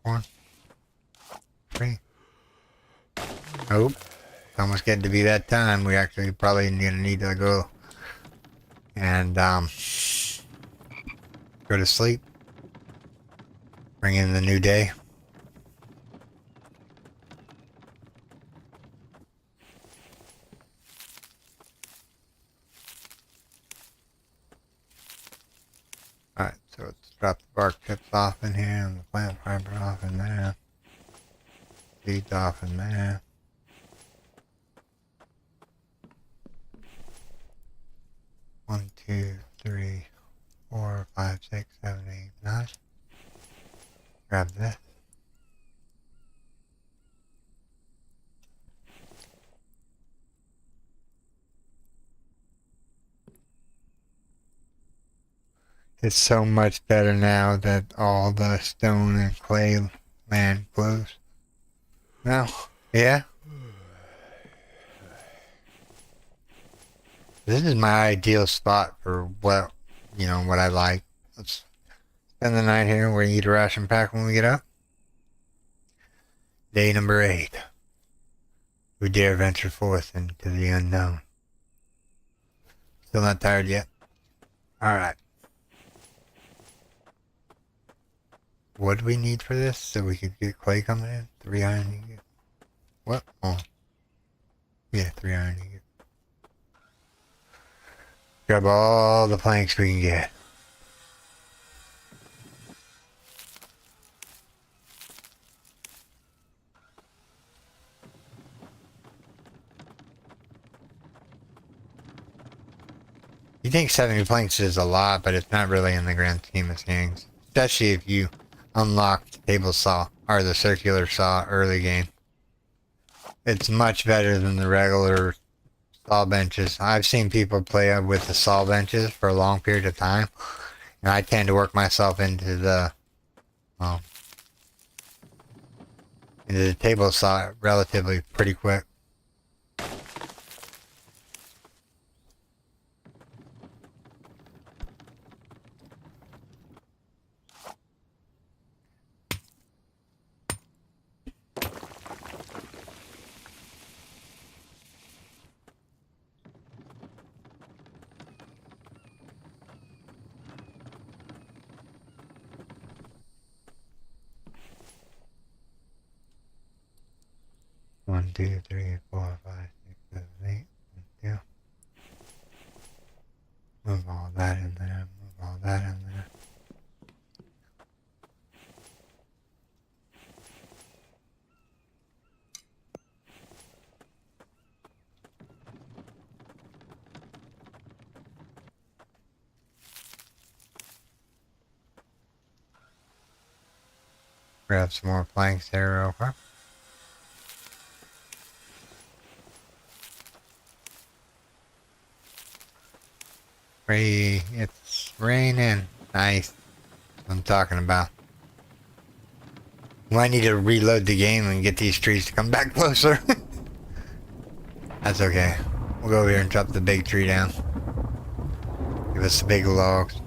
One, 3. Oh, it's almost getting to be that time. We actually probably gonna need to go and go to sleep. Bring in the new day. Alright, so let's drop the bark chips off in here and the plant fiber off in there. Seeds off in there. One, 2, 3, 4, 5, 6, 7, 8, 9. Grab this. It's so much better now that all the stone and clay land closed. Now, yeah. This is my ideal spot for what, what I like. Let's spend the night here. We're going to eat a ration pack when we get up. Day number 8. We dare venture forth into the unknown. Still not tired yet? Alright. What do we need for this so we could get clay coming in? 3 iron ingot. What? Oh. Yeah, 3 iron ingot. Grab all the planks we can get. You think 70 planks is a lot, but it's not really in the grand scheme of things. Especially if you unlocked table saw, or the circular saw early game. It's much better than the regular saw benches. I've seen people play with the saw benches for a long period of time, and I tend to work myself um, into the table saw relatively pretty quick. One, two, three, four, five, six, seven, eight. Yeah. Move all that in there. Move all that in there. Grab some more planks there real quick. It's raining. Nice. I'm talking about. Well, I need to reload the game and get these trees to come back closer. That's okay. We'll go over here and chop the big tree down. Give us the big logs.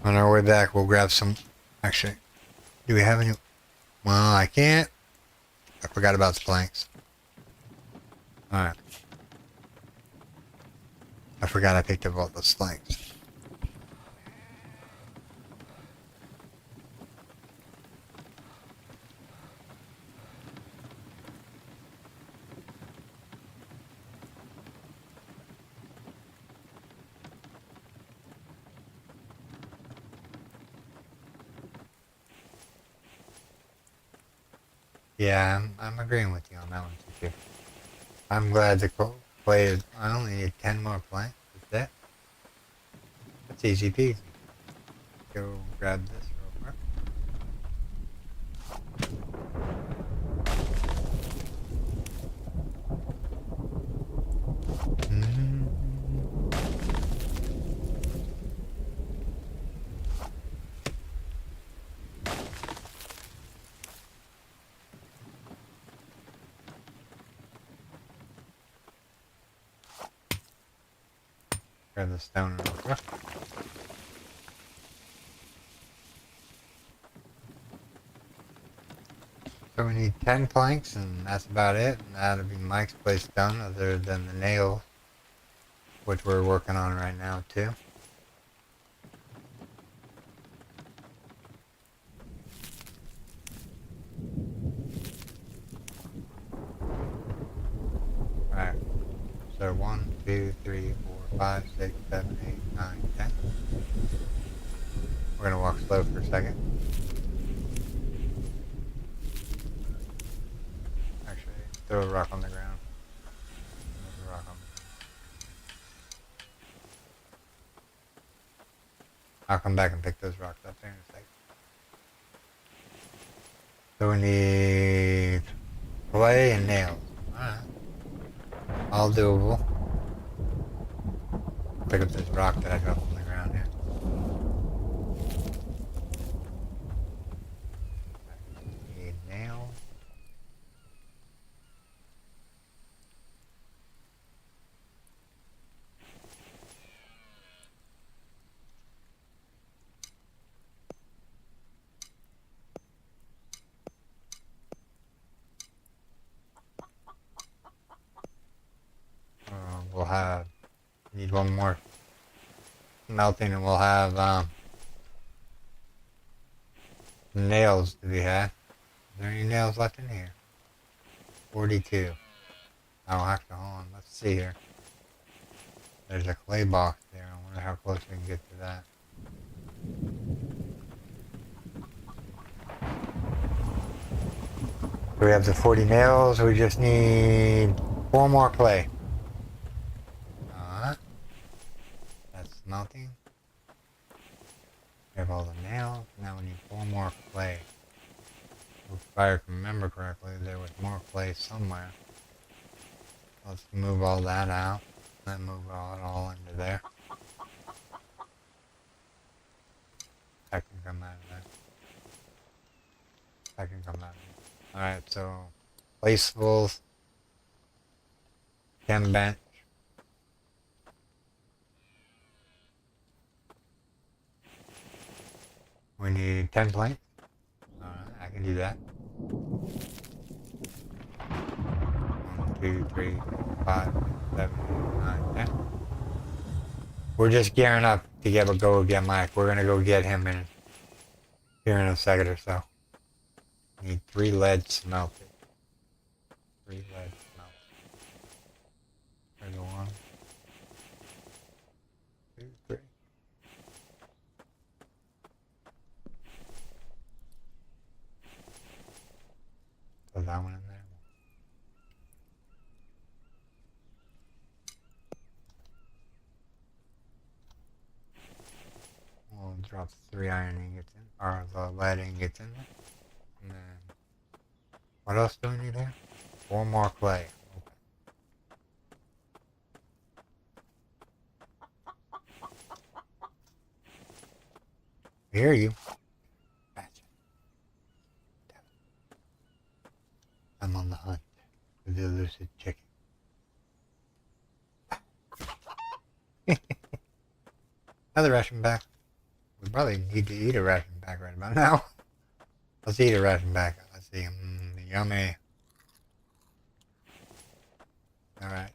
On our way back, we'll grab some. Actually, do we have any? Well, I can't. I forgot about the planks. Alright. I forgot I picked up all those planks. Yeah, I'm agreeing with you on that one too. I'm glad the play. I only need 10 more planks. That's it. That's easy peasy. Go grab this real quick. Grab the stone real quick. So we need 10 planks, and that's about it. And that'll be Mike's place done, other than the nail, which we're working on right now too. Alright. So 1, 2, 3, 4, 5, 6, 7, 8, 9, 10. We're gonna walk slow for a second. Actually, throw a rock on the ground. There's a rock on the ground. I'll come back and pick those rocks up there in a second. So we need clay and nails. Alright. All doable. Pick up this rock that I dropped on the ground here. Need nails. We'll have, need one more melting, and we'll have nails to be had. Is there any nails left in here? 42. Oh, actually, hold on. Let's see here. There's a clay box there. I wonder how close we can get to that. So we have the 40 nails. We just need 4 more clay. That's melting. We have all the nails. Now we need 4 If I remember correctly, there was more clay somewhere. Let's move all that out. Then move it all into there. That can come out of there. That can come out of there. Alright, so placeables, chem bench. We need 10 planks. Alright, I can do that. 1, 2, 3, 4, 5, 6, 7, 8, 9, 10. We're just gearing up to go get Mike. We're gonna go get him here in a second or so. Need 3 lead smelted. 3 lead smelted. There's 1, 2, 3. Put that one in there. We'll drop 3 iron ingots in, or the lead ingots in there. And then, what else do we need here? 4 more clay. Okay. I hear you. Gotcha. I'm on the hunt for the elusive chicken. Another ration pack. We probably need to eat a ration pack right about now. Let's eat a ration pack. Let's see. Yummy. Alright.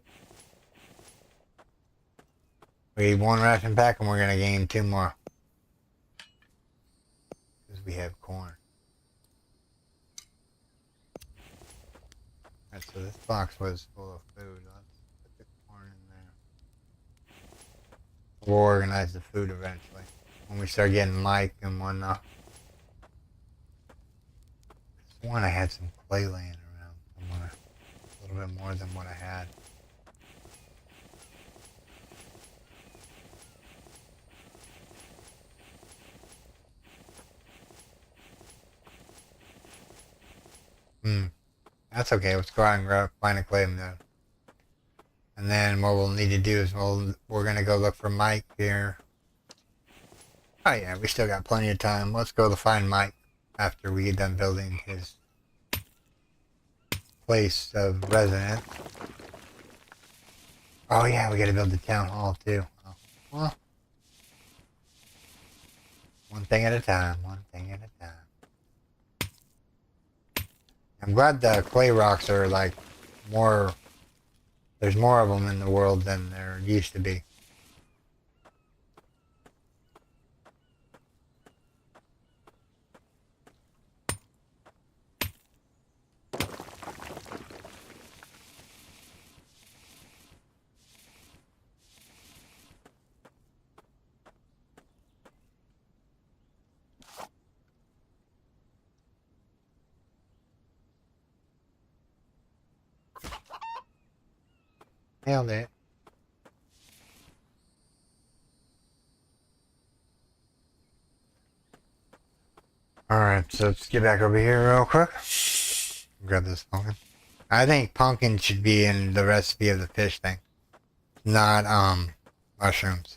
We eat 1 ration pack and we're going to gain 2 more. Because we have corn. Alright, so this box was full of food. Let's put the corn in there. We'll organize the food eventually. When we start getting Mike and whatnot. This one I had some clay laying around somewhere. A little bit more than what I had. That's okay. Let's go out and find a clay then. And then what we'll need to do is we're going to go look for Mike here. Oh yeah, we still got plenty of time. Let's go to find Mike after we get done building his place of residence. Oh yeah, we got to build the town hall too. Oh, well, one thing at a time. One thing at a time. I'm glad the clay rocks are like more. There's more of them in the world than there used to be. Nailed it. Alright, so let's get back over here real quick. Grab this pumpkin. I think pumpkin should be in the recipe of the fish thing. Not, mushrooms.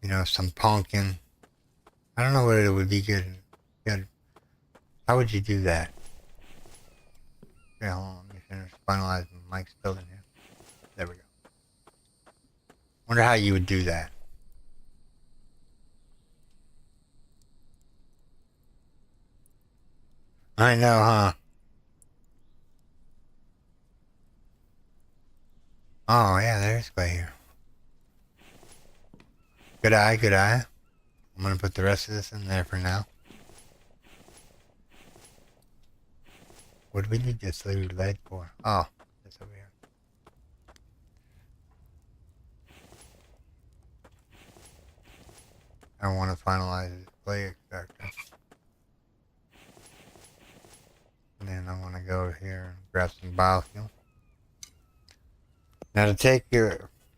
You know, some pumpkin. I don't know what it would be good. How would you do that? Okay, hold on. Let me finish finalizing Mike's building here. There we go. Wonder how you would do that. I know, huh? Oh, yeah, there's clay here. Good eye, good eye. I'm gonna put the rest of this in there for now. What do we need this lead for? Oh, that's over here. I want to finalize the clay extractor. And then I want to go over here and grab some biofuel. Now to take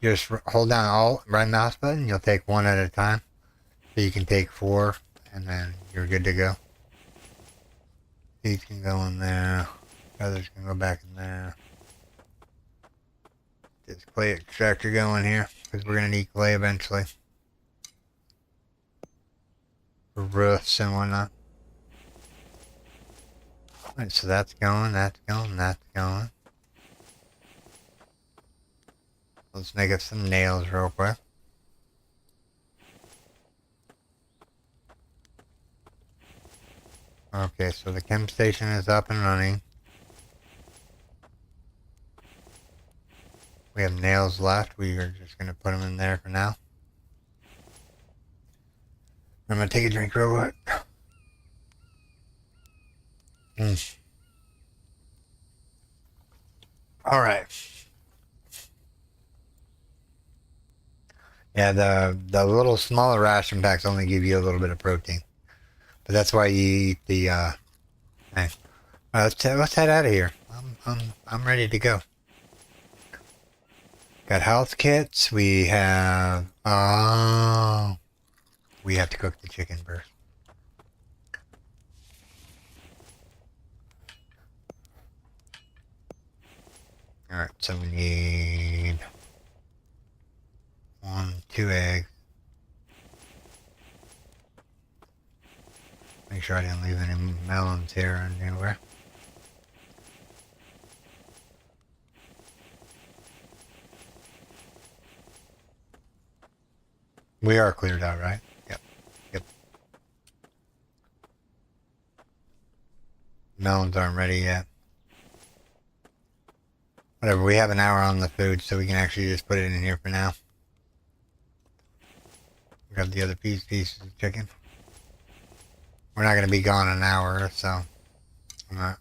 just hold down Alt, right mouse button, you'll take 1 at a time. So you can take 4 and then you're good to go. These can go in there. Others can go back in there. This clay extractor going here, because we're going to need clay eventually. For roofs and whatnot. Alright, so that's going, that's going, that's going. Let's make us some nails real quick. Okay, so the chem station is up and running. We have nails left. We are just going to put them in there for now. I'm going to take a drink real quick. Alright. Yeah, the little smaller ration packs only give you a little bit of protein. But that's why you eat the, hey. Let's head out of here. I'm ready to go. Got health kits. We have, we have to cook the chicken first. Alright, so we need 2 eggs. Make sure I didn't leave any melons here or anywhere. We are cleared out, right? Yep. Melons aren't ready yet. Whatever, we have an hour on the food, so we can actually just put it in here for now. Grab the other pieces of chicken. We're not going to be gone an hour, so I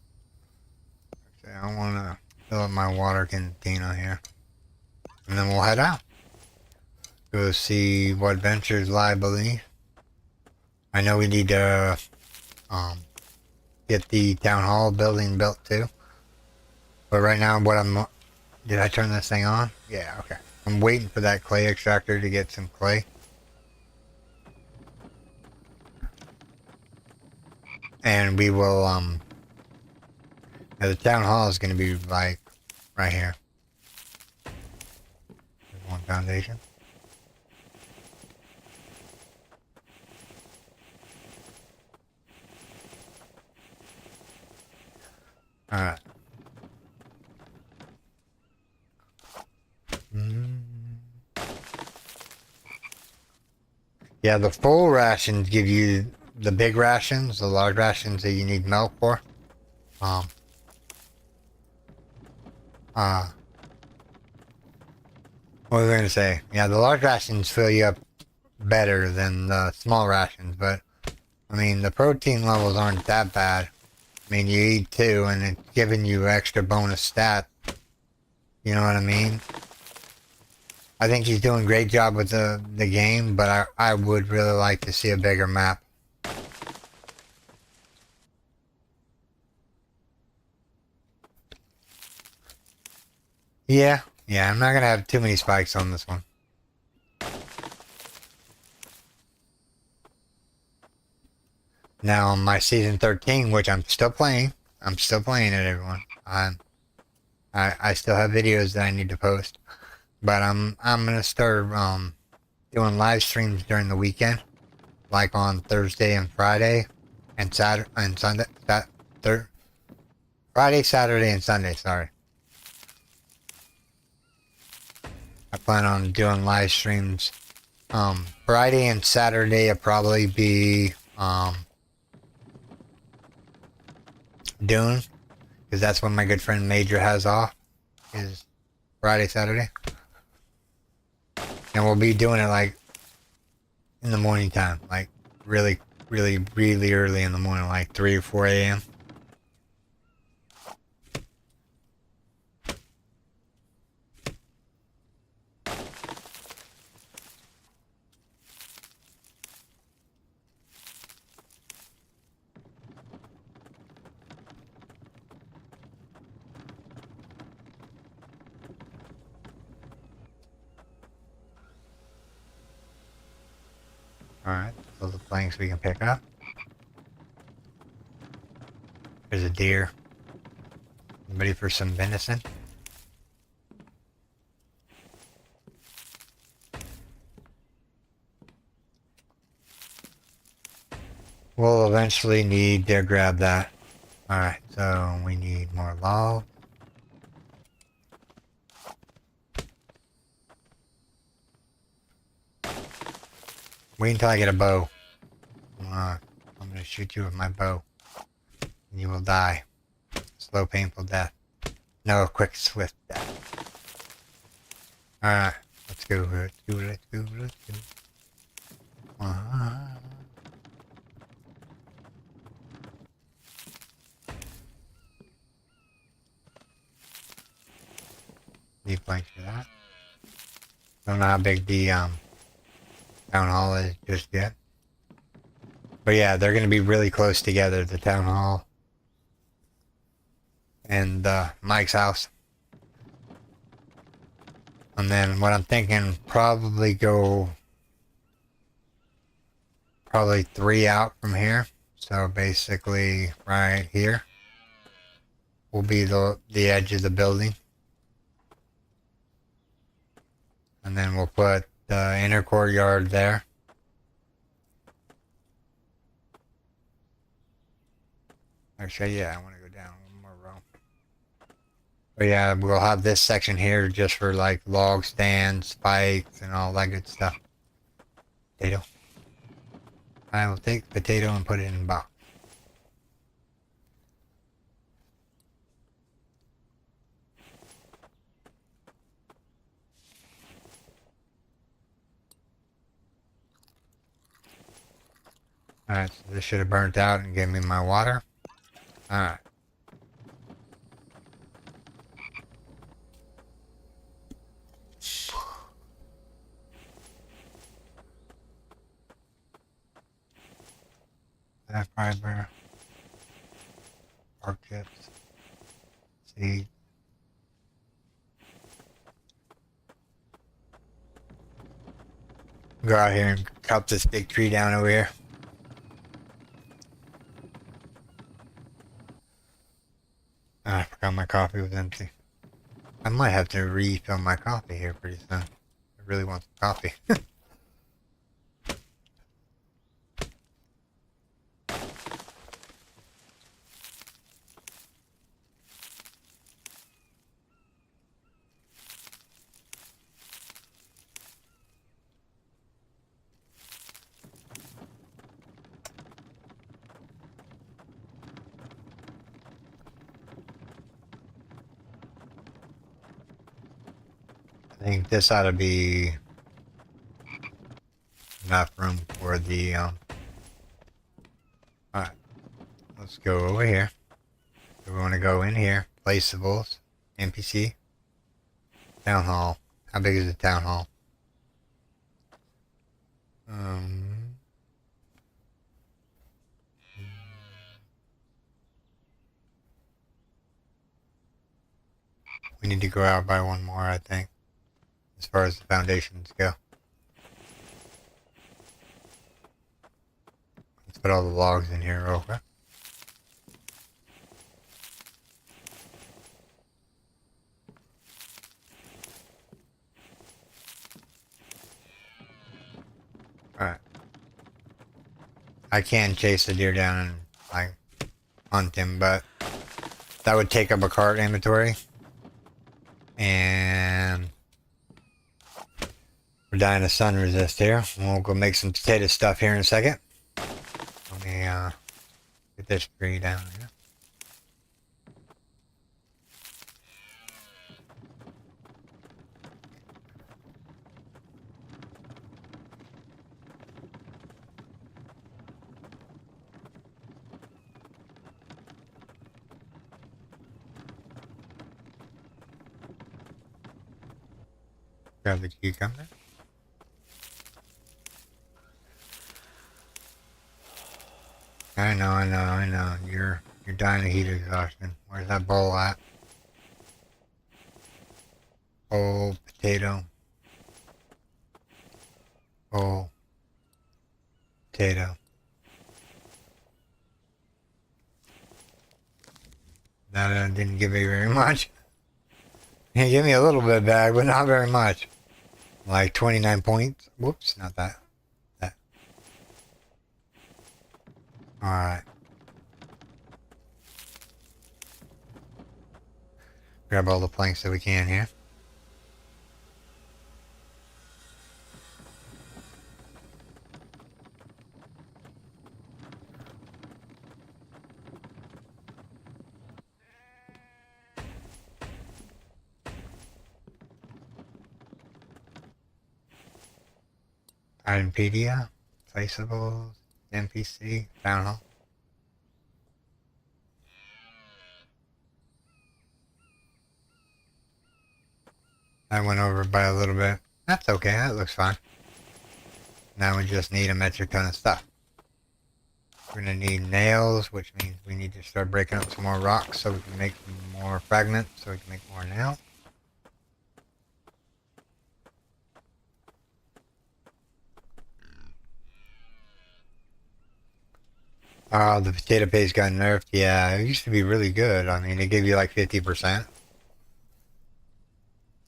want to fill up my water container here. And then we'll head out. Go see what ventures lie beneath. I know we need to get the town hall building built too. But right now, did I turn this thing on? Yeah, okay. I'm waiting for that clay extractor to get some clay. And we will, the town hall is going to be like right here. There's one foundation. Alright. Yeah, the full rations give you the big rations, the large rations that you need milk for. What was I going to say? Yeah, the large rations fill you up better than the small rations, but I mean, the protein levels aren't that bad. I mean, you eat 2 and it's giving you extra bonus stat. You know what I mean? I think he's doing a great job with the game, but I would really like to see a bigger map. Yeah, I'm not going to have too many spikes on this one. Now, on my season 13, which I'm still playing it, everyone. I still have videos that I need to post. But I'm gonna start doing live streams during the weekend, like on Thursday and Friday, and Saturday and Sunday. Friday, Saturday, and Sunday. Sorry. I plan on doing live streams. Friday and Saturday will probably be Dune, because that's when my good friend Major has off. Is Friday, Saturday. And we'll be doing it like in the morning time, like really early in the morning, like 3 or 4 a.m. Alright, those are planks we can pick up. There's a deer. Ready for some venison? We'll eventually need to grab that. Alright, so we need more log. Wait until I get a bow. I'm gonna shoot you with my bow. And you will die. Slow, painful death. No, quick, swift death. Alright, let's go, let's go, let's go, let's go. Need blanks for that. Don't know how big the town hall is just yet. But yeah, they're gonna be really close together, the town hall and Mike's house. And then what I'm thinking, probably go 3 out from here. So basically right here will be the edge of the building. And then we'll put the inner courtyard there. Actually, yeah, I want to go down one more row. But yeah, we'll have this section here just for like log stands, spikes, and all that good stuff. Potato. I will take the potato and put it in the box. Alright, so this should have burnt out and gave me my water. Alright. That fiber. Pork chips. Seed. Go out here and cut this big tree down over here. I forgot my coffee was empty. I might have to refill my coffee here pretty soon. I really want some coffee. I think this ought to be enough room for the alright, let's go over here. So we want to go in here, placeables, NPC, town hall. How big is the town hall? We need to go out by one more, I think, as far as the foundations go. Let's put all the logs in here real quick. Alright. I can chase the deer down and like hunt him, but that would take up a cart inventory. And we're dying of sun resist here. We'll go make some potato stuff here in a second. Let me get this tree down here. Grab the cucumber. I know. You're dying of heat exhaustion. Where's that bowl at? Bowl, potato. Bowl, potato. That didn't give me very much. He gave me a little bit back, but not very much. Like 29 points. Whoops, not that. That. Alright. Grab all the planks that we can here. Ironpedia, Faceables, NPC, Town Hall. I went over by a little bit. That's okay, that looks fine. Now we just need a metric ton of stuff. We're gonna need nails, which means we need to start breaking up some more rocks so we can make more fragments, so we can make more nails. Oh, the potato paste got nerfed. Yeah, it used to be really good. I mean, it gave you like 50%.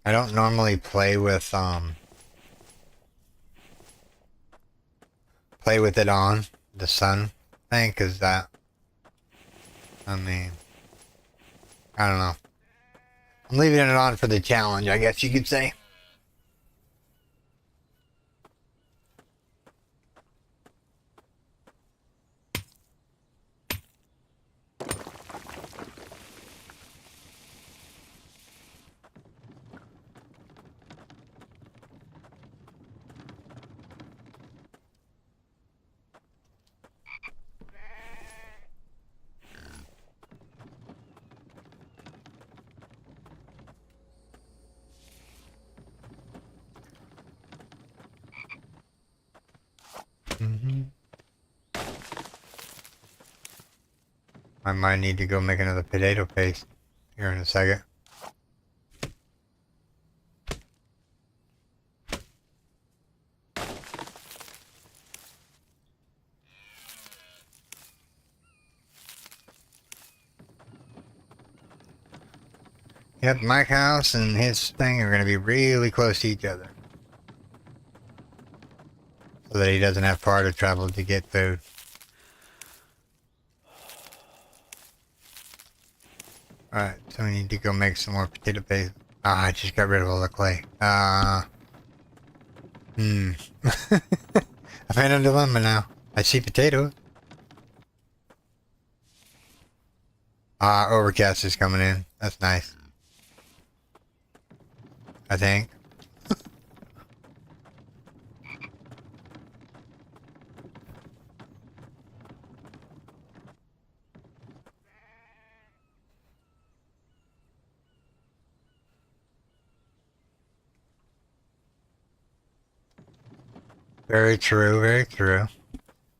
I don't normally play with it on the sun thing, because that, I mean, I don't know. I'm leaving it on for the challenge, I guess you could say. I might need to go make another potato paste here in a second. Yep, my house and his thing are going to be really close to each other. So that he doesn't have far to travel to get food. Alright, so we need to go make some more potato paste. Ah, I just got rid of all the clay. I am in a dilemma now. I see potatoes. Overcast is coming in. That's nice. I think. Very true, very true.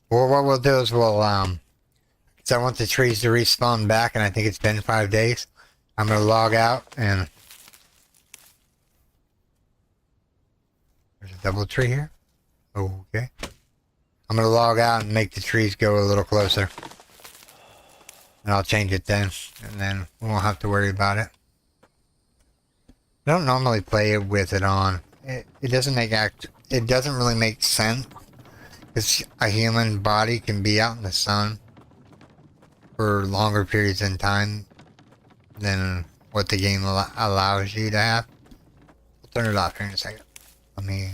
Well, what we'll do is so I want the trees to respawn back, and I think it's been 5 days. I'm gonna log out, and there's a double tree here. Okay. I'm gonna log out and make the trees go a little closer. And I'll change it then, and then we won't have to worry about it. I don't normally play it with it on. It doesn't it doesn't really make sense. Because a human body can be out in the sun for longer periods in time than what the game allows you to have. I'll turn it off here in a second. Let me...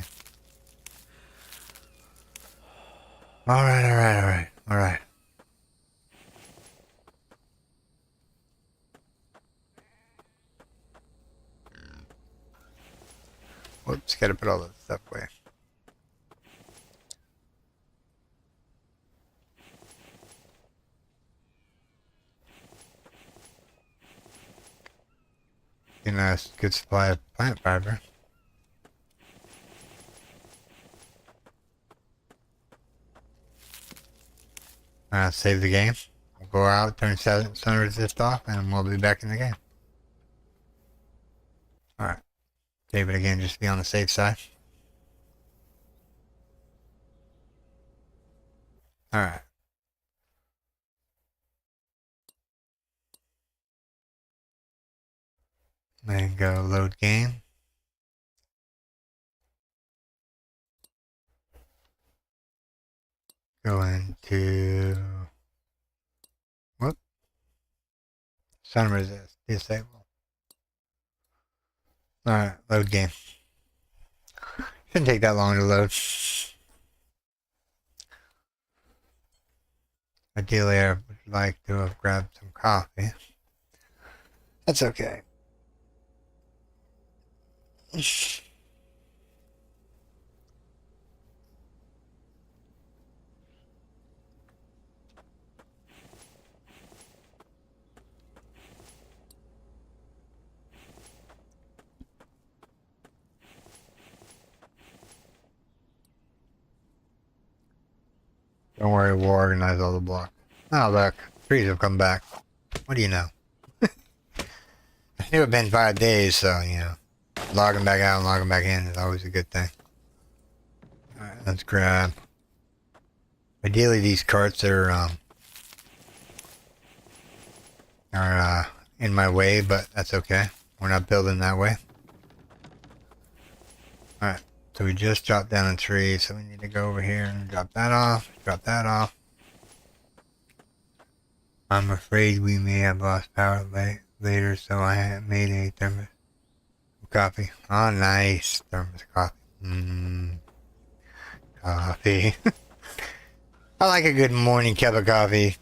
Alright. Whoops, gotta put all that stuff away. Getting a good supply of plant fiber. Save the game. We'll go out, turn sun resist off, and we'll be back in the game. Alright. Save it again, just to be on the safe side. Alright. And go load game. Go into, whoop, sun resist, disable. Alright, load game. Shouldn't take that long to load. Ideally, I would like to have grabbed some coffee. That's okay. Don't worry, we'll organize all the blocks. Oh, look. Trees have come back. What do you know? I knew it'd been 5 days, so, you know, logging back out and logging back in is always a good thing. Alright, let's grab. Ideally, these carts are in my way, but that's okay. We're not building that way. Alright, so we just dropped down a tree, so we need to go over here and drop that off, drop that off. I'm afraid we may have lost power later, so I made a thermos coffee. Oh, nice. Thermos coffee. Coffee. I like a good morning cup of coffee.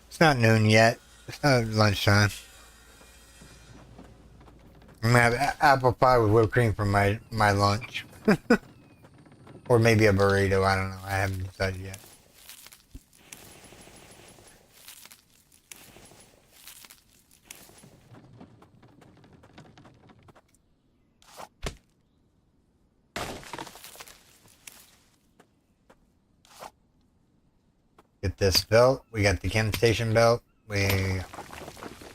It's not noon yet. It's not lunchtime. I'm gonna have apple pie with whipped cream for my lunch. Or maybe a burrito, I don't know. I haven't decided yet. Get this belt. We got the chem station belt. I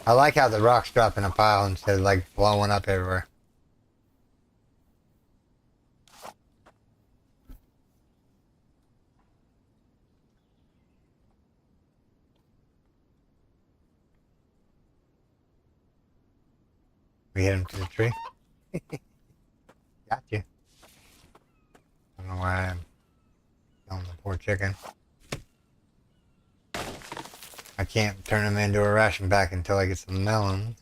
like how the rocks drop in a pile instead of like blowing up everywhere. We hit him to the tree. Got you. I don't know why I'm killing the poor chicken. I can't turn him into a ration pack until I get some melons.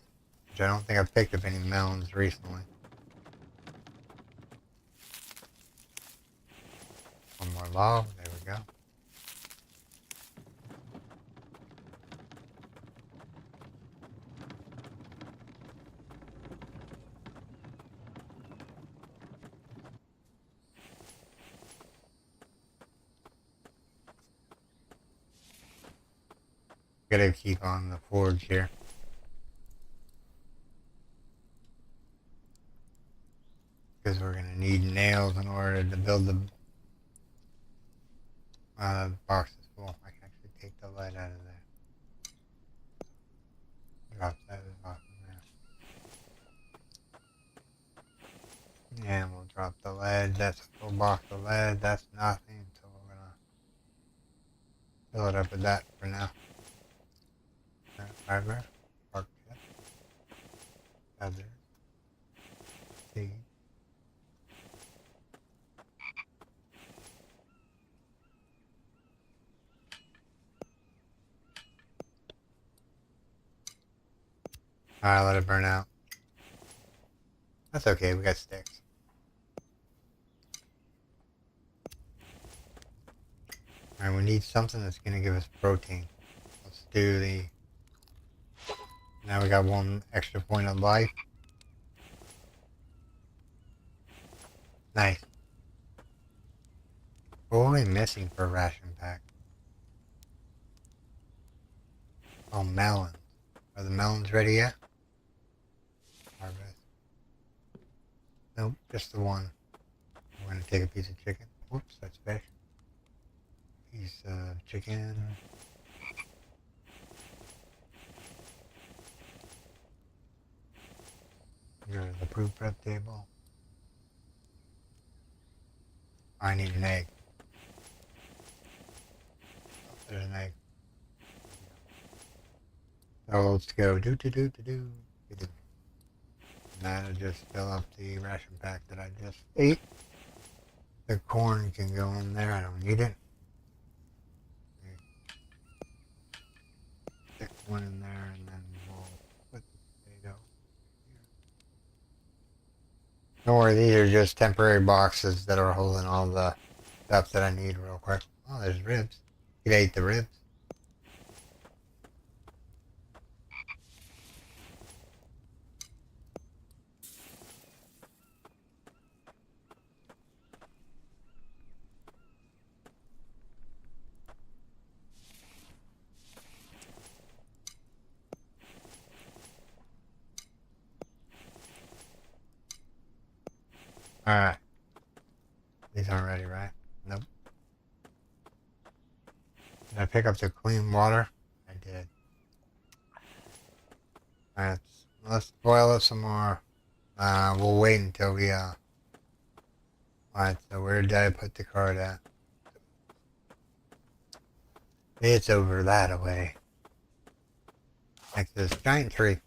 Which I don't think I've picked up any melons recently. One more log. There we go. Gotta keep on the forge here. Because we're gonna need nails in order to build the boxes full. I can actually take the lead out of there. Drop that off in there. And we'll drop the lead. That's a full box of lead. That's nothing. So we're gonna fill it up with that for now. Fiber, bark chip, feather, seed. Alright, let it burn out. That's okay, we got sticks. Alright, we need something that's gonna give us protein. Let's do the... Now we got one extra point of life. Nice. What are we missing for a ration pack? Oh, melons. Are the melons ready yet? Harvest. Nope, just the one. We're gonna take a piece of chicken. Whoops, that's fish. Piece of chicken. Go to the proof prep table. I need an egg. Oh, there's an egg. So let's go do. that'll just fill up the ration pack that I just ate. The corn can go in there. I don't need it. Stick one in there, and then we'll put the potato here. Don't worry, these are just temporary boxes that are holding all the stuff that I need real quick. Oh, there's ribs. You ate the ribs. Alright. These aren't ready, right? Nope. Did I pick up the clean water? I did. Alright, let's boil it some more. We'll wait until we, Alright, so where did I put the card at? It's over that away. Next to this giant tree.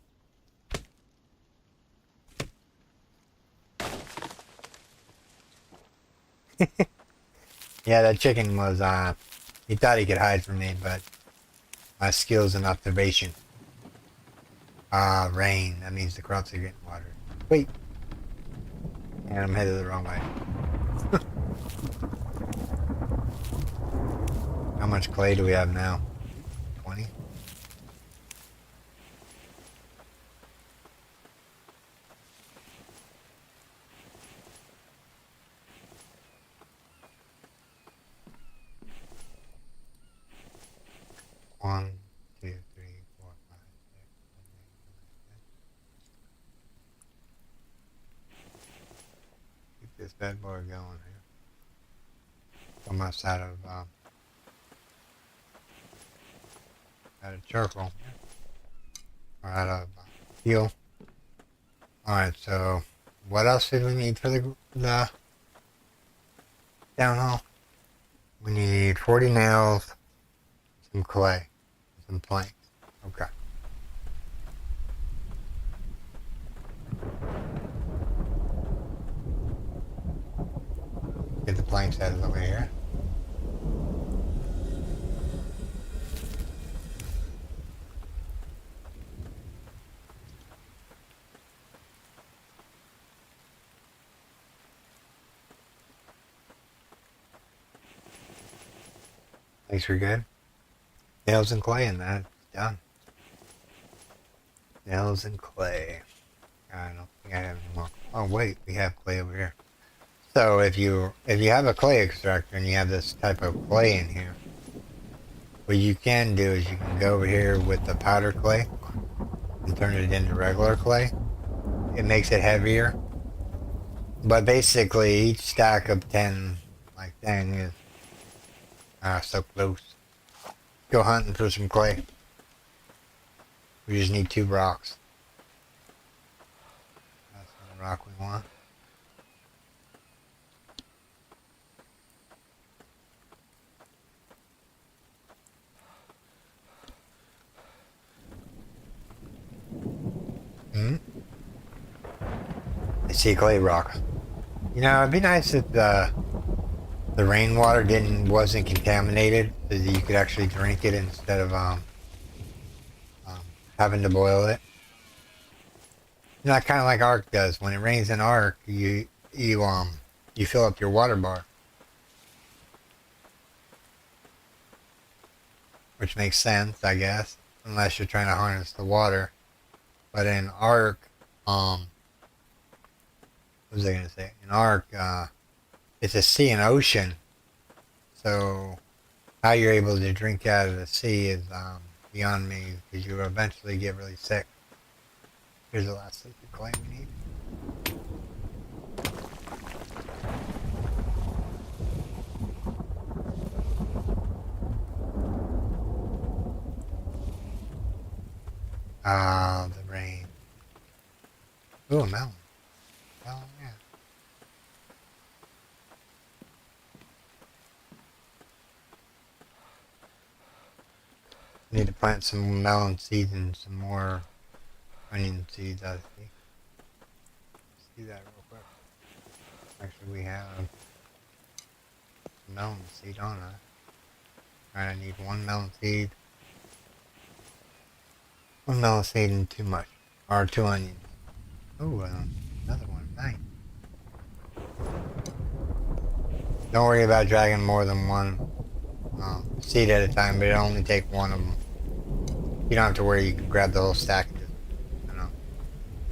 Yeah, that chicken was, he thought he could hide from me, but my skills and observation. Rain. That means the crops are getting watered. Wait. And I'm headed the wrong way. How much clay do we have now? 20? One, two, three, four, five, six, seven, 8, 9, 10. Keep this bad boy going here. Almost out of charcoal. Or out of steel. Alright, so what else did we need for the down hall? We need 40 nails, some clay, some planks. Okay. Get the planks out of the way here. Thanks for good. Nails and clay, and that's done. Nails and clay. I don't think I have any more. Oh wait, we have clay over here. So if you have a clay extractor and you have this type of clay in here, what you can do is you can go over here with the powder clay and turn it into regular clay. It makes it heavier. But basically each stack of 10 like 10 is so close. Go hunting for some clay. We just need 2 rocks. That's the rock we want. I see clay rock. You know, it'd be nice if the rainwater wasn't contaminated, so that you could actually drink it instead of having to boil it. You know, kind of like Ark does. When it rains in Ark, you fill up your water bar, which makes sense, I guess, unless you're trying to harness the water. But in Ark, what was I gonna say? In Ark, it's a sea and ocean, so how you're able to drink out of the sea is beyond me, because you will eventually get really sick. Here's the last liquid clay we need. The rain. Ooh, a melon. Melon, yeah. Need to plant some melon seeds and some more onion seeds, I think. do that real quick. Actually, we have melon seed on us. Alright, I need one melon seed. One melon seed and too much. Or 2 onions. Oh, another one. Nice. Don't worry about dragging more than one seed at a time, but it'll only take one of them. You don't have to worry, you can grab the whole stack and just,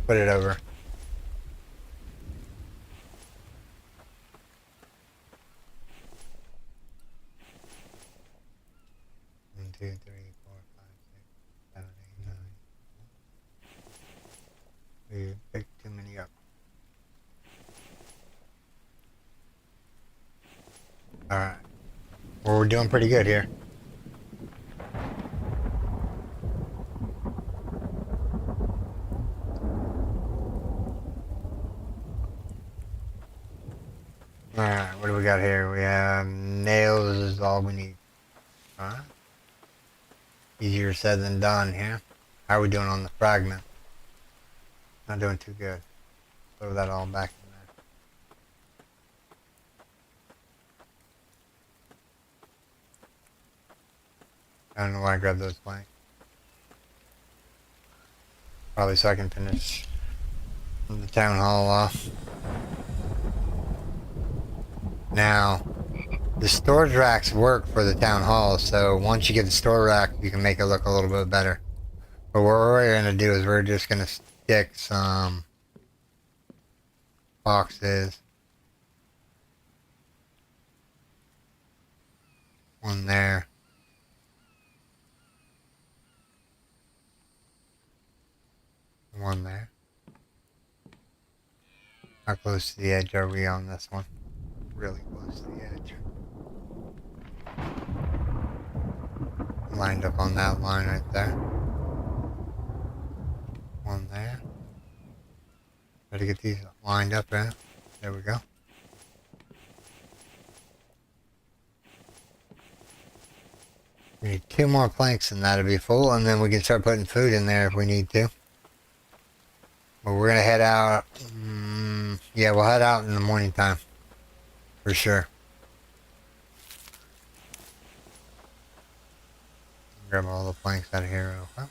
put it over. One, two, three, 4, 5, 6, 7, 8, 9. We picked too many up. Alright. Well, we're doing pretty good here. Alright, what do we got here? We have nails is all we need. Alright. Easier said than done here. How are we doing on the fragment? Not doing too good. Throw that all back in there. I don't know why I grabbed those planks. Probably so I can finish the town hall off. Now, the storage racks work for the town hall, so once you get the store rack, you can make it look a little bit better. But what we're going to do is we're just going to stick some boxes. One there. One there. How close to the edge are we on this one? Really close to the edge. Lined up on that line right there. One there. Gotta get these lined up in. There we go. We need 2 more planks and that'll be full, and then we can start putting food in there if we need to. But we're gonna head out. Yeah, we'll head out in the morning time. For sure. Grab all the planks out of here real quick.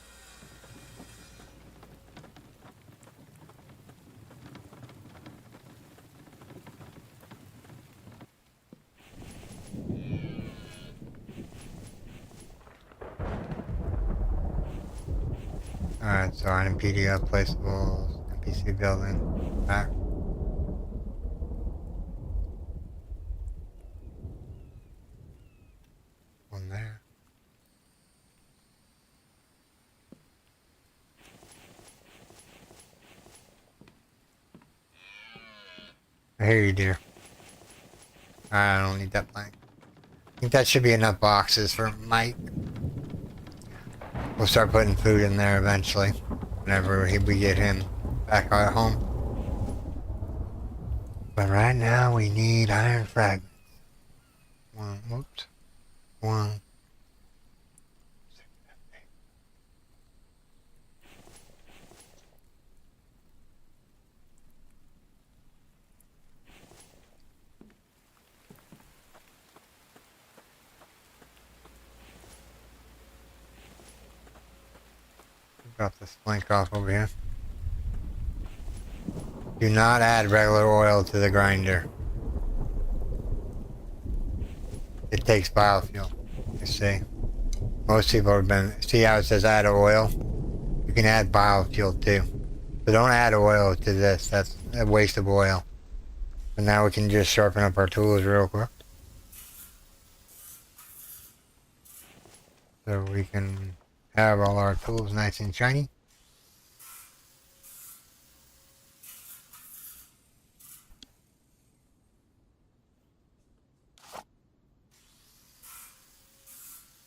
Alright, so item PDF, placeables, NPC building, back. One there. I hear you, dear. I don't need that plank. I think that should be enough boxes for Mike. We'll start putting food in there eventually, whenever we get him back at home. But right now we need iron fragments. Whoops. 1. Drop this plank off over here. Do not add regular oil to the grinder. It takes biofuel, you see. Most people have been, see how it says add oil? You can add biofuel too. So don't add oil to this, that's a waste of oil. So now we can just sharpen up our tools real quick. So we can have all our tools nice and shiny.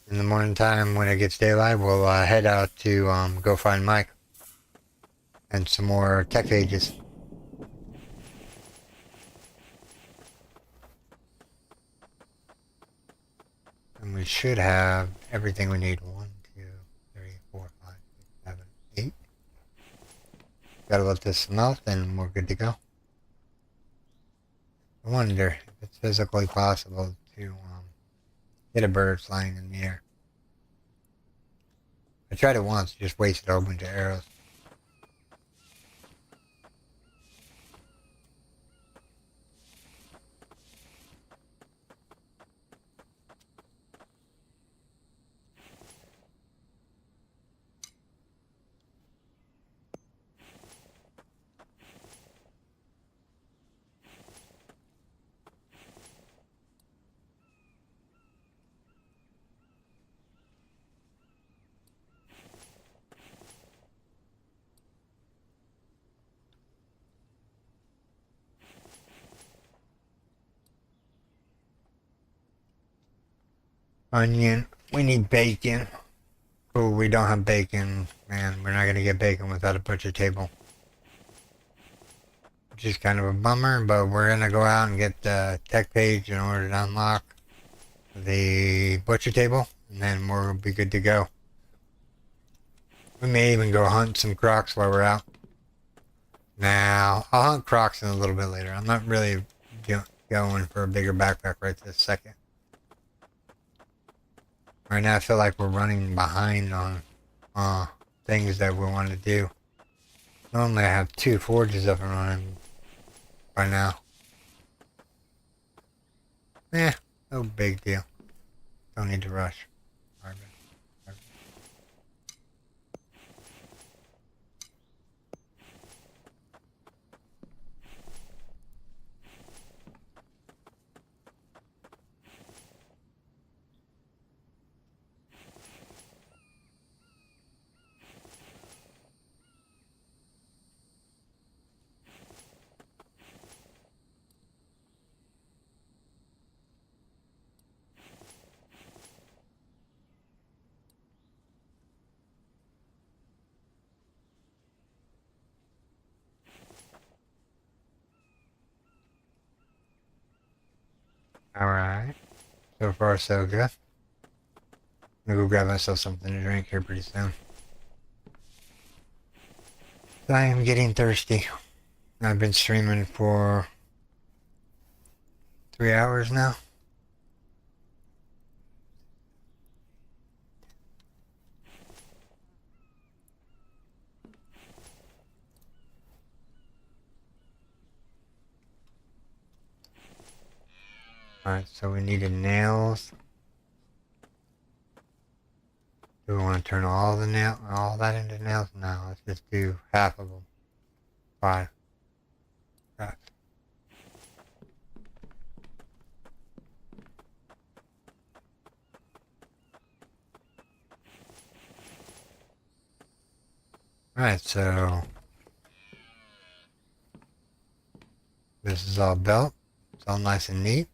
In the morning time when it gets daylight, we'll head out to go find Mike and some more tech pages. And we should have everything we need. 1, 2, 3, 4, 5, 6, 7, 8. Gotta let this melt and we're good to go. I wonder if it's physically possible to hit a bird flying in the air. I tried it once, just wasted a whole bunch of arrows. Onion. We need bacon. Oh, we don't have bacon. Man, we're not going to get bacon without a butcher table. Which is kind of a bummer, but we're going to go out and get the tech page in order to unlock the butcher table, and then we'll be good to go. We may even go hunt some crocs while we're out. Now, I'll hunt crocs in a little bit later. I'm not really going for a bigger backpack right this second. Right now I feel like we're running behind on things that we want to do. Normally I have 2 forges up and running by now. No big deal. Don't need to rush. Alright. So far so good. I'm gonna go grab myself something to drink here pretty soon. I am getting thirsty. I've been streaming for 3 hours now. Alright, so we needed nails. Do we want to turn all that into nails? No, let's just do half of them. 5. Right. Alright, so this is all built. It's all nice and neat.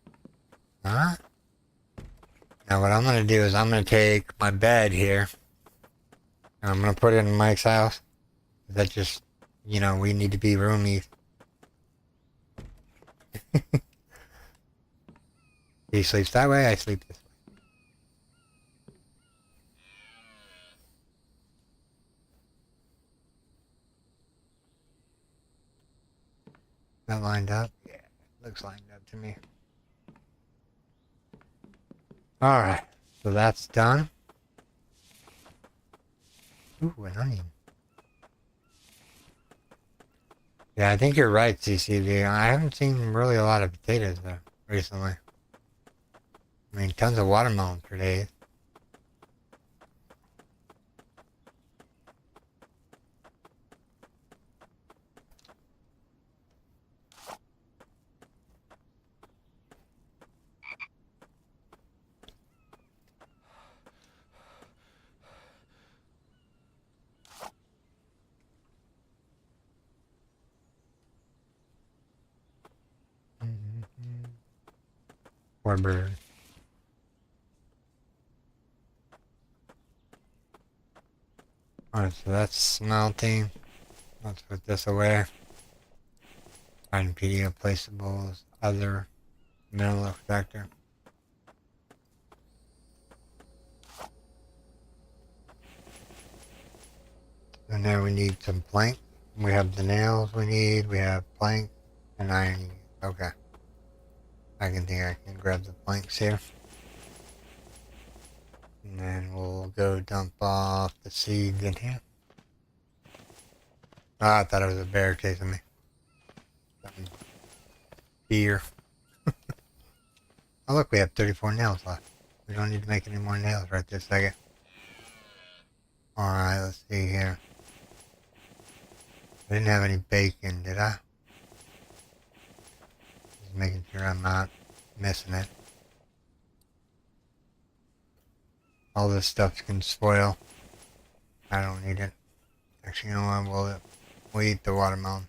Alright. Now what I'm going to do is I'm going to take my bed here. And I'm going to put it in Mike's house. That just, we need to be roomy. He sleeps that way, I sleep this way. That lined up? Yeah, looks lined up to me. Alright, so that's done. Ooh, an onion. Yeah, I think you're right, CCD. I haven't seen really a lot of potatoes though recently. I mean, tons of watermelon for days. Poor bird. Alright, so that's smelting. Let's put this away. Find PDO placeables, other mineral extractor. And now we need some plank. We have the nails we need, we have plank and iron. Okay. I can grab the planks here. And then we'll go dump off the seeds in here. Oh, I thought it was a bear chasing me. Deer. Oh look, we have 34 nails left. We don't need to make any more nails right this second. Alright, let's see here. I didn't have any bacon, did I? Just making sure I'm not missing it. All this stuff can spoil. I don't need it. Actually, you know what? We'll eat the watermelon.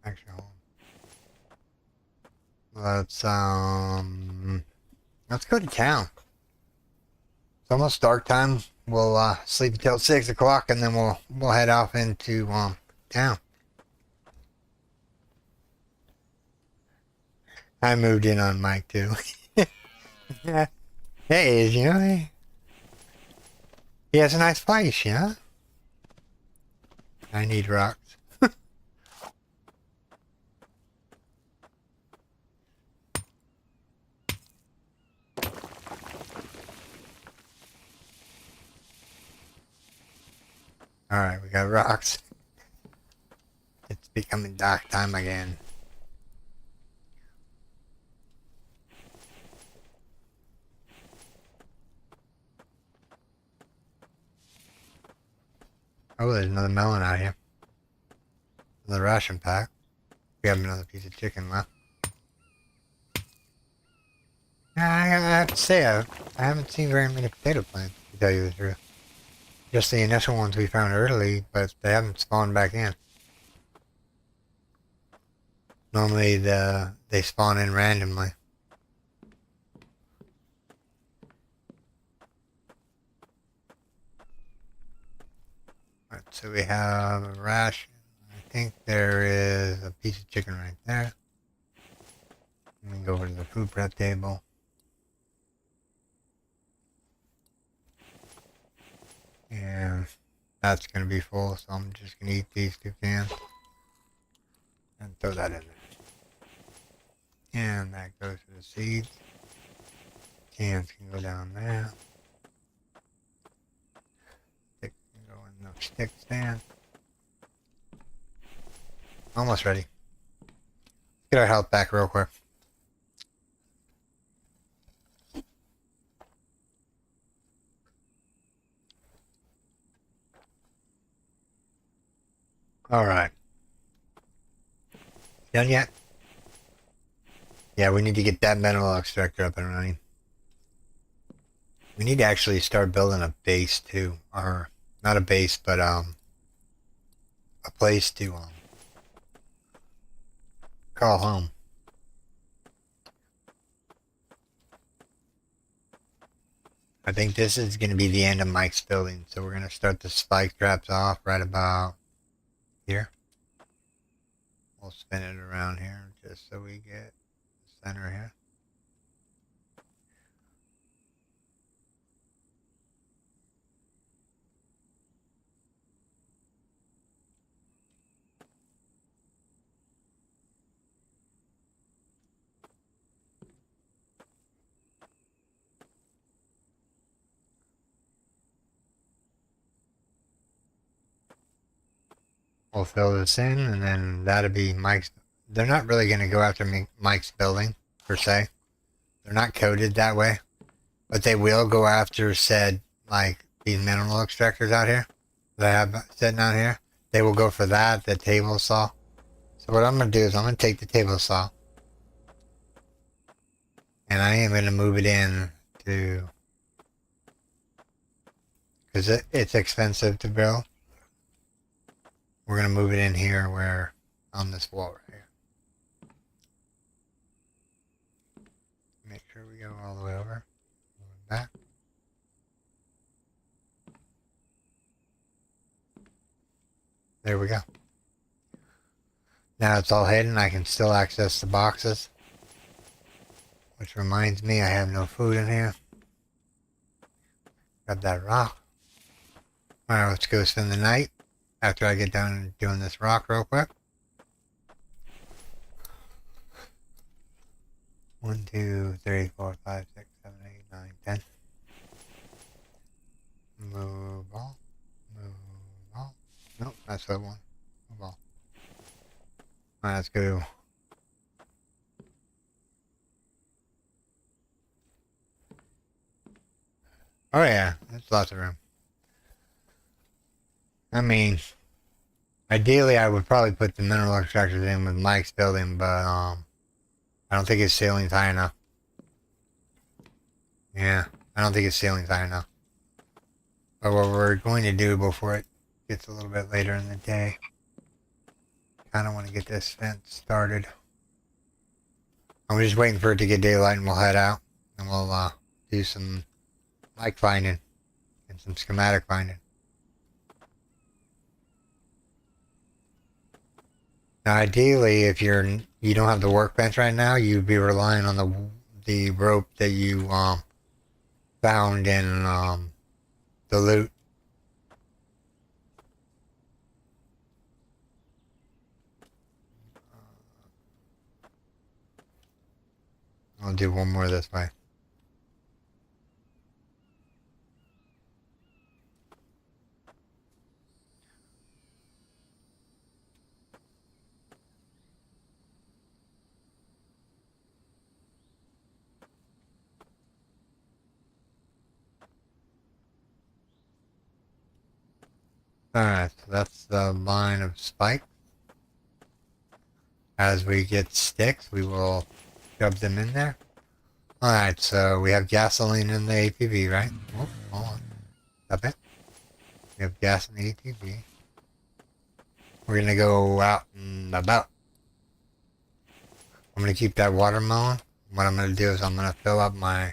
Actually, let's go to town. It's almost dark time. We'll sleep until 6 o'clock, and then we'll head off into town. I moved in on Mike too. Yeah. Hey, you know, he has a nice place, yeah. I need rocks. Alright, we got rocks. It's becoming dark time again. Oh, there's another melon out here. Another ration pack. We have another piece of chicken left. I have to say, I haven't seen very many potato plants, to tell you the truth. Just the initial ones we found early, but they haven't spawned back in. Normally they spawn in randomly. Right, so we have a ration. I think there is a piece of chicken right there. Let me go over to the food prep table. And that's going to be full, so I'm just going to eat these 2 cans. And throw that in there. And that goes to the seeds. Cans can go down there. Stick can go in the stick stand. Almost ready. Get our health back real quick. Alright. Done yet? Yeah, we need to get that mineral extractor up and running. We need to actually start building a base too. Or, not a base, but a place to call home. I think this is going to be the end of Mike's building, so we're going to start the spike traps off right about here. We'll spin it around here just so we get the center here. We'll fill this in, and then that'll be Mike's. They're not really going to go after Mike's building, per se. They're not coded that way. But they will go after said, like, these mineral extractors out here. That I have sitting out here. They will go for that, the table saw. So what I'm going to do is I'm going to take the table saw. And I am going to move it in to... because it's expensive to build. We're going to move it in here where, on this wall right here. Make sure we go all the way over. Back. There we go. Now it's all hidden. I can still access the boxes. Which reminds me, I have no food in here. Grab that rock. Alright, let's go spend the night after I get done doing this rock real quick. 1, 2, 3, 4, 5, 6, 7, 8, 9, 10. Move on. Move on. Nope, that's that one. Move on. Alright, let's go. Oh yeah, there's lots of room. I mean, ideally I would probably put the mineral extractors in with Mike's building, but I don't think his ceiling's high enough. Yeah, I don't think his ceiling's high enough. But what we're going to do before it gets a little bit later in the day, kind of want to get this fence started. I'm just waiting for it to get daylight and we'll head out. And we'll do some Mike finding and some schematic finding. Now, ideally, if you don't have the workbench right now, you'd be relying on the rope that you found in the loot. I'll do one more this way. Alright, so that's the line of spike. As we get sticks, we will shove them in there. Alright, so we have gasoline in the ATV, right? Oh, hold on. Stop it. We have gas in the ATV. We're gonna go out and about. I'm gonna keep that watermelon. What I'm gonna do is I'm gonna fill up my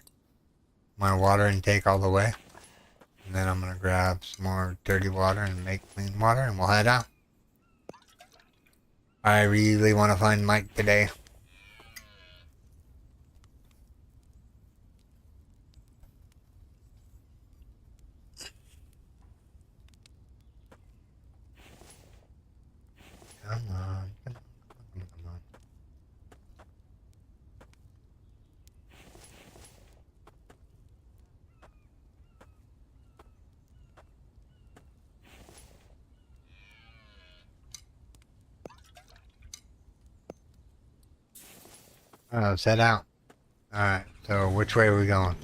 water intake all the way. And then I'm gonna grab some more dirty water and make clean water and we'll head out. I really want to find Mike today. Come on, come on, come on. Let's head out. Alright, so which way are we going?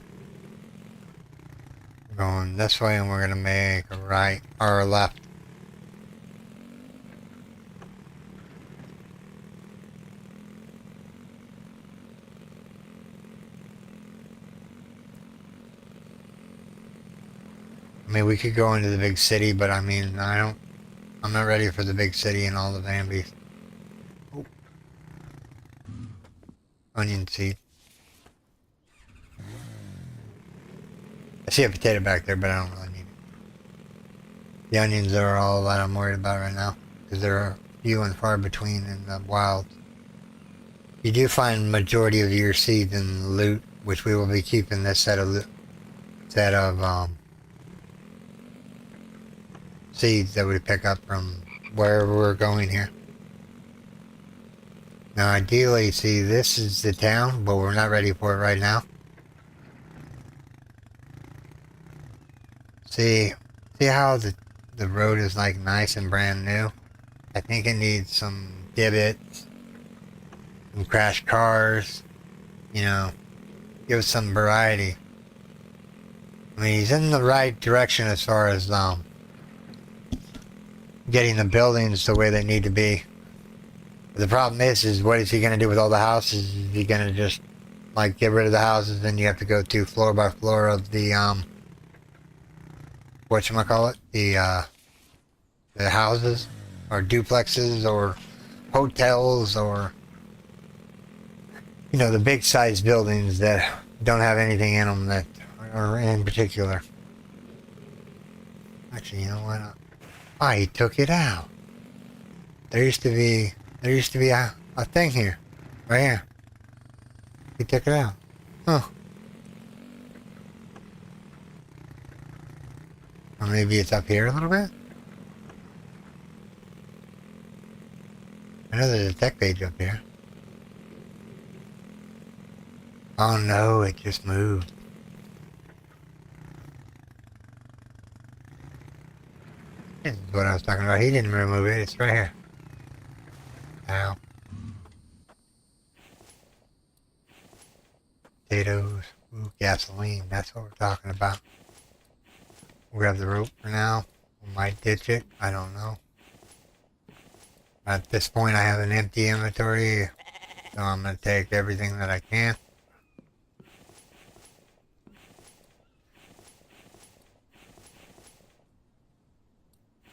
We're going this way and we're gonna make a right or a left. I mean, we could go into the big city, but I mean, I'm not ready for the big city and all the Bambis. Oh. Onion seed. I see a potato back there, but I don't really need it. The onions are all that I'm worried about right now, because they're few and far between in the wild. You do find majority of your seeds in loot, which we will be keeping this set of seeds that we pick up from wherever we're going here. Now ideally, see, this is the town, but we're not ready for it right now. See how the road is like nice and brand new? I think it needs some divots, some crashed cars, you know, give us some variety. I mean, he's in the right direction as far as getting the buildings the way they need to be. But the problem is what is he going to do with all the houses? Is he going to just, like, get rid of the houses and you have to go to floor by floor of the, whatchamacallit? The houses, or duplexes, or hotels, or, you know, the big size buildings that don't have anything in them that are in particular. Actually, you know what? Oh, he took it out. There used to be a thing here. Right here. He took it out. Huh. Or maybe it's up here a little bit? I know there's a tech page up here. Oh no, it just moved. This is what I was talking about. He didn't remove it. It's right here. Ow. Potatoes. Ooh, gasoline. That's what we're talking about. We'll grab the rope for now. We might ditch it. I don't know. At this point, I have an empty inventory, so I'm going to take everything that I can.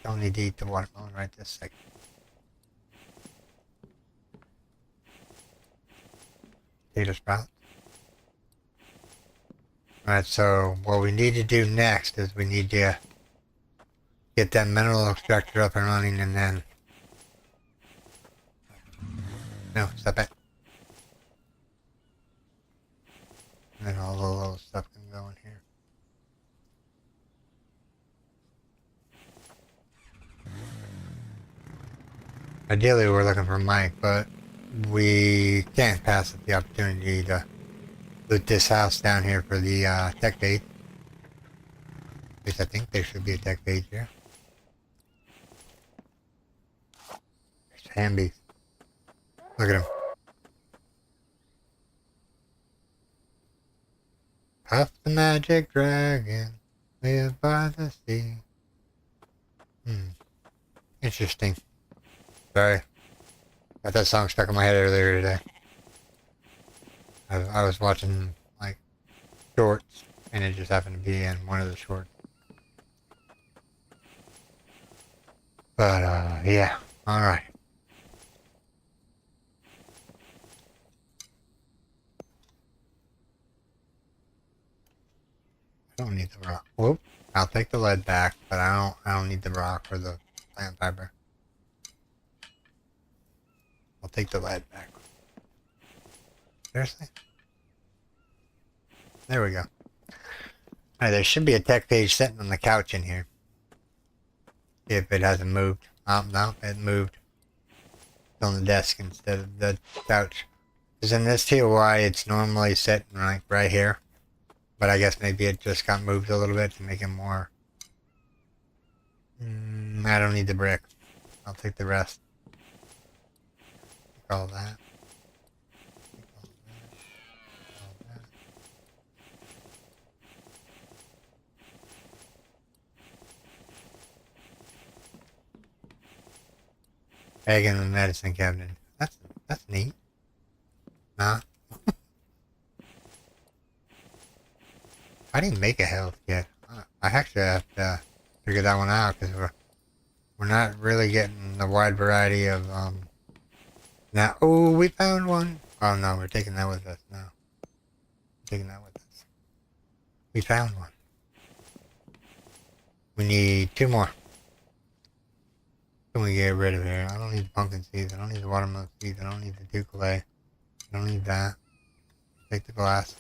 Don't need to eat the watermelon right this second. Potato sprouts. Alright, so what we need to do next is we need to get that mineral extractor up and running, and then... No, stop it. And then all the little stuff can go in here. Ideally, we're looking for Mike, but we can't pass up the opportunity to loot this house down here for the tech page. At least I think there should be a tech page here. There's Hamby. Look at him. Puff the magic dragon, live by the sea. Interesting. Sorry. Got that song stuck in my head earlier today. I was watching, like, shorts, and it just happened to be in one of the shorts. But, yeah. Alright. I don't need the rock. Whoop. I'll take the lead back, but I don't need the rock or the plant fiber. I'll take the lead back. Seriously? There we go. Alright, there should be a tech page sitting on the couch in here. If it hasn't moved. Oh, no, it moved. It's on the desk instead of the couch. Because in this TOI, it's normally sitting like right here. But I guess maybe it just got moved a little bit to make it more... I don't need the brick. I'll take the rest. Take all that. Egg in the medicine cabinet. That's neat. Nah. I didn't make a health yet. I actually have to figure that one out because we're not really getting the wide variety of now. Oh, we found one. Oh no, we're taking that with us now. Taking that with us. We found one. We need 2 more. Can we get rid of here? I don't need the pumpkin seeds. I don't need the watermelon seeds. I don't need the duclay. I don't need that. Take the glass.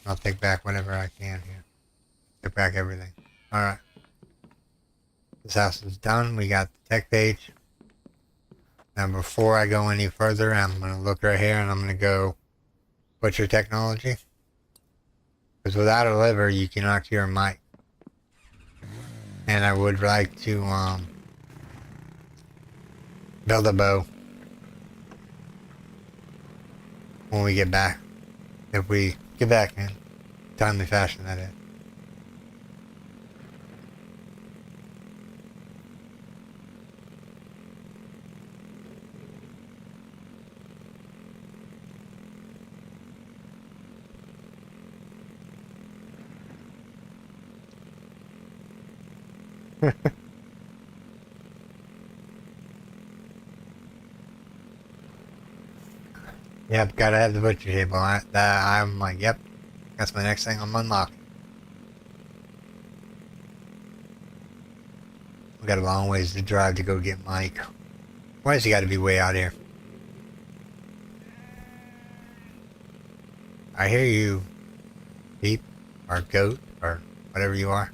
I'll take back whatever I can here. Take back everything. Alright. This house is done. We got the tech page. Now before I go any further, I'm going to look right here and I'm going to go butcher technology. Because without a liver, you cannot cure Mike. And I would like to build a bow when we get back. If we get back in timely fashion, that is. Yep, gotta have the butcher table. I'm like, yep, that's my next thing I'm unlocking. We got a long ways to drive to go get Mike. Why does he gotta be way out here? I hear you, sheep, or goat, or whatever you are.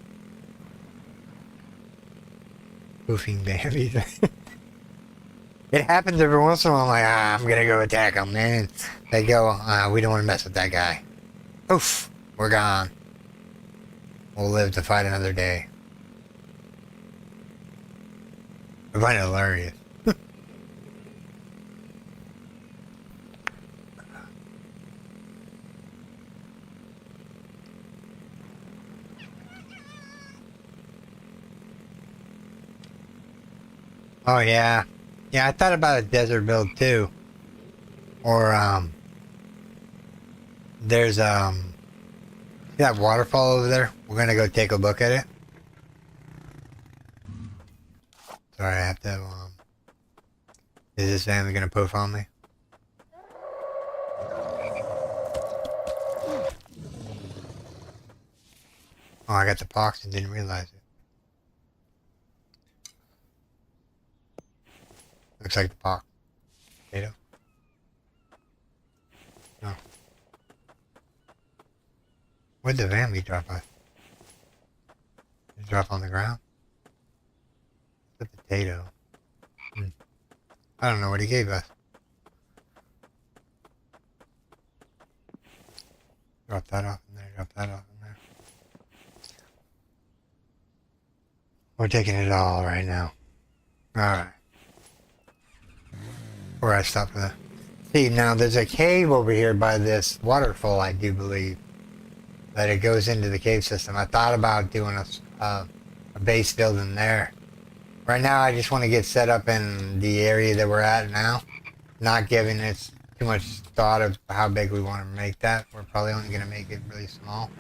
Poofing babies. It happens every once in a while. I'm like, I'm gonna go attack them, man. They go, we don't want to mess with that guy. Oof, we're gone. We'll live to fight another day. I find it hilarious. Oh yeah. Yeah, I thought about a desert build too. Or there's that waterfall over there. We're gonna go take a look at it. Sorry, I have to is this family gonna poof on me? Oh, I got the pox and didn't realize it. Looks like the pox. Potato. No. Where'd the family drop us? Did it drop on the ground? The potato. I don't know what he gave us. Drop that off in there, drop that off in there. We're taking it all right now. Alright. Where I stopped for that. See, now there's a cave over here by this waterfall, I do believe. That it goes into the cave system. I thought about doing a base building there. Right now, I just want to get set up in the area that we're at now. Not giving it too much thought of how big we want to make that. We're probably only going to make it really small.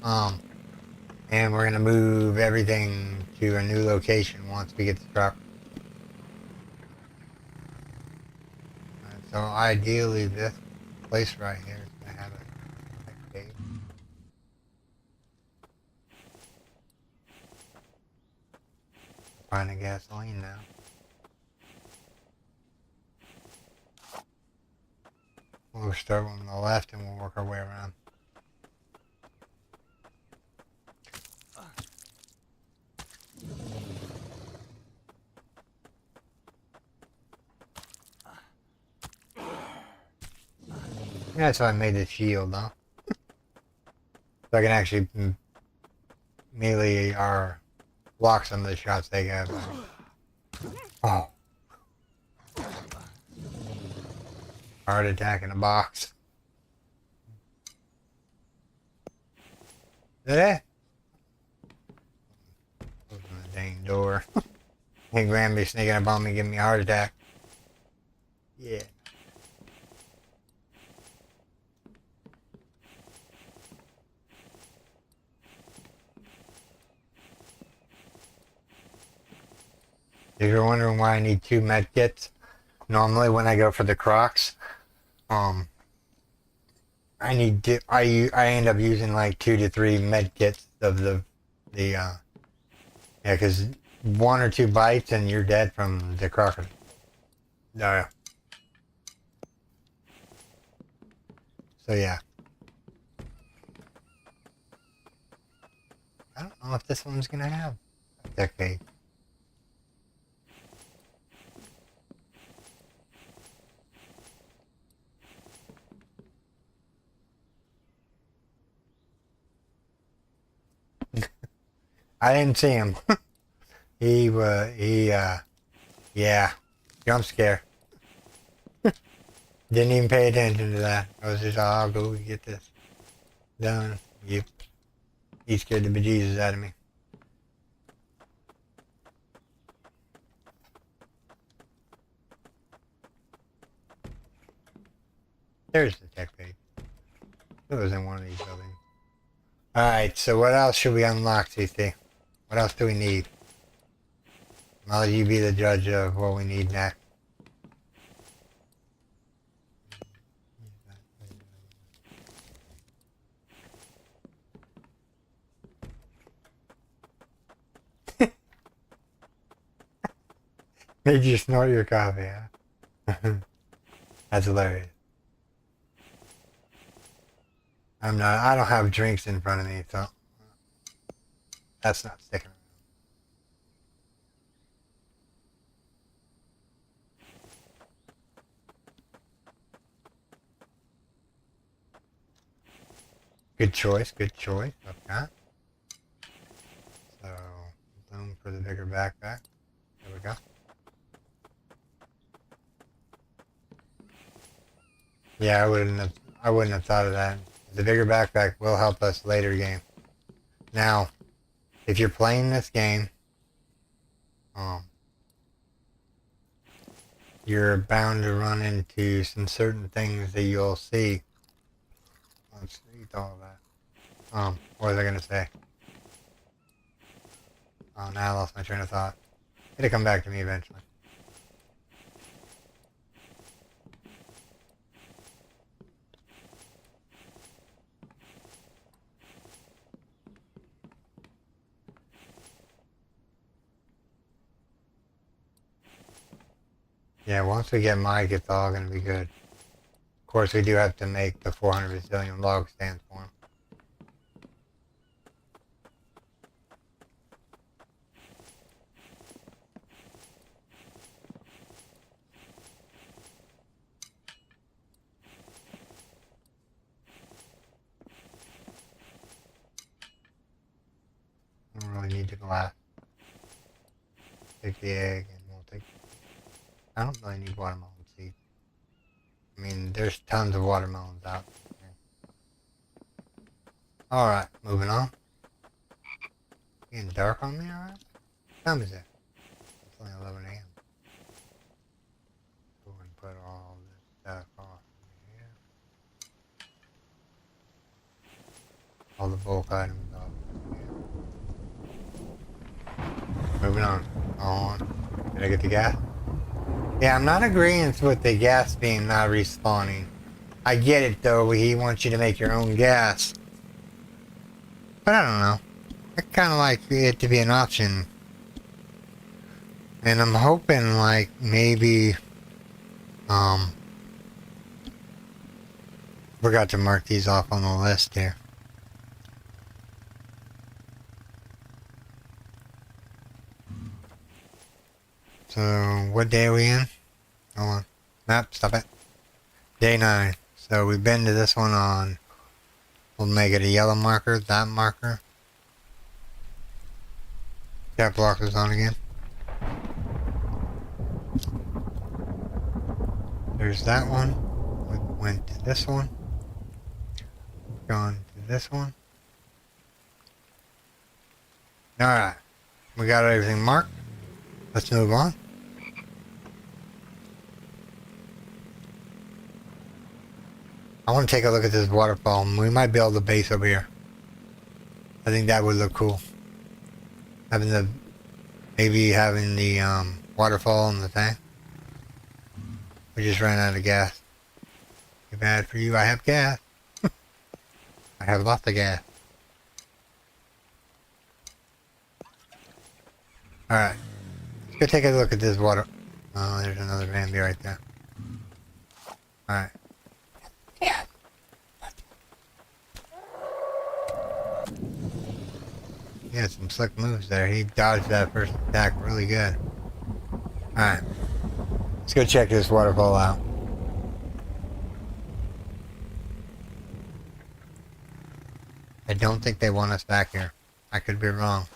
And we're going to move everything to a new location once we get the truck. So ideally, this place right here is going to have a cave. Finding gasoline now. We'll start on the left and we'll work our way around. Yeah, that's why I made this shield, though. So I can actually melee or block some of the shots they have. Oh. Heart attack in a box. Is that it? Open the dang door. Hey, Granby sneaking up on me, giving me a heart attack. Yeah. If you're wondering why I need 2 med kits, normally when I go for the Crocs, I end up using like 2 to 3 med kits of yeah, because 1 or 2 bites and you're dead from the crocodile. No. So yeah. I don't know if this one's gonna have a decade. I didn't see him. Yeah, jump scare. Didn't even pay attention to that. I was just, I'll go get this done. Yep. He scared the bejesus out of me. There's the tech page. It was in one of these buildings. Alright, so what else should we unlock, CC? What else do we need? I'll let you be the judge of what we need next. Made you snort your coffee, huh? That's hilarious. I don't have drinks in front of me, so that's not sticking Good choice, good choice. Okay. So, room for the bigger backpack. There we go. Yeah, I wouldn't have thought of that. The bigger backpack will help us later game. Now, if you're playing this game, um, you're bound to run into some certain things that you'll see. Let's eat all of that. What was I gonna say? Oh, now I lost my train of thought. It'll come back to me eventually. Yeah, once we get Mike, it's all gonna be good. Of course, we do have to make the 400 bazillion log stands for him. I don't really need the glass. Take the egg and we'll take... I don't really need watermelon seeds. I mean, there's tons of watermelons out there. Alright, moving on. Getting dark on me, alright? What time is it? It's only 11 a.m. Go and put all this stuff off here. All the bulk items off here. Moving on. Did I get the gas? Yeah, I'm not agreeing with the gas beam not respawning. I get it though, he wants you to make your own gas. But I don't know. I kind of like it to be an option. And I'm hoping like maybe, forgot to mark these off on the list here. So, what day are we in? Hold on. Map, stop it. Day 9. So, we've been to this one on... We'll make it a yellow marker, that marker. That blocker's on again. There's that one. We went to this one. Gone to this one. Alright. We got everything marked. Let's move on. I want to take a look at this waterfall. We might build a base over here. I think that would look cool. Maybe having the waterfall in the tank. We just ran out of gas. Too bad for you, I have gas. I have lots of gas. Alright. Let's go take a look at this water. Oh, there's another Bambi right there. Alright. Yeah. He had some slick moves there. He dodged that first attack really good. Alright. Let's go check this waterfall out. I don't think they want us back here. I could be wrong.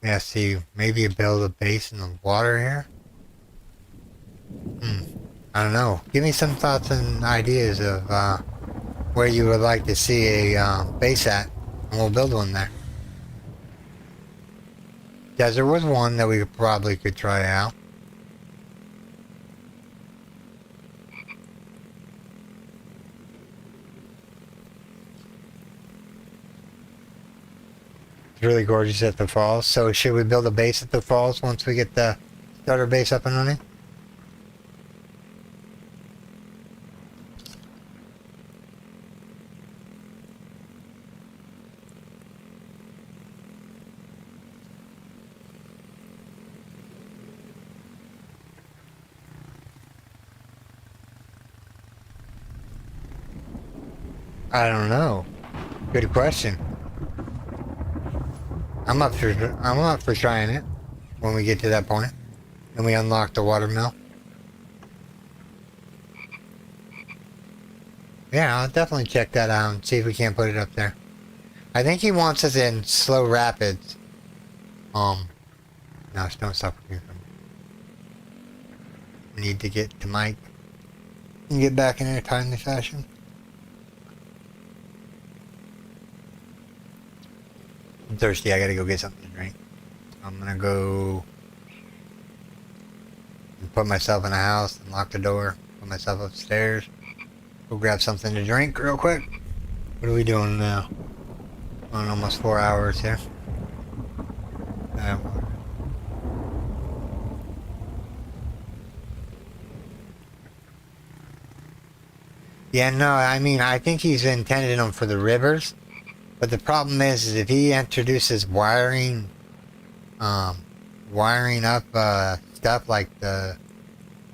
Yeah, see, maybe build a base in the water here? I don't know. Give me some thoughts and ideas of where you would like to see a base at, and we'll build one there. Desert was one that we probably could try out. It's really gorgeous at the falls. So should we build a base at the falls once we get the starter base up and running? I don't know. Good question. I'm up for trying it when we get to that point. And we unlock the watermill. Yeah, I'll definitely check that out and see if we can't put it up there. I think he wants us in slow rapids. No, don't stop here. We need to get to Mike and get back in a timely fashion. I'm thirsty. I gotta go get something to drink. I'm gonna go and put myself in a house and lock the door. Put myself upstairs. Go grab something to drink real quick. What are we doing now? On almost 4 hours here. Yeah, no, I mean, I think he's intended them for the rivers. But the problem is if he introduces wiring up stuff like the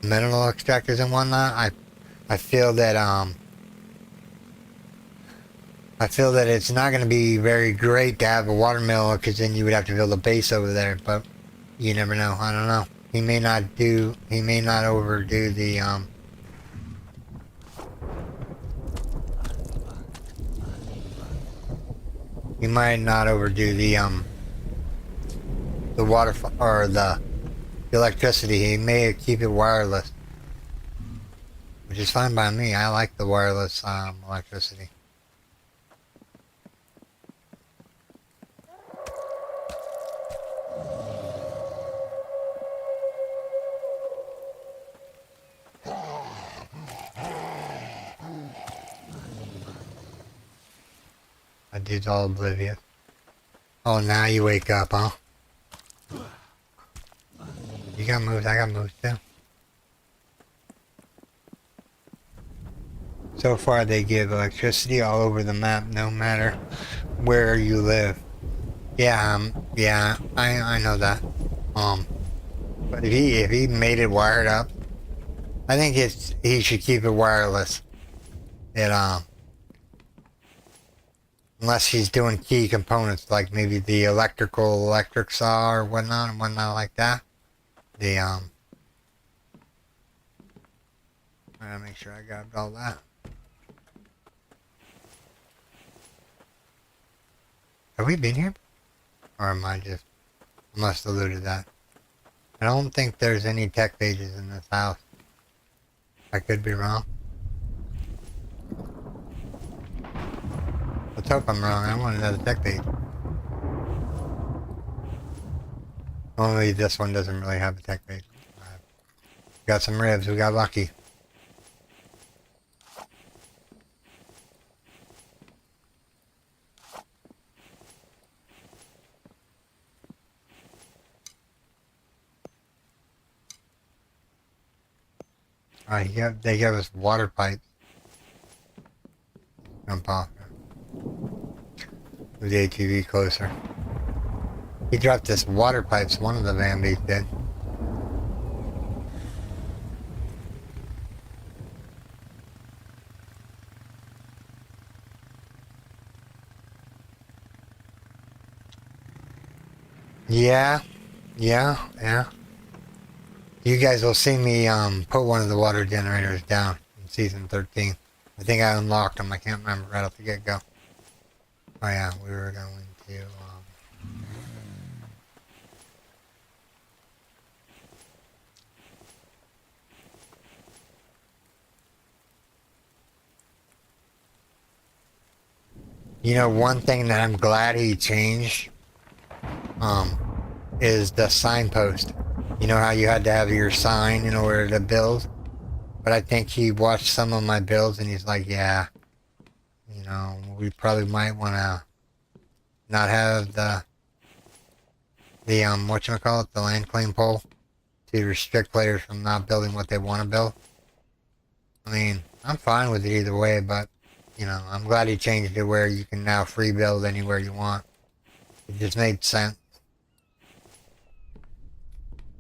mineral extractors and whatnot, I feel that it's not going to be very great to have a watermill, because then you would have to build a base over there. But you never know. I don't know. He may not overdo the He might not overdo the water or the electricity. He may keep it wireless, which is fine by me. I like the wireless electricity. That dude's all oblivious. Oh, now you wake up, huh? You got moves, I got moves too. So far they give electricity all over the map, no matter where you live. Yeah, yeah, I know that. But if he made it wired up, I think he should keep it wireless. Unless he's doing key components like maybe the electric saw or whatnot like that. I gotta make sure I got all that. Have we been here? Or am I must have looted that. I don't think there's any tech pages in this house. I could be wrong. Let's hope I'm wrong. I want another tech page. Only this one doesn't really have a tech page. Got some ribs. We got lucky. They gave us water pipes. Jump off. Move the ATV closer. He dropped us water pipes, one of the Van Beats did. Yeah. You guys will see me put one of the water generators down in season 13. I think I unlocked them. I can't remember right off the get-go. Oh yeah, we were going to... You know, one thing that I'm glad he changed is the signpost. You know how you had to have your sign in order to build? But I think he watched some of my builds and he's like, yeah, you know, we probably might want to not have the whatchamacallit, the land claim pole to restrict players from not building what they want to build. I mean, I'm fine with it either way, but, you know, I'm glad he changed it where you can now free build anywhere you want. It just made sense.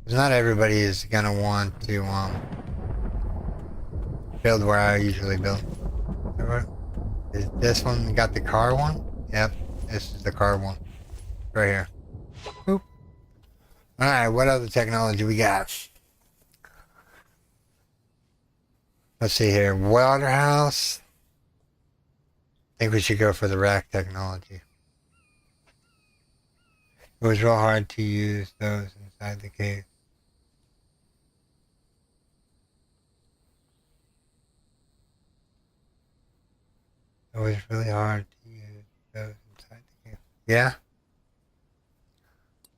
Because not everybody is going to want to build where I usually build. Is this one got the car one? Yep, this is the car one. Right here. Boop. Alright, what other technology we got? Let's see here. Waterhouse. I think we should go for the rack technology. It was real hard to use those inside the cave. It was really hard to use those inside the cave. Yeah?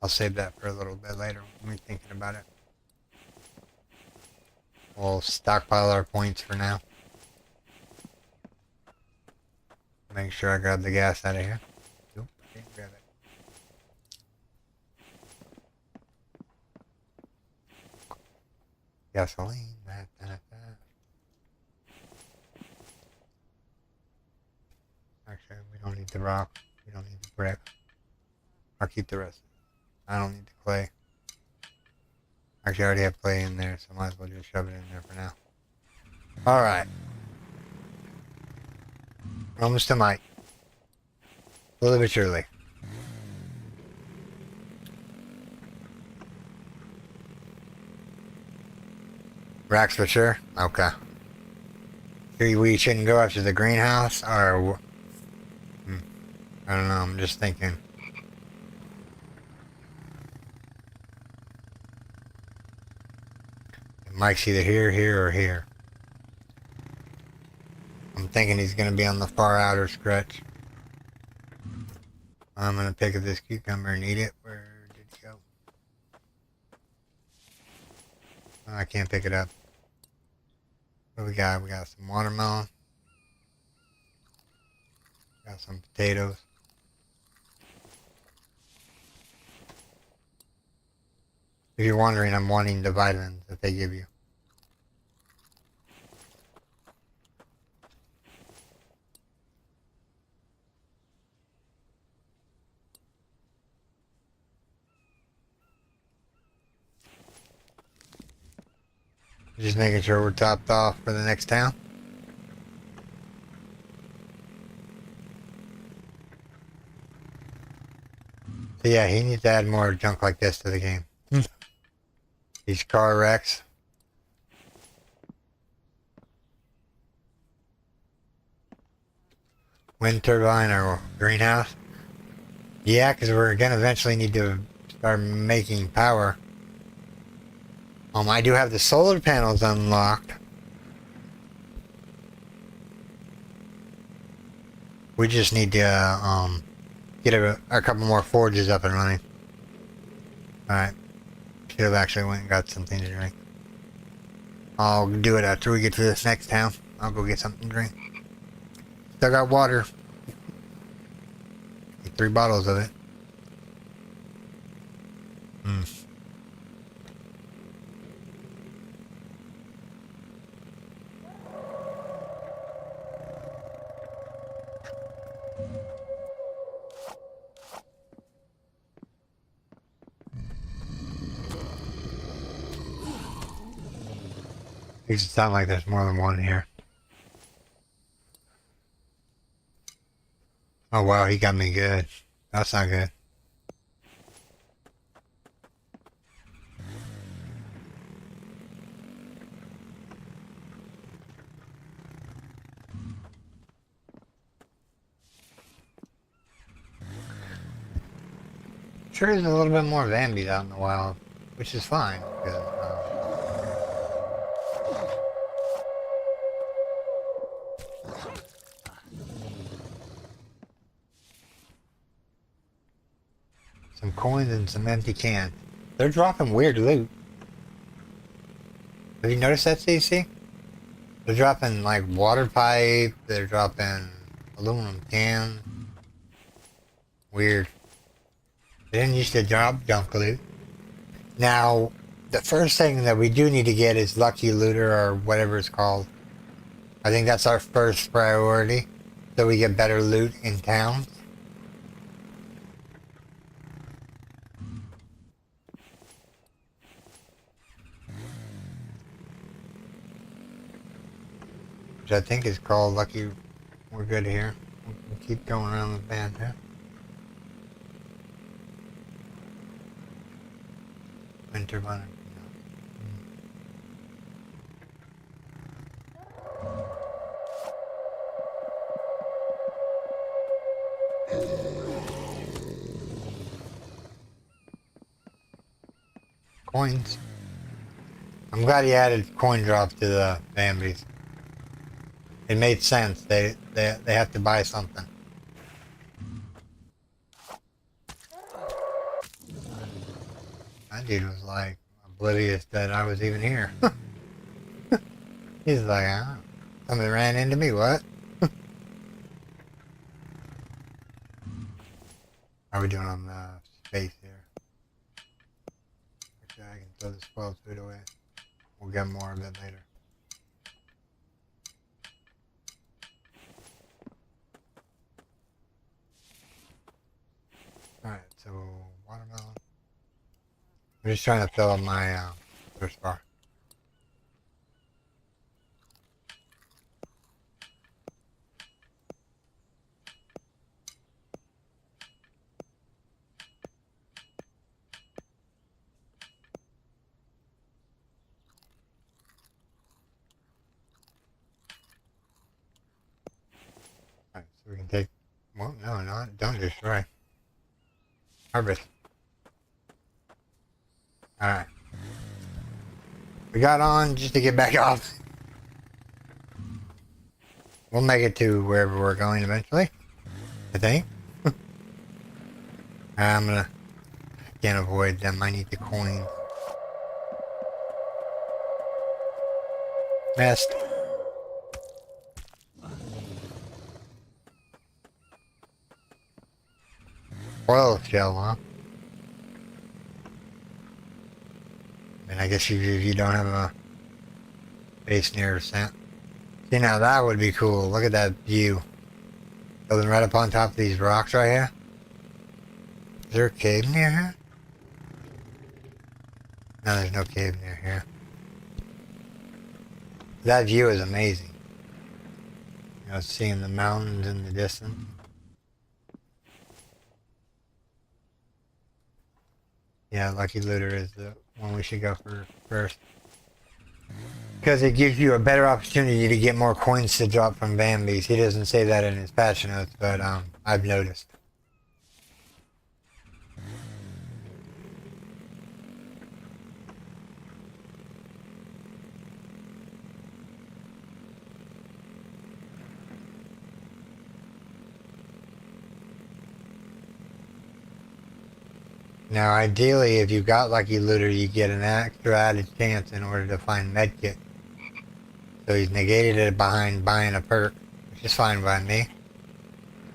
I'll save that for a little bit later when we're thinking about it. We'll stockpile our points for now. Make sure I grab the gas out of here. Nope, I didn't grab it. Gasoline. Actually, we don't need the rock. We don't need the brick. I'll keep the rest. I don't need the clay. Actually, I already have clay in there, so I might as well just shove it in there for now. Alright. Almost to Mike. Slowly but surely. Racks for sure? Okay. We shouldn't go after the greenhouse, or... I don't know, I'm just thinking. Mike's either here, or here. I'm thinking he's going to be on the far outer stretch. I'm going to pick up this cucumber and eat it. Where did it go? Oh, I can't pick it up. What we got? We got some watermelon. Got some potatoes. If you're wondering, I'm wanting the vitamins that they give you. Just making sure we're topped off for the next town. So yeah, he needs to add more junk like this to the game. These car wrecks. Wind turbine or greenhouse. Yeah, because we're going to eventually need to start making power. I do have the solar panels unlocked. We just need to get a couple more forges up and running. Alright. Should have actually went and got something to drink. I'll do it after we get to this next town. I'll go get something to drink. Still got water. Like 3 bottles of it. Makes it sound like there's more than one here. Oh wow, he got me good. That's not good. Sure is a little bit more Vambies out in the wild, which is fine, because some coins and some empty cans. They're dropping weird loot. Have you noticed that, CC? They're dropping like water pipe, they're dropping aluminum cans. Weird. They didn't used to drop junk loot. Now, the first thing that we do need to get is Lucky Looter or whatever it's called. I think that's our first priority, so we get better loot in towns. Which I think is called Lucky. We're good here. keep going around the bend here. Winter runner. Coins. I'm glad he added coin drop to the Bambis. It made sense. They have to buy something. That dude was like oblivious that I was even here. He's like, somebody ran into me, what? How are we doing on the space here? Okay, I can throw the spoiled food away. We'll get more of it later. Alright, so watermelon. I'm just trying to fill up my thirst bar. Alright, so we can take, well, no, don't destroy. Harvest. Alright. We got on just to get back off. We'll make it to wherever we're going eventually, I think. I'm gonna, can't avoid them, I need the coins. Missed. Oil shell, huh? And I guess if you don't have a base near scent. See, now that would be cool. Look at that view. Building right up on top of these rocks right here. Is there a cave near here? No, there's no cave near here. That view is amazing. You know, seeing the mountains in the distance. Yeah, Lucky Looter is the one we should go for first. Because it gives you a better opportunity to get more coins to drop from Bambis. He doesn't say that in his patch notes, but I've noticed. Now, ideally, if you've got Lucky Looter, you get an extra added chance in order to find Medkit. So he's negated it behind buying a perk, which is fine by me.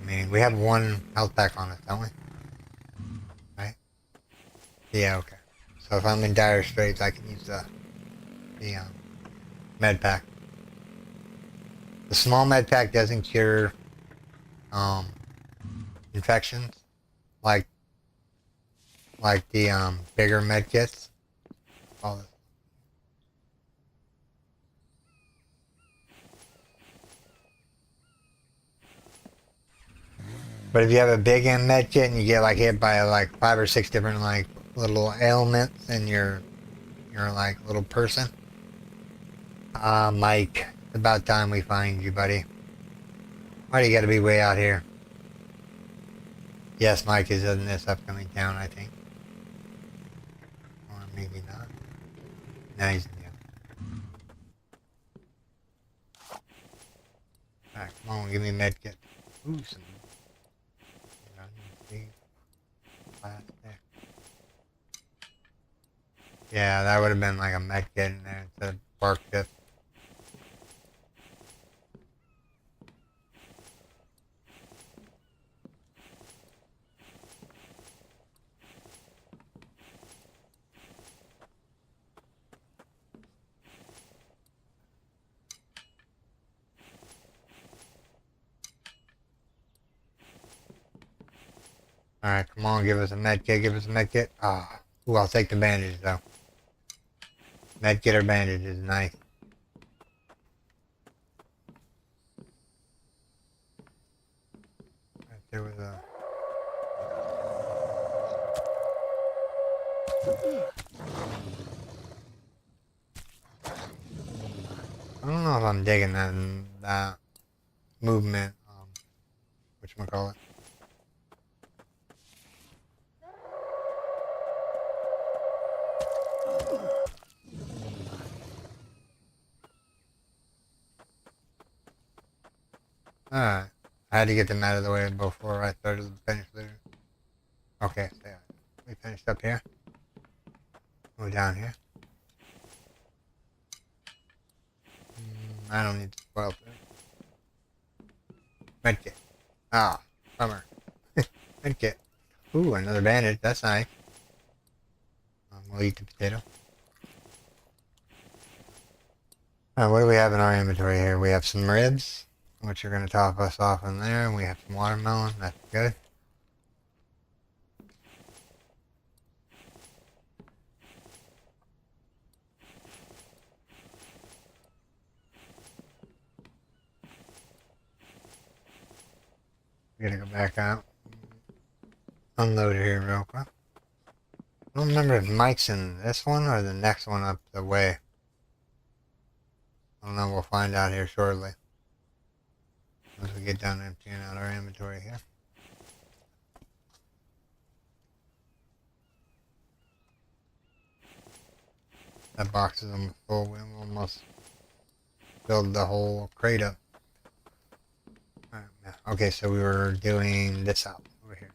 I mean, we have one health pack on us, don't we? Right? Yeah, okay. So if I'm in dire straits, I can use the med pack. The small med pack doesn't cure infections like the bigger med kits. All But if you have a big M med kit and you get like hit by like 5 or 6 different like little ailments in your like little person, Mike, it's about time we find you, buddy. Why do you got to be way out here? Yes, Mike is in this upcoming town, I think. Or maybe not. No, he's in the other. Alright, come on, give me a med kit. Ooh, some. Yeah, that would have been like a med kit in there instead of bark tip. Alright, come on, give us a med kit, give us a med kit. Ah, ooh, I'll take the bandages though. Med kit or bandages, nice. there was a... I don't know if I'm digging that movement, whatchamacallit. Alright. I had to get them out of the way before I started the finish looting. Okay, so yeah, we finished up here. Go down here. I don't need to spoil food. Medkit. Ah, bummer. Medkit. Ooh, another bandage. That's nice. We'll eat the potato. Alright, what do we have in our inventory here? We have some ribs, which are going to top us off in there, and we have some watermelon. That's good. We gotta go back out. Unload it here real quick. I don't remember if Mike's in this one or the next one up the way. I don't know, we'll find out here shortly. As we get done emptying out our inventory here. That box is almost full. We almost filled the whole crate up. Alright, okay, so we were doing this out over here.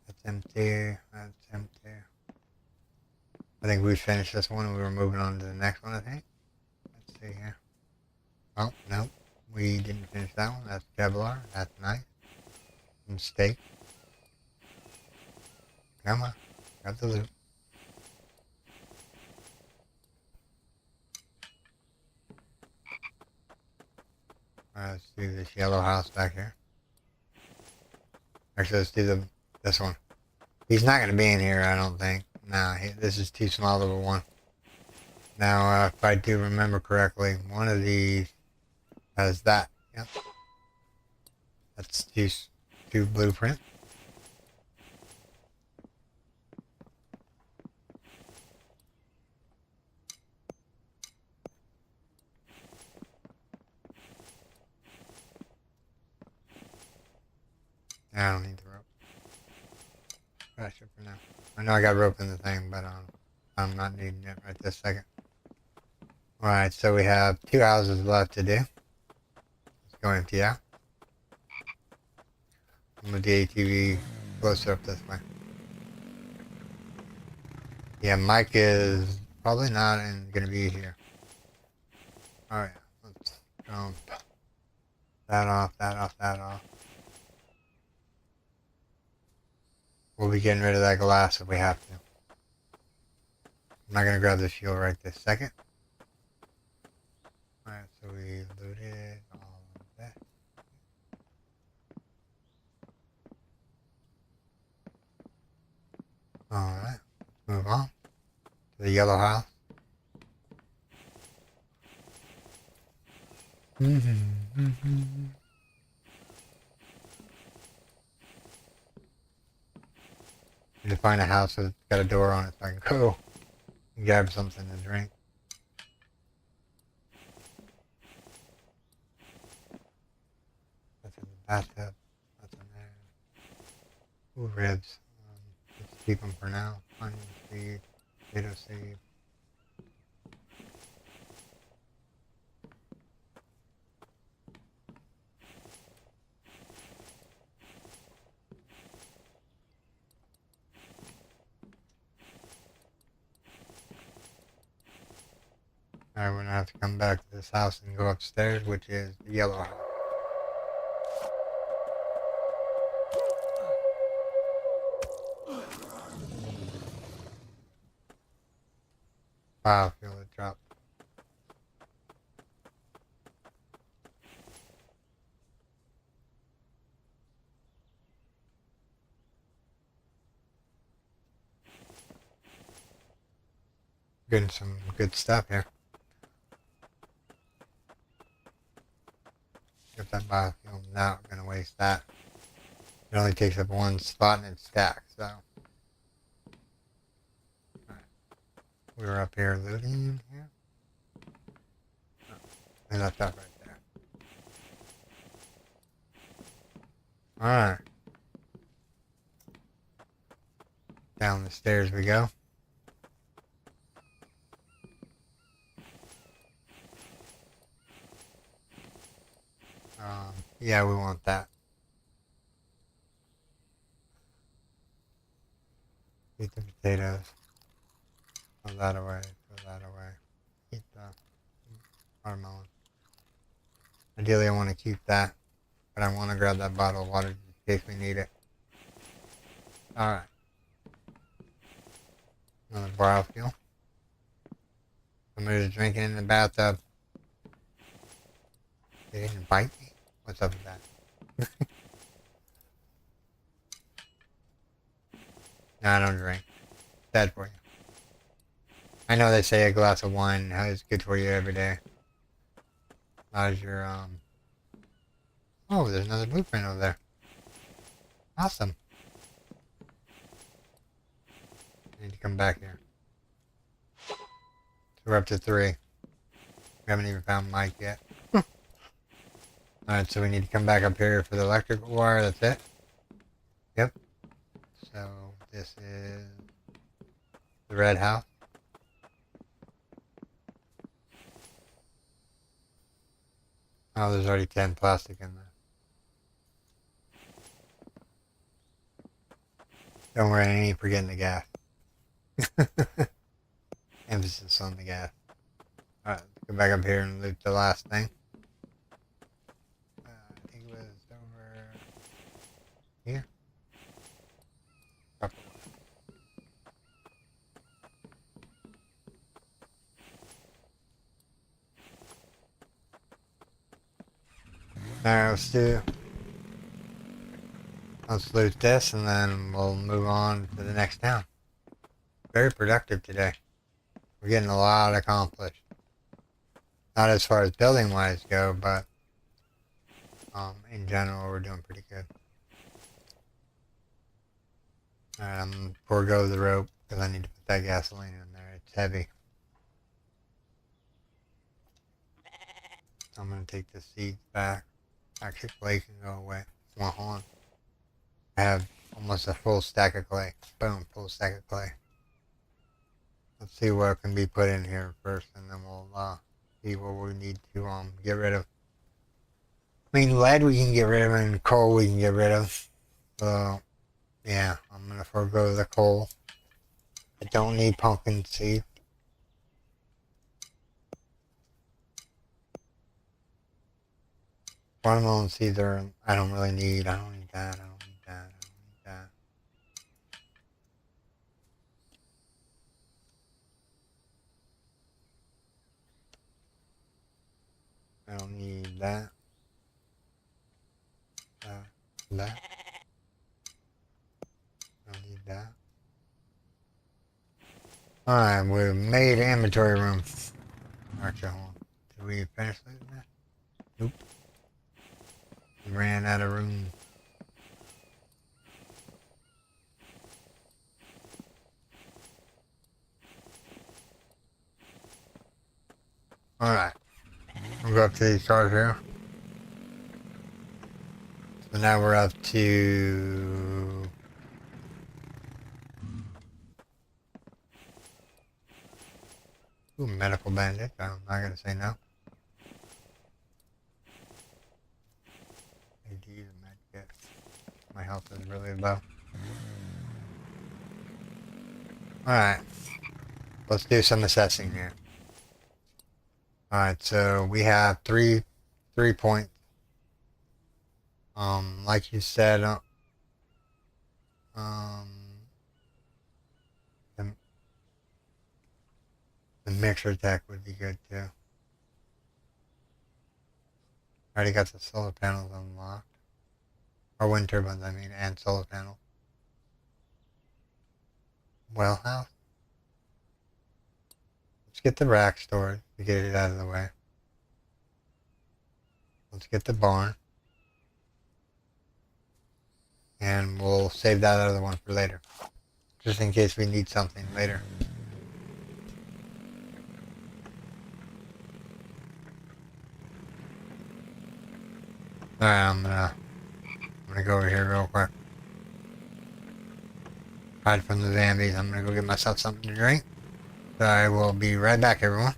That's empty. That's empty. I think we finished this one and we were moving on to the next one, I think. Let's see here. Oh, no. We didn't finish that one. That's Kevlar. That's nice. Some steak. Come on. Got the loot. Alright, let's do this yellow house back here. Actually, let's do this one. He's not going to be in here, I don't think. No, this is too small of a one. Now, if I do remember correctly, one of these has that. Yep. That's two blueprint. I don't need the rope. Scratch it for now. I know I got rope in the thing, but I'm not needing it right this second. Alright, so we have 2 houses left to do. Let's go empty out. Move the ATV closer up this way. Yeah, Mike is probably not going to be here. Alright, let's jump that off, that off, that off. We'll be getting rid of that glass if we have to. I'm not going to grab the fuel right this second. Alright, so we looted all of that. Alright, move on to the yellow house. Need to find a house that's got a door on it so I can go and grab something to drink. That's in the bathtub. That's in there. Ooh, ribs. Let's keep them for now. Onion seed, potato seed. Alright, we're gonna have to come back to this house and go upstairs, which is the yellow house. Wow, I feel it drop. Getting some good stuff here. Get that biofuel. Not gonna waste that. It only takes up one spot in its stack, so. Alright. We were up here looting here. Oh, we left that right there. Alright. Down the stairs we go. Yeah, we want that. Eat the potatoes. Throw that away. Throw that away. Eat the watermelon. Ideally, I want to keep that, but I want to grab that bottle of water in case we need it. Alright. Another biofuel. Somebody's drinking in the bathtub. They didn't bite me? What's up with that? No, I don't drink. Bad for you. I know they say a glass of wine is good for you every day. How's your, Oh, there's another blueprint over there. Awesome. I need to come back here. So we're up to 3. We haven't even found Mike yet. Alright, so we need to come back up here for the electrical wire, that's it? Yep. So, this is the red house. Oh, there's already 10 plastic in there. Don't worry, I ain't forgetting the gas. Emphasis on the gas. Alright, let's go back up here and loot the last thing. I think it was over here. Alright, let's loot this and then we'll move on to the next town. Very productive today. We're getting a lot accomplished. Not as far as building wise go, but in general we're doing pretty good. Alright, I'm gonna forego the rope because I need to put that gasoline in there. It's heavy. I'm gonna take the seeds back. Actually, clay can go away. Hold on. I have almost a full stack of clay. Boom, full stack of clay. Let's see what can be put in here first, and then we'll see what we need to get rid of. I mean, lead we can get rid of, and coal we can get rid of. So, yeah, I'm gonna forego the coal. I don't need pumpkin seed. Watermelon seeds are, I don't really need. I don't need that. I don't need that. I don't need that. I don't need that. That. I don't need that. Alright, we've made inventory room. Actually, hold on. Did we finish looting that? Nope. We ran out of room. Alright. We'll go up to these cars here. So now we're up to... Ooh, medical bandit. I'm not gonna say no. I need to use a med kit. My health is really low. Alright. Let's do some assessing here. Alright, so we have three points. Like you said, the mixer tech would be good too. Already got the solar panels unlocked. Or wind turbines, I mean, and solar panels. Well house. Let's get the rack storage to get it out of the way. Let's get the barn. and we'll save that other one for later, just in case we need something later. Alright, I'm gonna go over here real quick. Hide from the zombies. I'm gonna go get myself something to drink. So I will be right back, everyone.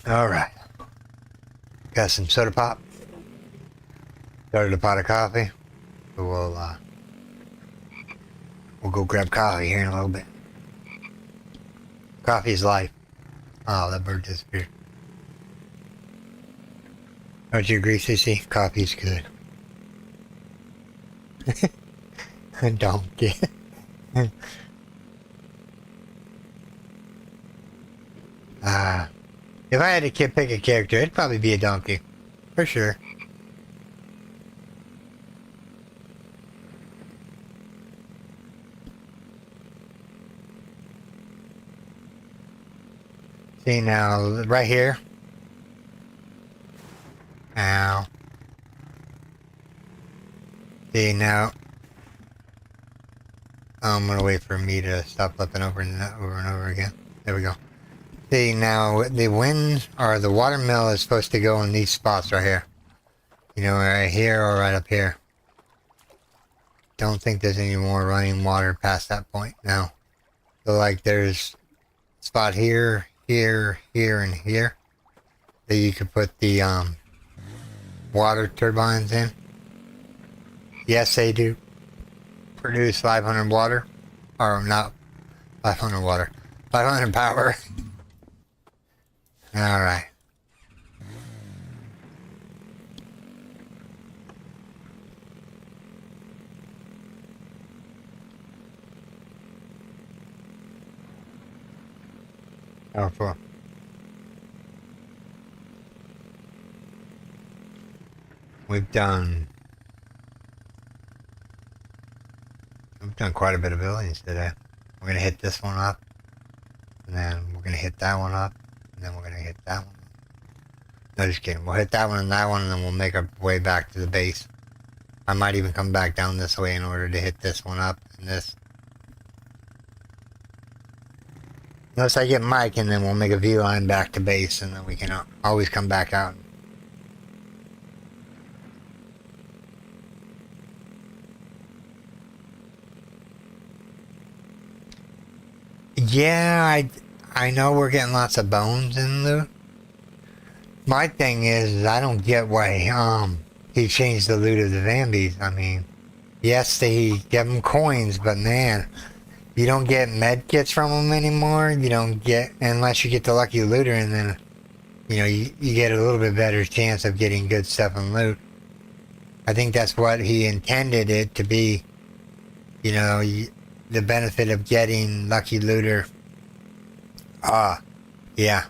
Alright. Got some soda pop. Started a pot of coffee. So we'll go grab coffee here in a little bit. Coffee is life. Oh, that bird disappeared. Don't you agree, Cece? Coffee's good. Donkey. If I had to pick a character, it'd probably be a donkey. For sure. See now, right here. Ow. See now. I'm gonna wait for me to stop flipping over and over again. There we go. See now, the wind or the watermill is supposed to go in these spots right here. You know, right here or right up here. Don't think there's any more running water past that point now. So like there's a spot here, here, here, and here that you could put the water turbines in. Yes, they do produce 500 water, or not 500 water, 500 power. All right. Oh, cool. We've done quite a bit of buildings today. We're gonna hit this one up, and then we're gonna hit that one up, and then we're gonna hit that one. No, just kidding. We'll hit that one, and then we'll make our way back to the base. I might even come back down this way in order to hit this one up and this. Unless I get Mike, and then we'll make a view line back to base, and then we can always come back out. Yeah, I know we're getting lots of bones in loot. My thing is I don't get why he changed the loot of the Vambies. I mean, yes, they give them coins, but man, you don't get med kits from them anymore. You don't get, unless you get the lucky looter, and then you know you get a little bit better chance of getting good stuff in loot. I think that's what he intended it to be. You know, the benefit of getting lucky looter. Yeah.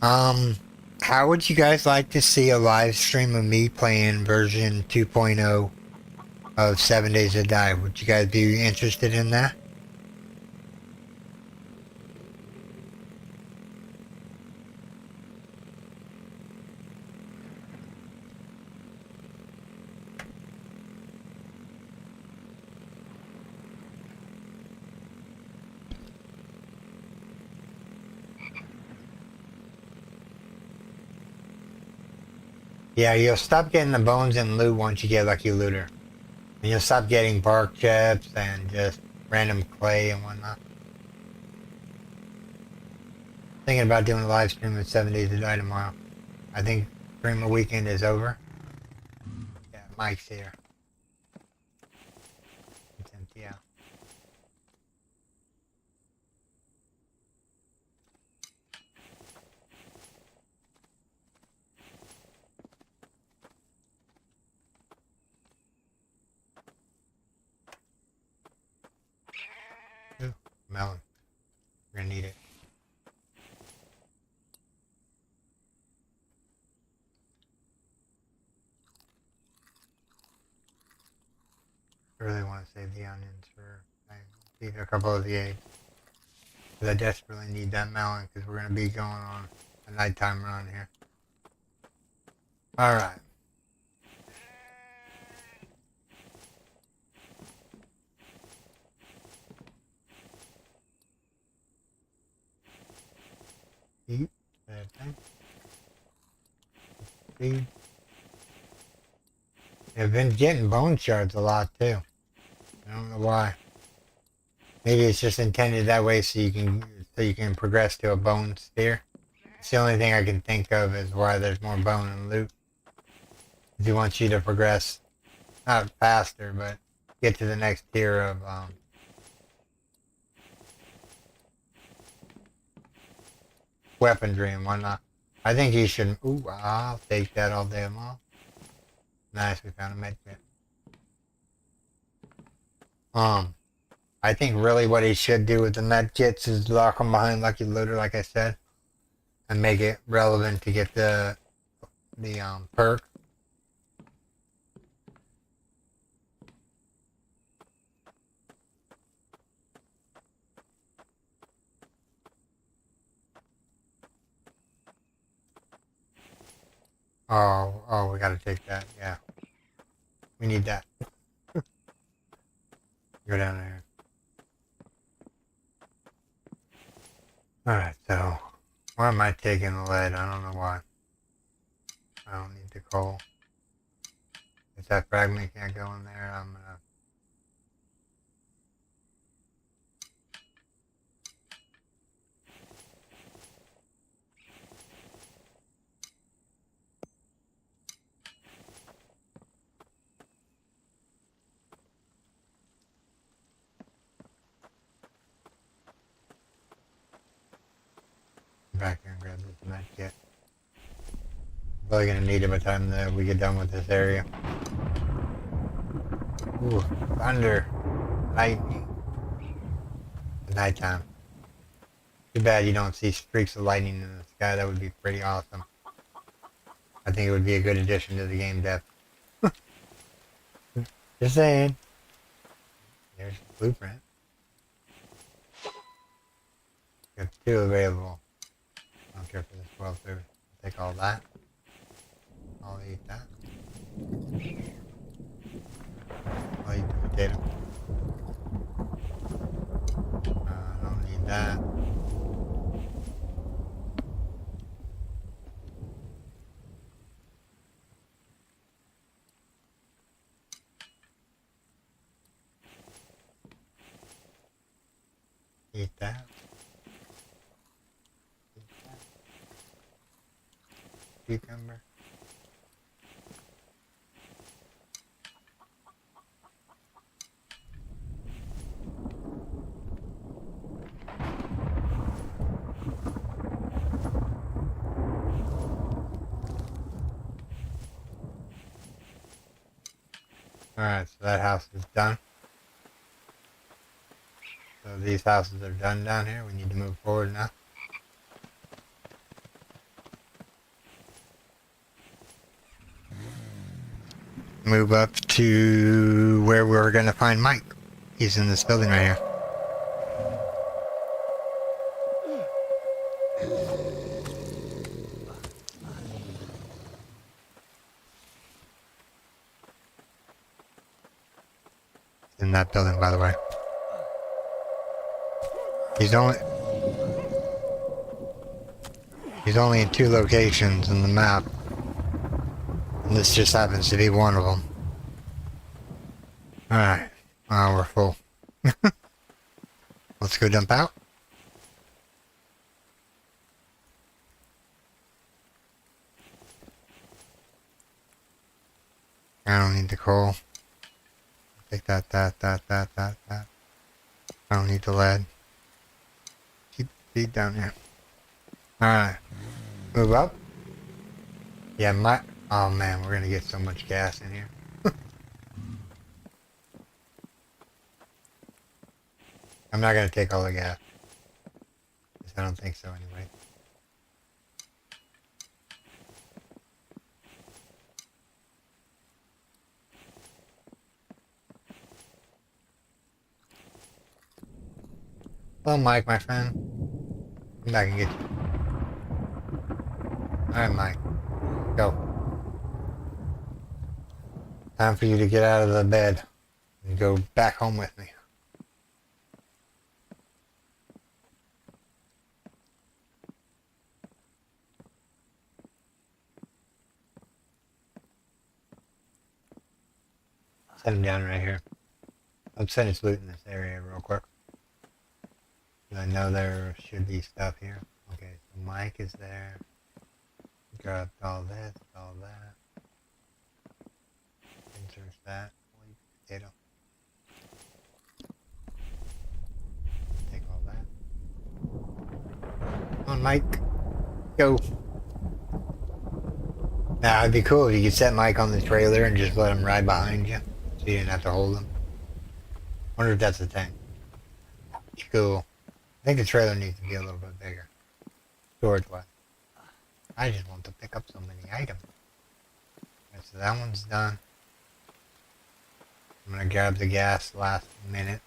How would you guys like to see a live stream of me playing version 2.0 of 7 Days to Die? Would you guys be interested in that? Yeah, you'll stop getting the bones and loot once you get Lucky Looter. And you'll stop getting bark chips and just random clay and whatnot. Thinking about doing a live stream with 7 Days to Die tomorrow. I think streamer weekend is over. Yeah, Mike's here. It's empty out. Ooh, melon. We're gonna need it. I really want to save the onions for leave a couple of the eggs. Because I desperately need that melon because we're going to be going on a nighttime run here. Alright. Eat that thing. Feed. I've been getting bone shards a lot too. I don't know why. Maybe it's just intended that way so you can progress to a bone sphere. It's the only thing I can think of is why there's more bone and loot. He wants you to progress, not faster, but get to the next tier of weaponry and whatnot. I think he should. Ooh, I'll take that all day long. Nice, we found a medkit. I think really what he should do with the medkits is lock them behind Lucky Looter, like I said, and make it relevant to get the perk. Oh, we gotta take that. Yeah, we need that. Go down there. Alright, so why am I taking the lead? I don't know why. I don't need the coal. If that fragment can't go in there, I'm gonna... back here and grab this med kit. Probably gonna need it by the time that we get done with this area. Ooh, thunder, lightning. It's nighttime. Too bad you don't see streaks of lightning in the sky. That would be pretty awesome. I think it would be a good addition to the game depth. Just saying. There's the blueprint. Got 2 available. I don't care for this 12 food. I'll take all that. I'll eat that. I'll eat the potato. I don't need that. Eat that. Eat that. Cucumber. Alright, so that house is done. So these houses are done down here. We need to move forward now. Move up to where we're going to find Mike. He's in this building right here. In that building, by the way. He's only in 2 locations in the map. And this just happens to be one of them. Alright. We're full. Let's go dump out. I don't need the coal. Take that. I don't need the lead. Keep the feed down here. Alright. Move up. Yeah, oh man, we're gonna get so much gas in here. I'm not gonna take all the gas. I don't think so anyway. Hello, Mike, my friend. Come back and get you. Alright, Mike. Go. Time for you to get out of the bed and go back home with me. Set him down right here. I'm setting his loot in this area real quick. I know there should be stuff here. Okay, so Mike is there. Grabbed all this, all that. Insert that. Potato. Take all that. Come on, Mike. Go. Now, it'd be cool if you could set Mike on the trailer and just let him ride behind you. So you didn't have to hold him. Wonder if that's a thing. Cool. I think the trailer needs to be a little bit bigger. Storage-wise. I just want to pick up so many items. Okay, so that one's done. I'm gonna grab the gas last minute.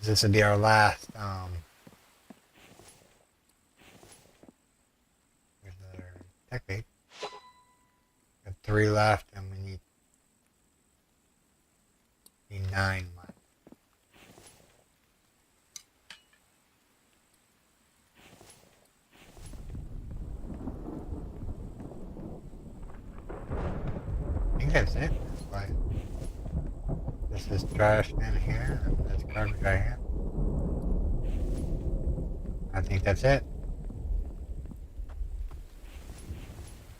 This will be our last, there's another tech bait. Got 3 left and we need 9 left. I think that's it. That's why this is trash in here and this garbage right here. I think that's it.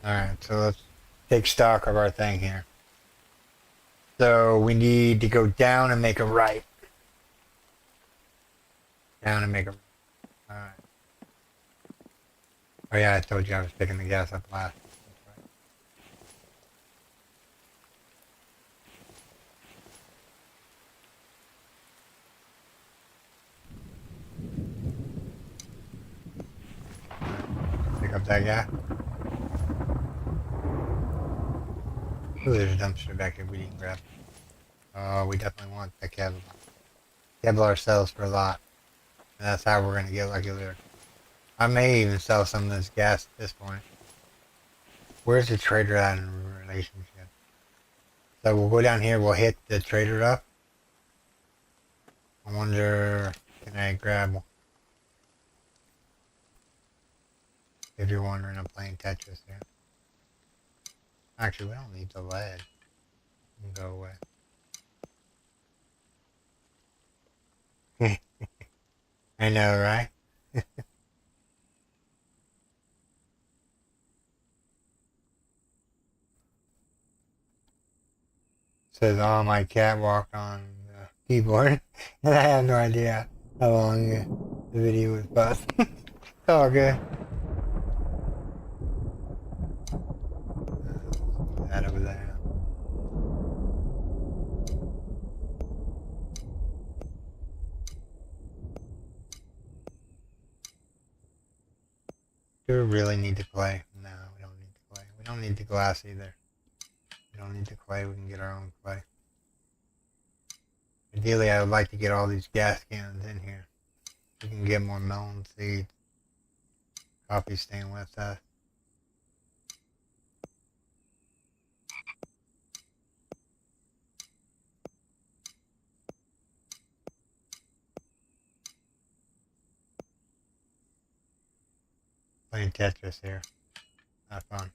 Alright, so let's take stock of our thing here. So we need to go down and make a right. Down and make a right. Alright. Oh yeah, I told you I was picking the gas up last. Pick up that guy. Ooh, there's a dumpster back here we didn't grab. Oh, we definitely want the Kevlar. Kevlar sells for a lot. And that's how we're gonna get Lucky Lure. I may even sell some of this gas at this point. Where's the trader at in relationship? So we'll go down here, we'll hit the trader up. I wonder, can I grab one? If you're wondering, I'm playing Tetris here. Actually, we don't need the lead. You can go away. I know, right? Says, oh, my cat walked on the keyboard. And I have no idea how long the video was bust. It's all good. That over there. Do we really need to clay? No, we don't need the clay. We don't need the glass either. We don't need the clay, we can get our own clay. Ideally, I would like to get all these gas cans in here. We can get more melon seeds. Coffee staying with us. Playing Tetris here. Not fun.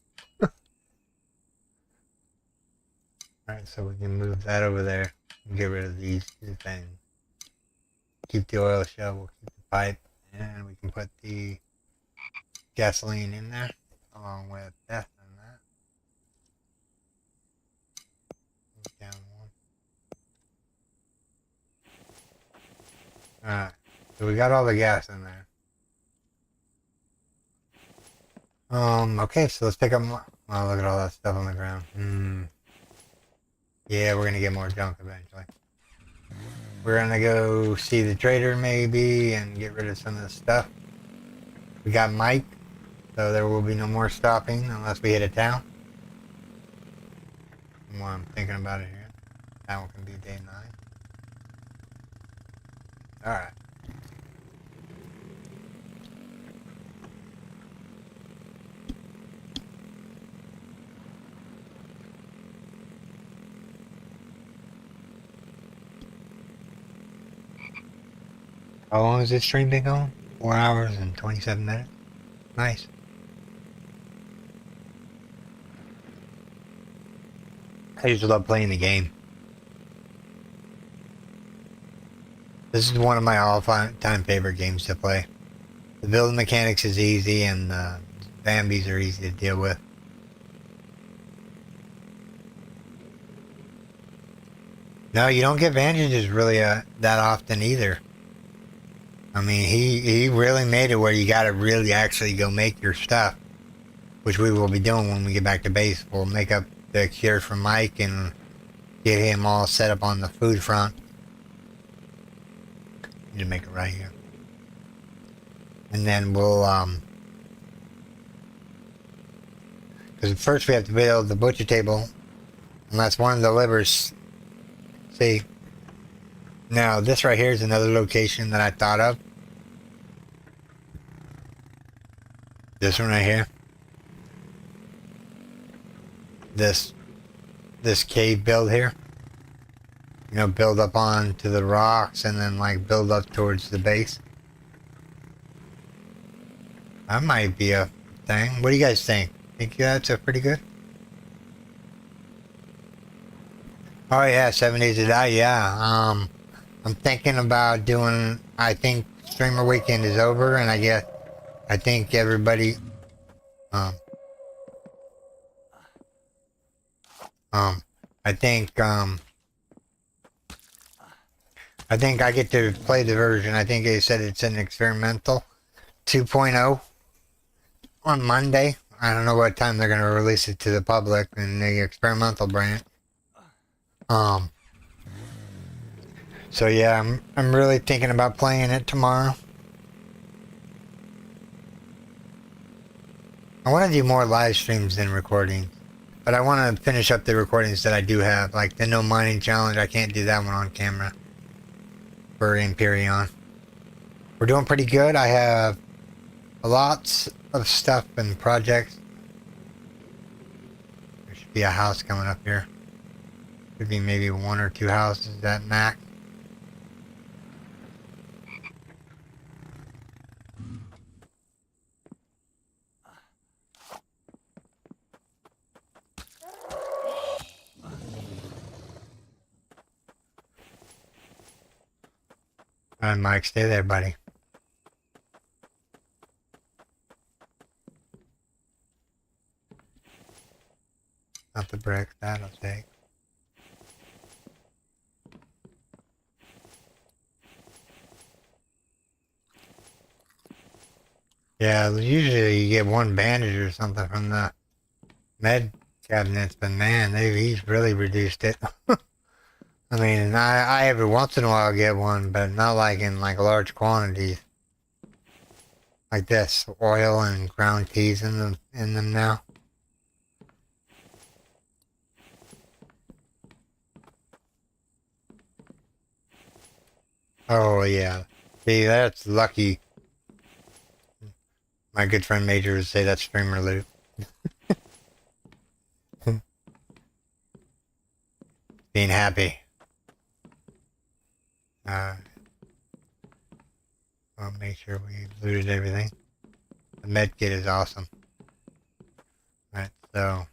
Alright, so we can move that over there and get rid of these two things. Keep the oil shovel, keep the pipe, and we can put the gasoline in there along with Beth and that. Move down one. Alright, so we got all the gas in there. Okay, so let's pick up more. Oh, look at all that stuff on the ground. Yeah, we're gonna get more junk eventually. We're gonna go see the trader maybe and get rid of some of the stuff. We got Mike, so there will be no more stopping unless we hit a town. More I'm thinking about it here. That one can be day 9. Alright. How long has this stream been going? 4 hours and 27 minutes. Nice. I used to love playing the game. This is one of my all-time favorite games to play. The building mechanics is easy and the Bambis are easy to deal with. No, you don't get bandages really that often either. I mean, he really made it where you gotta really actually go make your stuff, which we will be doing when we get back to base. We'll make up the cure for Mike and get him all set up on the food front. Need to make it right here. And then we'll, because first we have to build the butcher table, and that's one of the livers. See? Now, this right here is another location that I thought of. This one right here. This cave build here. You know, build up onto the rocks and then like build up towards the base. That might be a thing. What do you guys think? Think that's a pretty good? Oh yeah, 7 days to die, yeah. I'm thinking about doing, I think streamer weekend is over and I think everybody, I think I get to play the version. I think they said it's an experimental 2.0 on Monday. I don't know what time they're going to release it to the public in the experimental branch. So yeah, I'm really thinking about playing it tomorrow. I want to do more live streams than recording, but I want to finish up the recordings that I do have, like the no mining challenge. I can't do that one on camera for Empyrean. We're doing pretty good. I have lots of stuff and projects. There should be a house coming up here. Could be maybe 1 or 2 houses at max. Alright, Mike, stay there, buddy. Not the brick, that'll take. Yeah, usually you get 1 bandage or something from the med cabinets, but man, he's really reduced it. I mean, I every once in a while get 1, but not like in like large quantities. Like this, oil and ground teas in them now. Oh yeah, see that's lucky. My good friend Major would say that's streamer loot. Being happy. I'll make sure we looted everything. The med kit is awesome. Right, so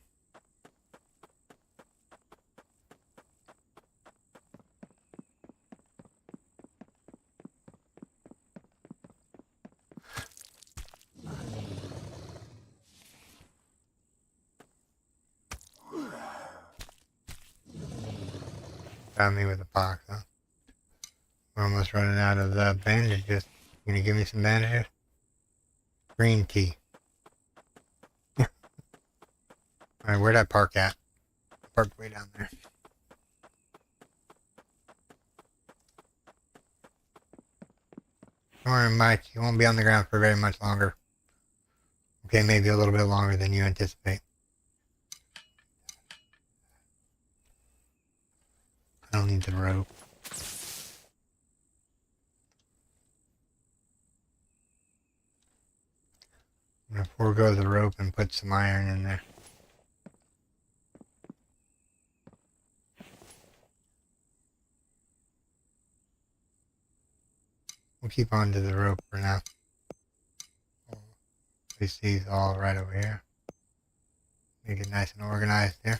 Got me with a pox, huh? We're almost running out of the bandages. You gonna give me some bandages? Green tea. Alright, where'd I park at? Parked way down there. Don't worry, Mike. You won't be on the ground for very much longer. Okay, maybe a little bit longer than you anticipate. I don't need the rope. I'm gonna forego the rope and put some iron in there. We'll keep on to the rope for now. Place these all right over here. Make it nice and organized here.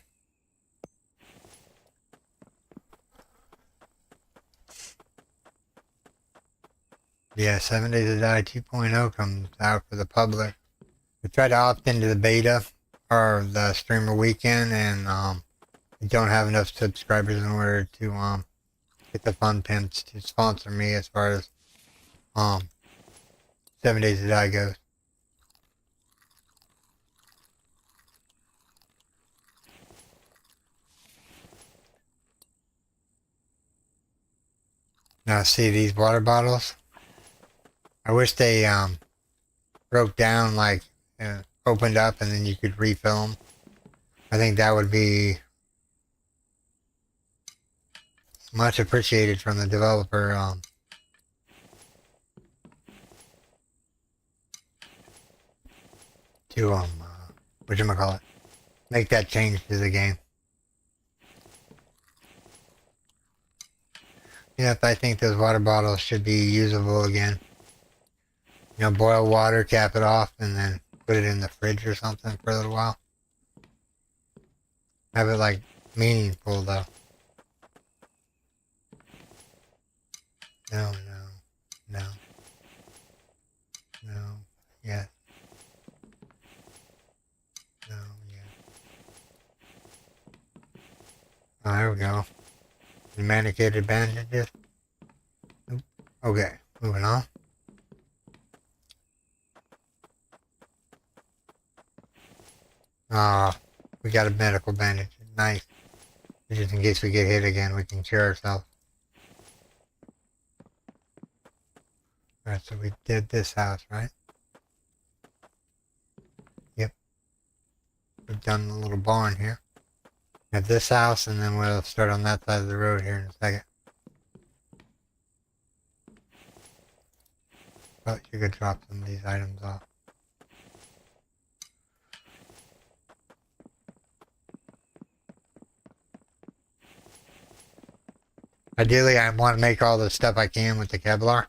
Yeah, 7 Days to Die 2.0 comes out for the public. We tried to opt into the beta or the streamer weekend, and we don't have enough subscribers in order to get the fun pimps to sponsor me as far as 7 Days to Die goes. Now see these water bottles? I wish they broke down, like opened up and then you could refill them. I think that would be much appreciated from the developer. To whatchamacallit, make that change to the game. Yep, I think those water bottles should be usable again. You know, boil water, cap it off, and then put it in the fridge or something for a little while. Have it, like, meaningful, though. No, no, no. No, yes. No, yes. Oh, there we go. The manicured bandages. Nope. Okay, moving on. We got a medical bandage. Nice. Just in case we get hit again, we can cure ourselves. Alright, so we did this house, right? Yep. We've done the little barn here. At this house, and then we'll start on that side of the road here in a second. But you could drop some of these items off. Ideally, I want to make all the stuff I can with the Kevlar.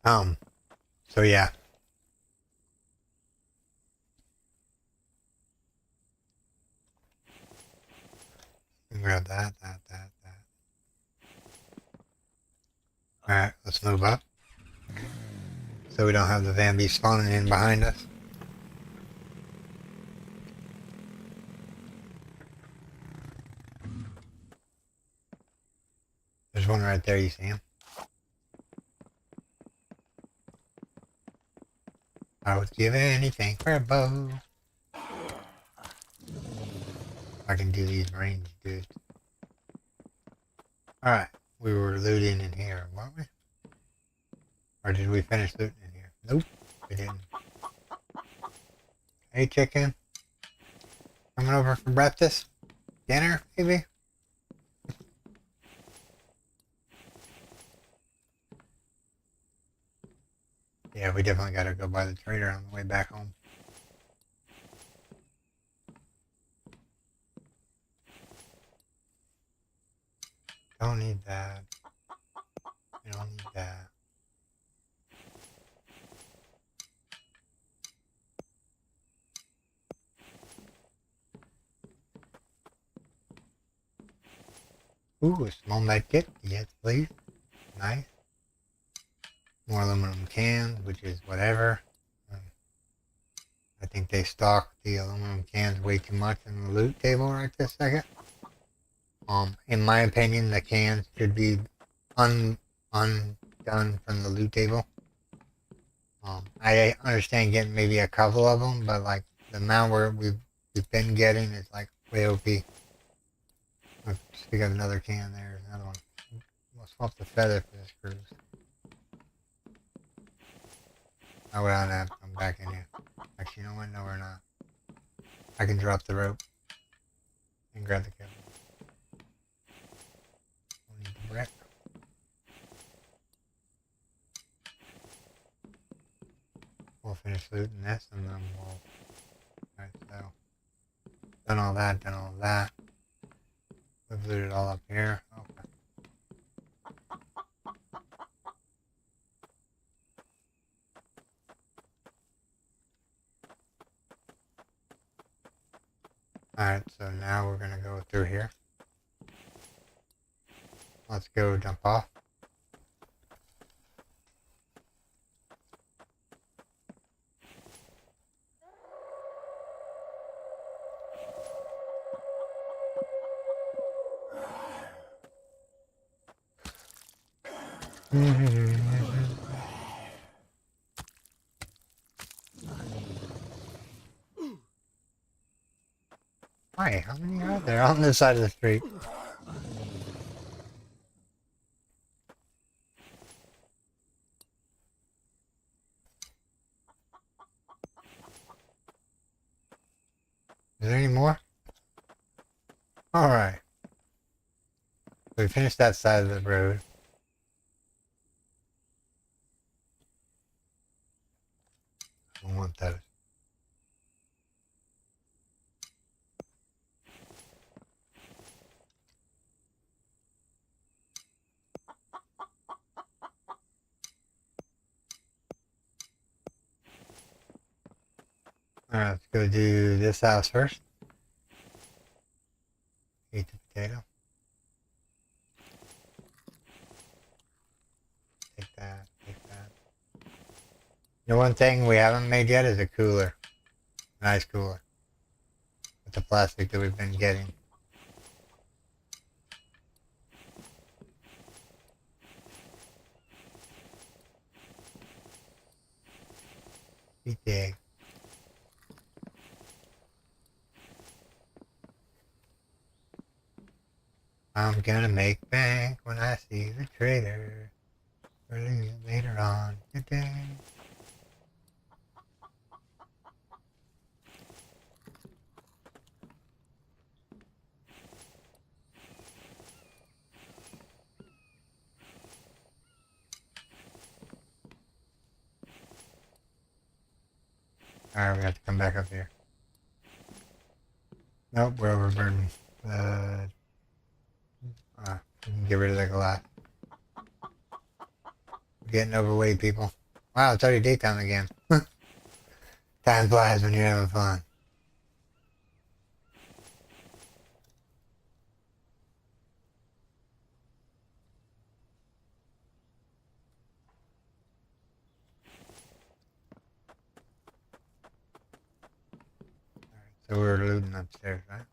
So yeah. Grab that. Alright, let's move up. So we don't have the Van Beast spawning in behind us. There's one right there, you see him? I would give anything for a bow. I can do these range dudes. Alright, we were looting in here, weren't we? Or did we finish looting in here? Nope, we didn't. Hey chicken. Coming over for breakfast? Dinner, maybe? Yeah, we definitely gotta go by the trader on the way back home. Don't need that. You don't need that. Ooh, a small med kit. Yes, please. Nice. More aluminum cans, which is whatever. I think they stock the aluminum cans way too much in the loot table right this second. In my opinion, the cans should be undone from the loot table. I understand getting maybe a couple of them, but like the amount we've been getting is like way OP. We got another can there. There's another one. We'll swap the feather for this cruise. Oh, well, no, I'm back in here. Actually, you know what? No, we're not. I can drop the rope and grab the kibble. We'll need the brick. We'll finish looting this and then we'll... Alright, so... Done all that, done all that. We've looted all up here. Okay. Alright, so now we're gonna go through here. Let's go jump off. Hi, how many are there on this side of the street? Is there any more? Alright. We finished that side of the road. I don't want those. Alright, let's go do this house first. Eat the potato. Take that, take that. The one thing we haven't made yet is a cooler. Nice cooler. With the plastic that we've been getting. Eat the egg. I'm gonna make bank when I see the trader. Early later on today. Alright, we have to come back up here. Nope, we're overburdened. We can get rid of the glass. We're getting overweight, people. Wow, it's already daytime again. Time flies when you're having fun. Alright, so we're looting upstairs, right?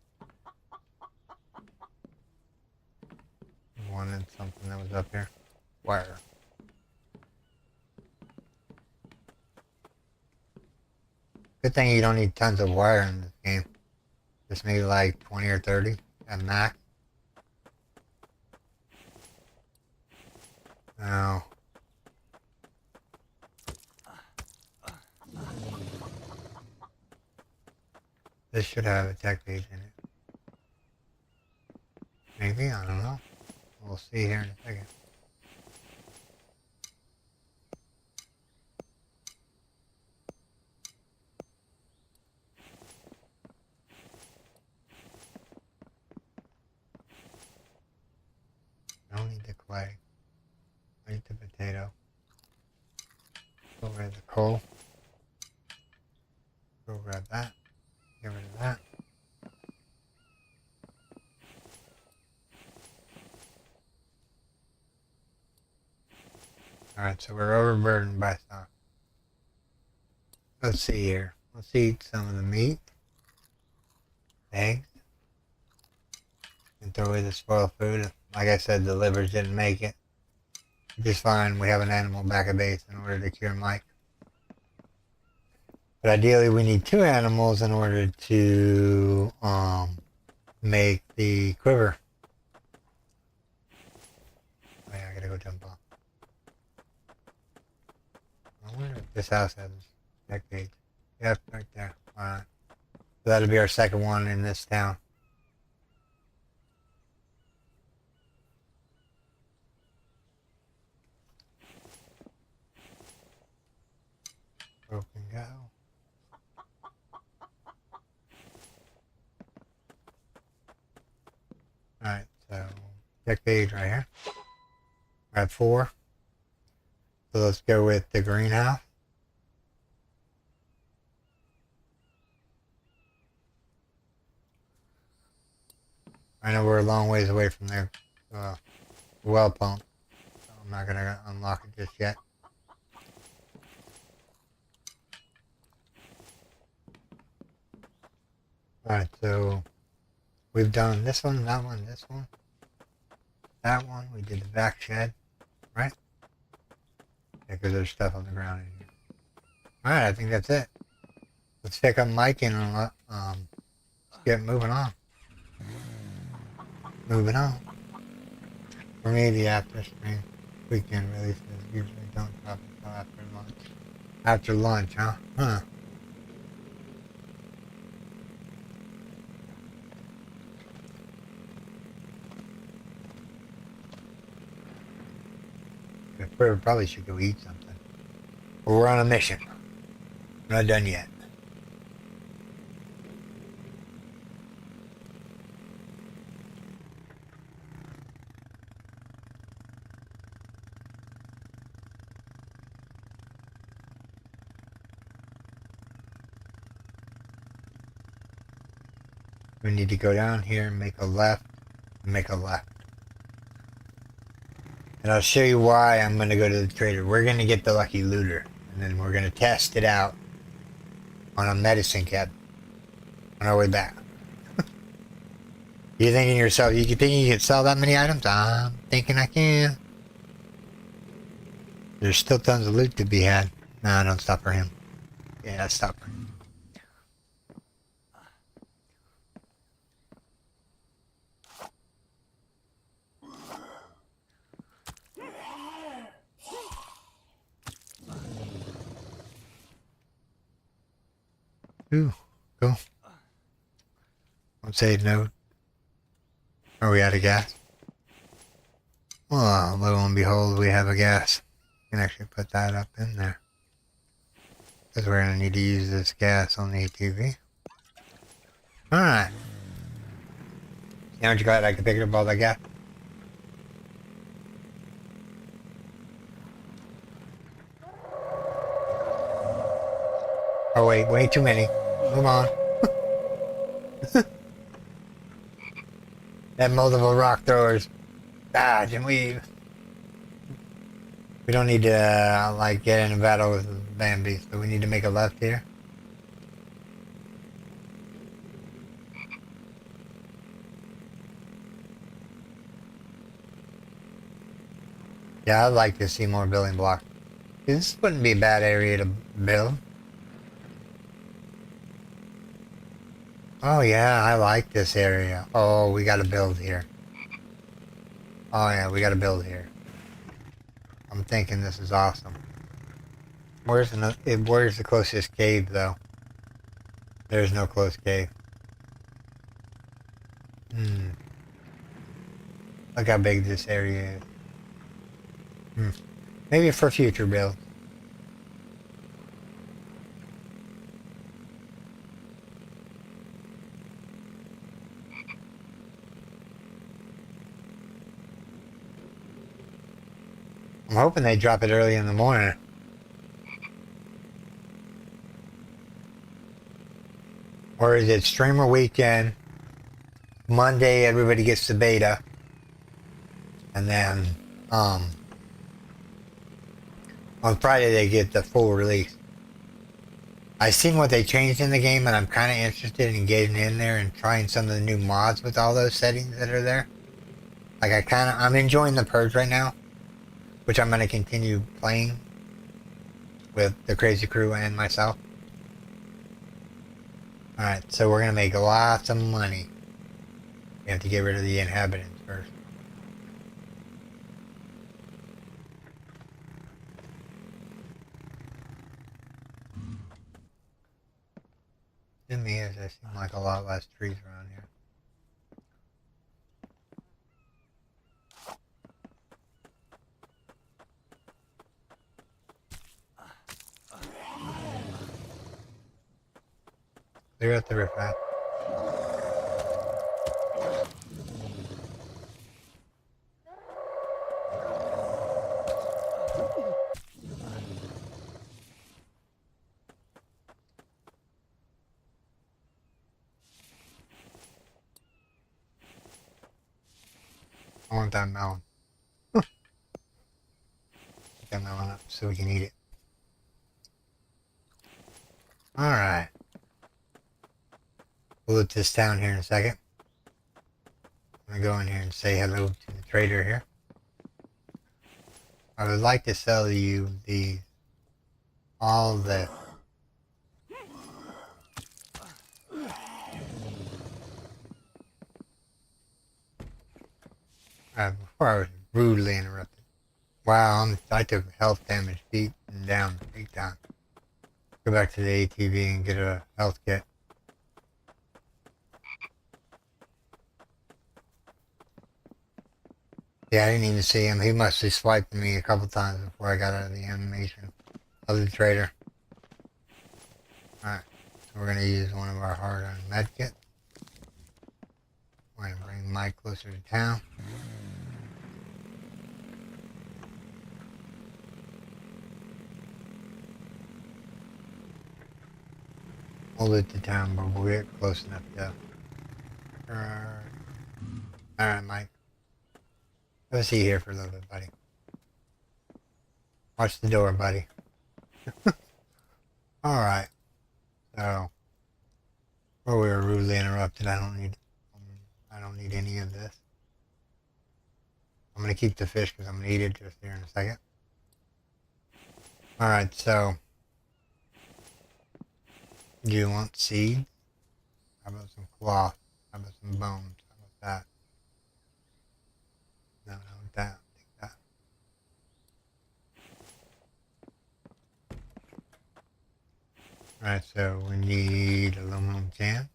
We wanted something that was up here. Wire. Good thing you don't need tons of wire in this game. Just maybe like 20 or 30 at max. Now, this should have a tech page in it. Maybe, I don't know. We'll see here in a second. I don't need the clay. I need the potato. Go rid of the coal. Go grab that. Get rid of that. Alright, so we're overburdened by stuff. Let's see here. Let's eat some of the meat, eggs, and throw away the spoiled food. Like I said, the livers didn't make it. Just fine. We have an animal back at base in order to cure Mike. But ideally, we need 2 animals in order to make the quiver. Oh, yeah, I gotta go jump off. I wonder if this house has a deck page. Yep, right there. Alright. So that'll be our second one in this town. Broken go. Alright, so deck page right here. We're at 4. So let's go with the greenhouse. I know we're a long ways away from their well pump, so I'm not gonna unlock it just yet. Alright, so we've done this one, that one, this one, that one. We did the back shed, right? Yeah, because there's stuff on the ground in here. Alright, I think that's it. Let's pick up Mike and let's get moving on. Moving on. For me, the after stream weekend releases usually don't drop until after lunch. After lunch, huh? Huh. We probably should go eat something. But we're on a mission. We're not done yet. We need to go down here and make a left. Make a left. And I'll show you why I'm going to go to the trader. We're going to get the lucky looter. And then we're going to test it out on a medicine cabinet on our way back. You thinking to yourself, you think you could sell that many items? I'm thinking I can. There's still tons of loot to be had. Nah, don't stop for him. Yeah, stop for him. Ooh, cool. Don't say no. Are we out of gas? Well, lo and behold, we have a gas. You can actually put that up in there. Because we're going to need to use this gas on the ATV. Alright. Aren't you glad I could pick up all that gas? Oh wait, way too many. Move on. That multiple rock throwers. Dodge and weave. We don't need to like get in a battle with Bambi, so we need to make a left here. Yeah, I'd like to see more building blocks. This wouldn't be a bad area to build. Oh yeah, I like this area. Oh, we gotta build here. Oh yeah, we gotta build here. I'm thinking this is awesome. Where's the closest cave though? There's no close cave. Look how big this area is. Maybe for future build. I'm hoping they drop it early in the morning. Or is it streamer weekend? Monday everybody gets the beta. And then on Friday they get the full release. I seen what they changed in the game, and I'm kind of interested in getting in there and trying some of the new mods with all those settings that are there. Like I'm enjoying the Purge right now, which I'm going to continue playing with the Crazy Crew and myself. Alright, so we're going to make lots of money. We have to get rid of the inhabitants first. To me, there seem like a lot less trees around here. Clear out the riffraff. I want that melon. Get that melon up so we can eat it. Alright. We'll loot this town here in a second. I'm going to go in here and say hello to the trader here. I would like to sell you all the before I was rudely interrupted. Wow, I took health damage beat down big time. Go back to the ATV and get a health kit. Yeah, I didn't even see him. He must have swiped me a couple times before I got out of the animation of the trader. Alright, so we're going to use one of our hard-earned medkits. We're going to bring Mike closer to town. We'll loot the town, but we'll get close enough to... Alright, Mike. Let's see here for a little bit, buddy. Watch the door, buddy. Alright. So, we were rudely interrupted. I don't need any of this. I'm gonna keep the fish because I'm gonna eat it just here in a second. Alright, so do you want seeds? How about some cloth? How about some bones? How about that? No, that. Take that. Alright, so we need aluminum can.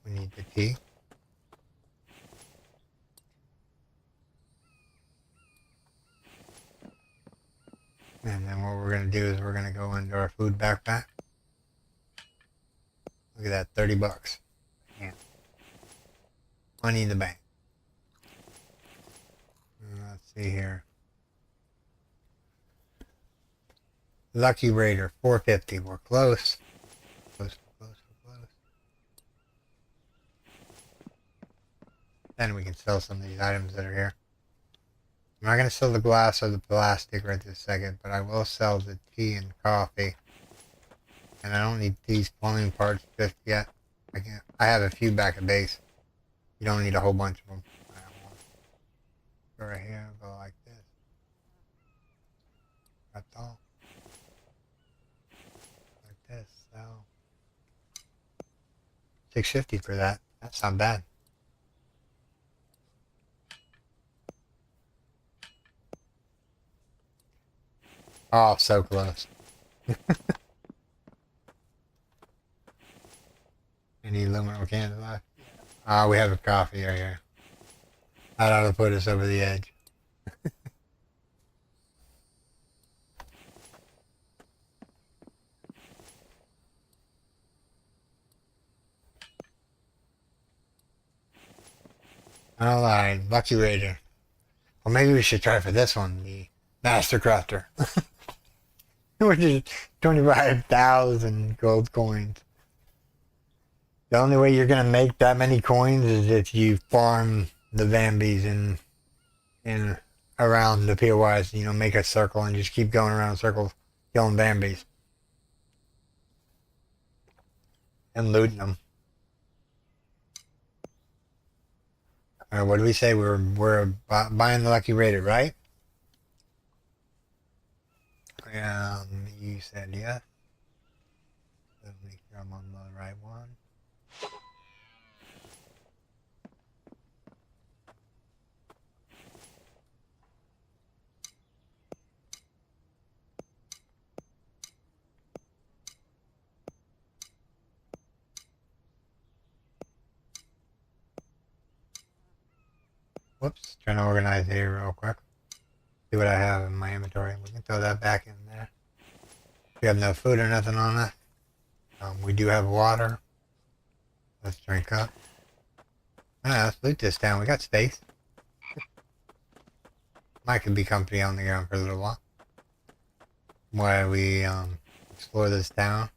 We need the tea. And then what we're going to do is we're going to go into our food backpack. Look at that, 30 bucks. Yeah. Money in the bank. Let's see here. Lucky Raider, 450. We're close. Close. Then we can sell some of these items that are here. I'm not going to sell the glass or the plastic right this second, but I will sell the tea and coffee. And I don't need these plumbing parts just yet. I have a few back at base. You don't need a whole bunch of them. Go right here, go like this. That's all. Like this, so. $6.50 for that. That's not bad. Oh, so close. Any aluminum cans left? We have a coffee right here. That ought to put us over the edge. Alright, Lucky Raider. Well, maybe we should try for this one, the Master Crafter. Which is 25,000 gold coins. The only way you're going to make that many coins is if you farm the Vambies in around the POIs, make a circle and just keep going around in circles, killing Bambis and looting them. What do we say? We're buying the Lucky Raider, right? You said yes. Let me make sure I'm on the right one. Whoops, trying to organize here real quick. See what I have in my inventory. We can throw that back in there. We have no food or nothing on it. We do have water. Let's drink up. Let's loot this town. We got space. Mike could be company on the ground for a little while. While we explore this town.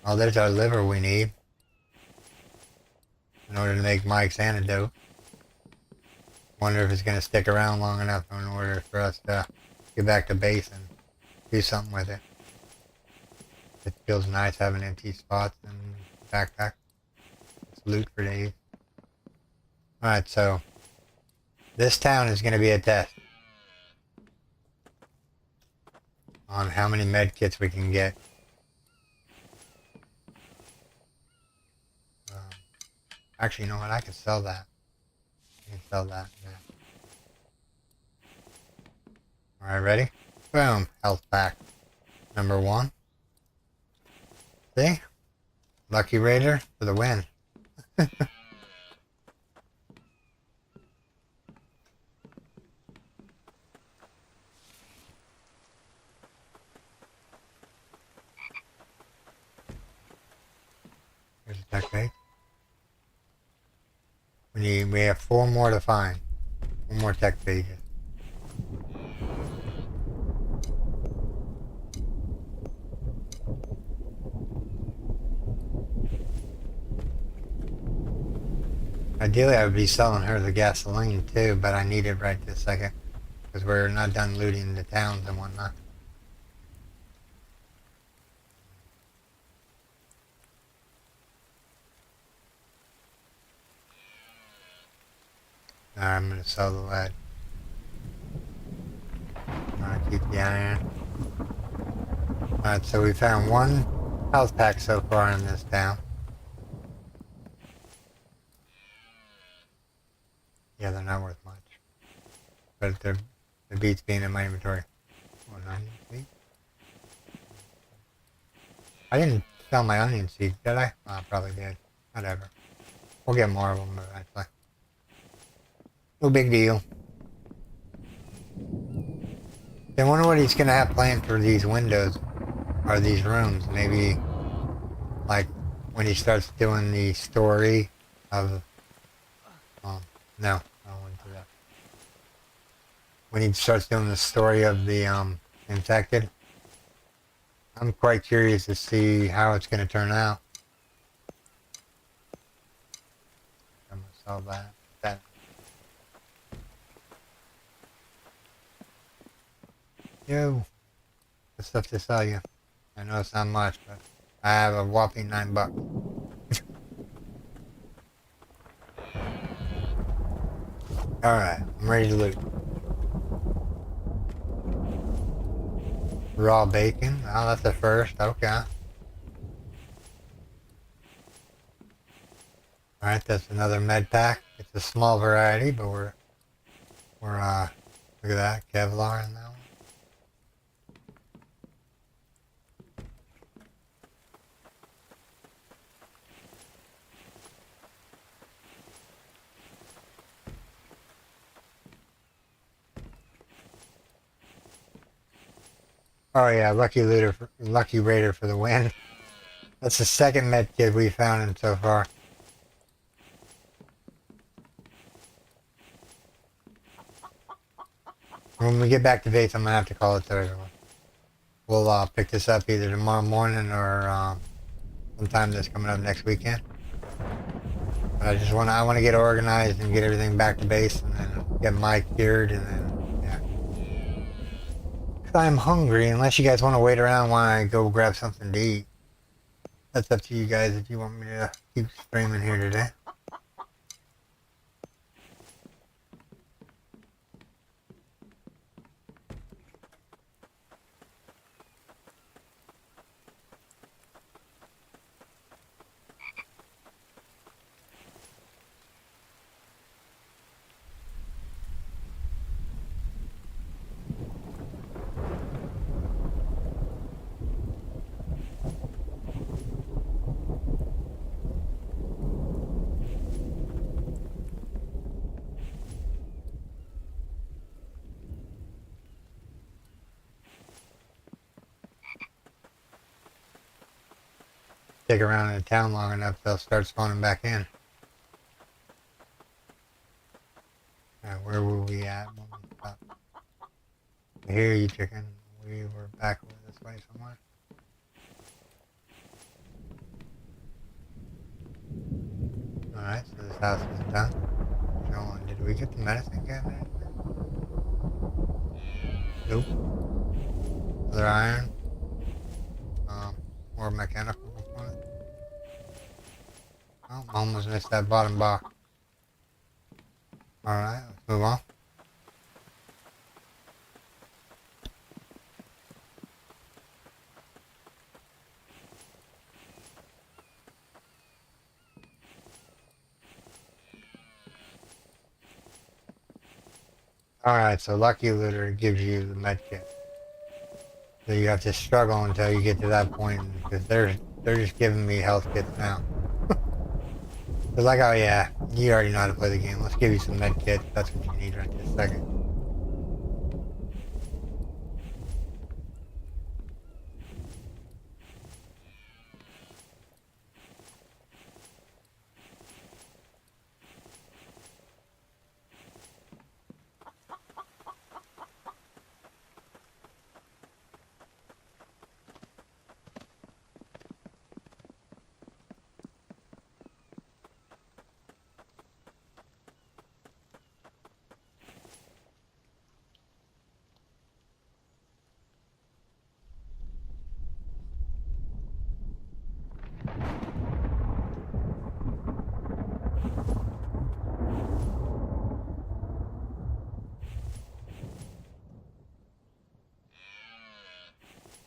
Oh, there's our liver we need in order to make Mike's antidote. Wonder if it's going to stick around long enough in order for us to get back to base and do something with it. It feels nice having empty spots in the backpack. It's loot for days. Alright, so this town is going to be a test on how many med kits we can get. Actually, you know what? I can sell that. I can sell that. Yeah. Alright, ready? Boom. Health pack. Number 1. See? Lucky Raider for the win. Here's a tech bait. We have 4 more to find. 4 more tech pages. Ideally, I would be selling her the gasoline too, but I need it right this second because we're not done looting the towns and whatnot. Alright, I'm gonna sell the lead. Alright, keep the iron. Alright, so we found 1 health pack so far in this town. Yeah, they're not worth much. But the beats being in my inventory. 190 feet. I didn't sell my onion seeds, did I? Oh, I probably did. Whatever. We'll get more of them eventually. No big deal. I wonder what he's gonna have planned for these windows or these rooms. Maybe like when he starts doing the story of no, I wouldn't do that. When he starts doing the story of the infected. I'm quite curious to see how it's gonna turn out. I'm gonna sell that. Yo, good stuff to sell you. I know it's not much, but I have a whopping $9. Alright, I'm ready to loot. Raw bacon. Oh, that's the first. Okay. Alright, that's another med pack. It's a small variety, but we're look at that, Kevlar in that one. Oh yeah, Lucky Raider for the win. That's the second med kit we found in so far. When we get back to base, I'm gonna have to call it to everyone. We'll pick this up either tomorrow morning or sometime that's coming up next weekend. But I want to get organized and get everything back to base, and then get my cured, and then, yeah. 'Cause I'm hungry, unless you guys want to wait around while I go grab something to eat. That's up to you guys if you want me to keep streaming here today. Stick around in the town long enough, they'll start spawning back in. Where were we at when we stopped? I hear you, chicken. We were back over this way somewhere. Alright, so this house is done. So, did we get the medicine cabinet? Nope. Other iron. More mechanical component. Oh, almost missed that bottom box. Alright, let's move on. Alright, so Lucky Looter gives you the med kit. So you have to struggle until you get to that point, because they're just giving me health kits now. They're like, oh yeah, you already know how to play the game. Let's give you some med kits. That's what you need right this second.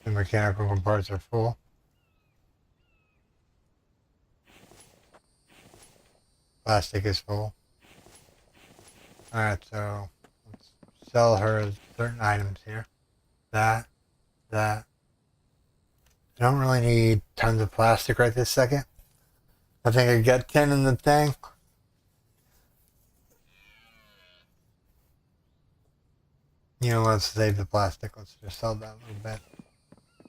The mechanical parts are full. Plastic is full. Alright, so let's sell her certain items here. That. I don't really need tons of plastic right this second. I think I got 10 in the thing. You know, let's save the plastic. Let's just sell that a little bit.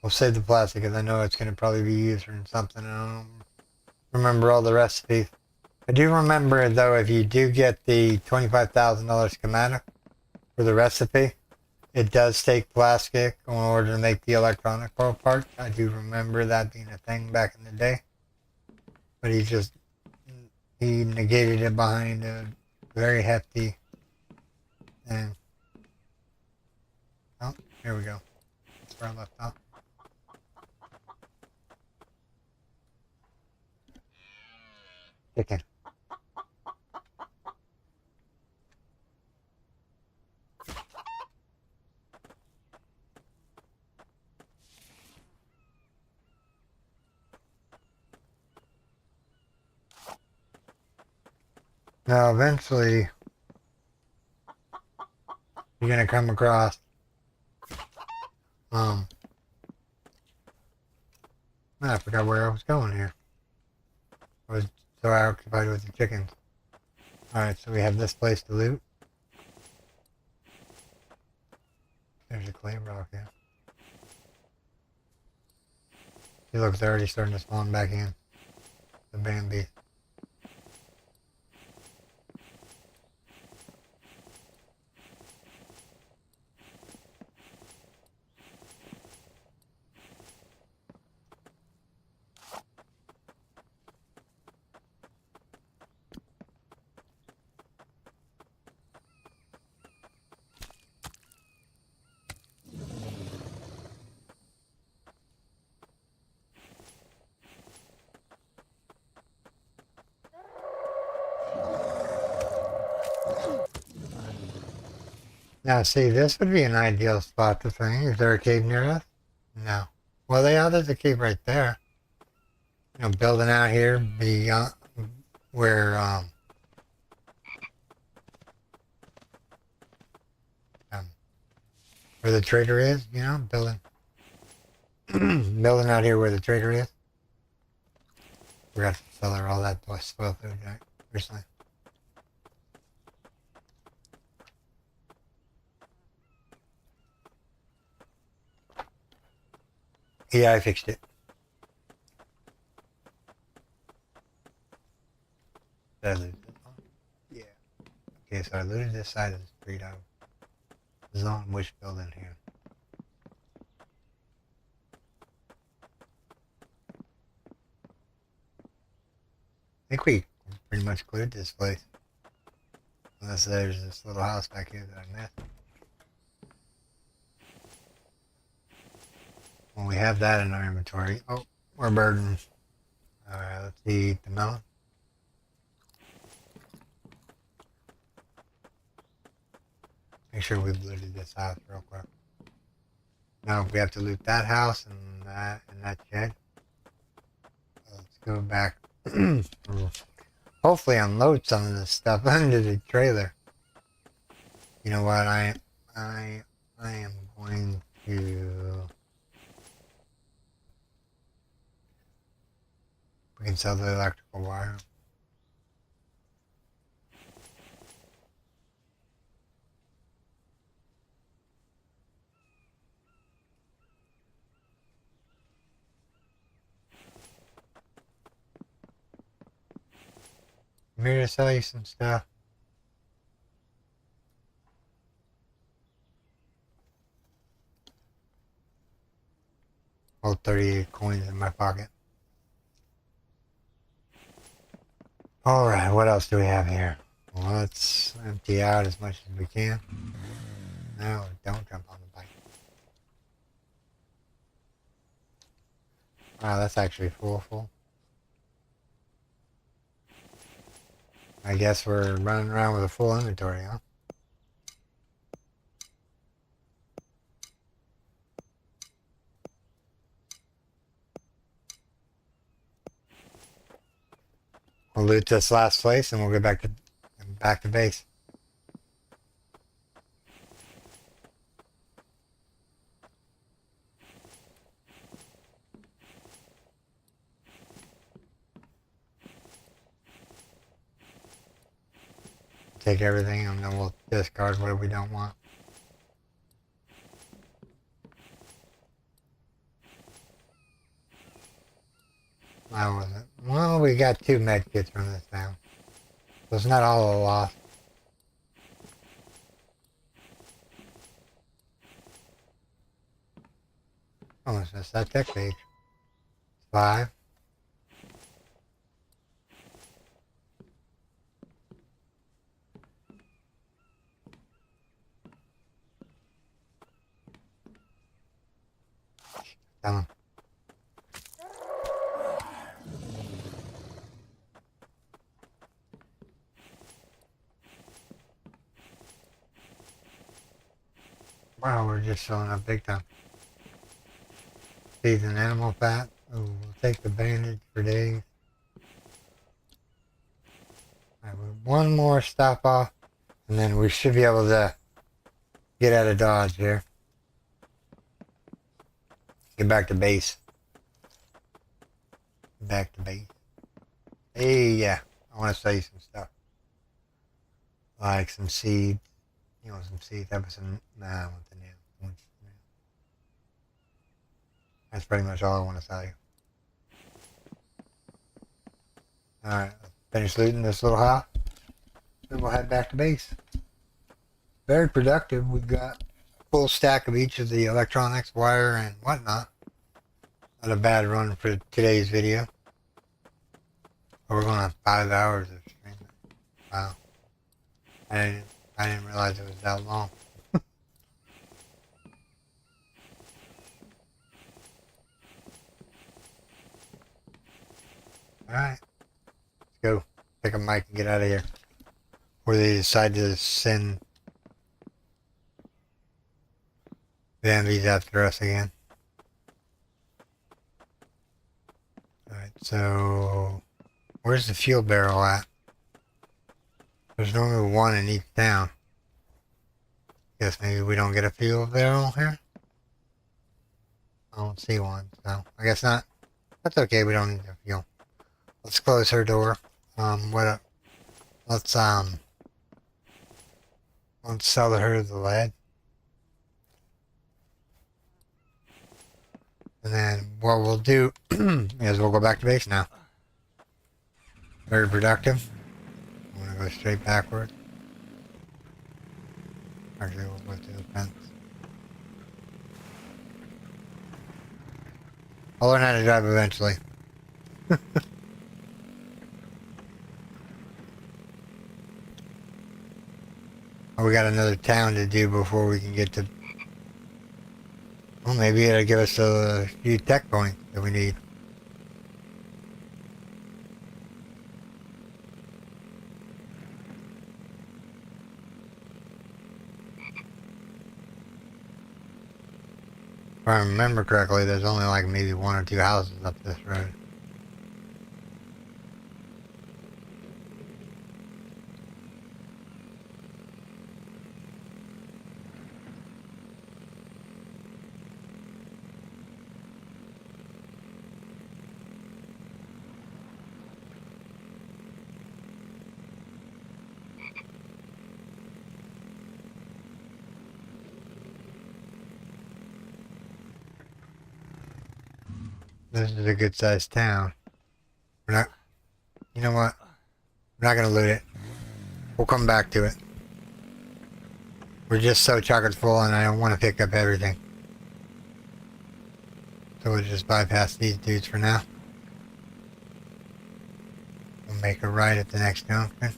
We'll save the plastic because I know it's going to probably be used for something. I don't remember all the recipes. I do remember, though, if you do get the $25,000 schematic for the recipe, it does take plastic in order to make the electronic part. I do remember that being a thing back in the day. But he negated it behind a very hefty thing. Oh, here we go. That's where I left off. Chicken. Now, eventually, you're going to come across, I forgot where I was going here. I was so occupied with the chickens. Alright, so we have this place to loot. There's a clay rock here. See, look, they're already starting to spawn back in. The Bambi. Now, see, this would be an ideal spot to thing. Is there a cave near us? No. Well, there's a cave right there. You know, building out here beyond where um, where the trader is. You know, building building out here where the trader is. Forgot to sell her all that spoil food right recently. Yeah, I fixed it. Did I lose it? Yeah. Okay, so I looted this side of the street. I was on which building here? I think we pretty much cleared this place. Unless there's this little house back here that I missed. Well, we have that in our inventory. Oh, we're burdened. Alright, let's eat the melon. Make sure we've looted this house real quick. Now we have to loot that house and that shed. Let's go back. Hopefully unload some of this stuff under the trailer. You know what? I am going to. We can sell the electrical wire. I'm here to sell you some stuff. Hold 38 coins in my pocket. Alright, what else do we have here? Well, let's empty out as much as we can. No, don't jump on the bike. Wow, that's actually full. I guess we're running around with a full inventory, huh? We'll loot this last place and we'll get back to base. Take everything and then we'll discard what we don't want. I wasn't. Well, we got 2 med kits from this now. So it's not all a loss. Oh, it's just that tech page. 5. Done. Wow, we're just showing up big time. Feeds and animal fat. Ooh, we'll take the bandage for days. Alright, one more stop off, and then we should be able to get out of Dodge here. Get back to base. Back to base. Hey, yeah. I want to sell you some stuff. Like some seeds. You want some seeds? That was some. Nah, I want the nail. That's pretty much all I want to sell you. Alright, let's finish looting this little house. Then we'll head back to base. Very productive. We've got a full stack of each of the electronics, wire, and whatnot. Not a bad run for today's video. We're going on 5 hours of streaming. Wow. I didn't realize it was that long. Alright. Let's go. Pick a mic and get out of here. Or they decide to send The enemy's after us again. Alright, so where's the fuel barrel at? There's only one in each town. Guess maybe we don't get a fuel barrel here? I don't see one, so I guess not. That's okay, we don't need the fuel. Let's close her door. Let's sell her the lead. And then what we'll do is we'll go back to base now. Very productive. I'm gonna go straight backward. Actually, we'll go to the fence. I'll learn how to drive eventually. Oh, we got another town to do before we can get to... Well, maybe it'll give us a few tech points that we need. If I remember correctly, there's only like maybe one or two houses up this road. This is a good sized town. We're not, you know what? We're not gonna loot it. We'll come back to it. We're just so chocolate full and I don't want to pick up everything. So we'll just bypass these dudes for now. We'll make a right at the next junction.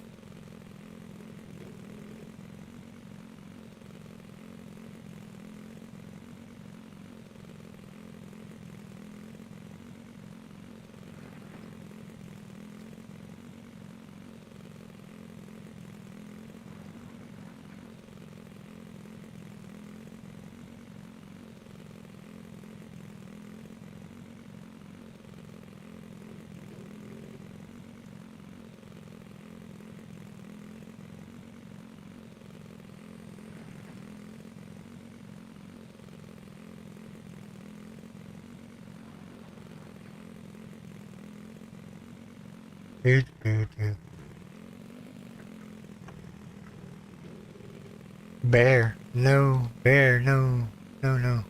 Bear, no, bear, no, no, no.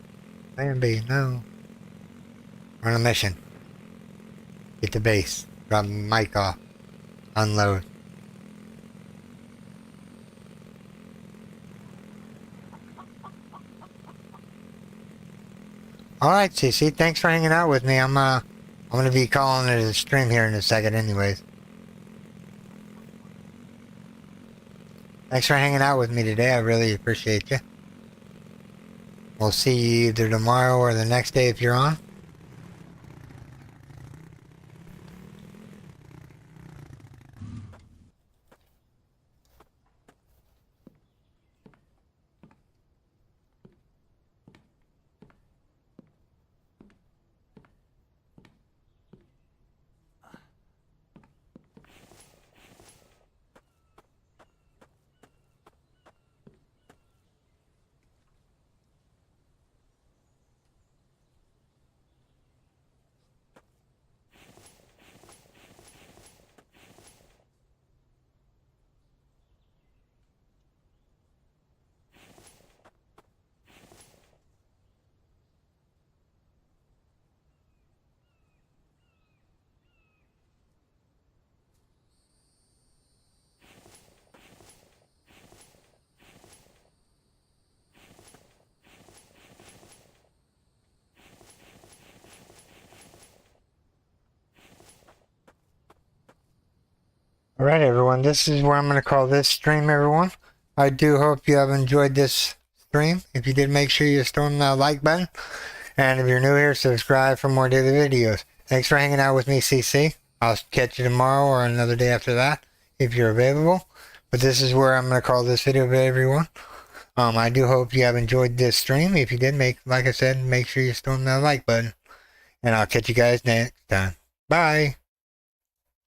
Bambi, no. We're on a mission. Get to base. Drop Mike off. Unload. Alright, CC, thanks for hanging out with me. I'm gonna be calling it a stream here in a second anyways. Thanks for hanging out with me today. I really appreciate you. We'll see you either tomorrow or the next day if you're on. Alright everyone, this is where I'm going to call this stream, everyone. I do hope you have enjoyed this stream. If you did, make sure you storm that like button. And if you're new here, subscribe for more daily videos. Thanks for hanging out with me, CC. I'll catch you tomorrow or another day after that, if you're available. But this is where I'm going to call this video, everyone. I do hope you have enjoyed this stream. If you did, like I said, make sure you storm that like button. And I'll catch you guys next time. Bye.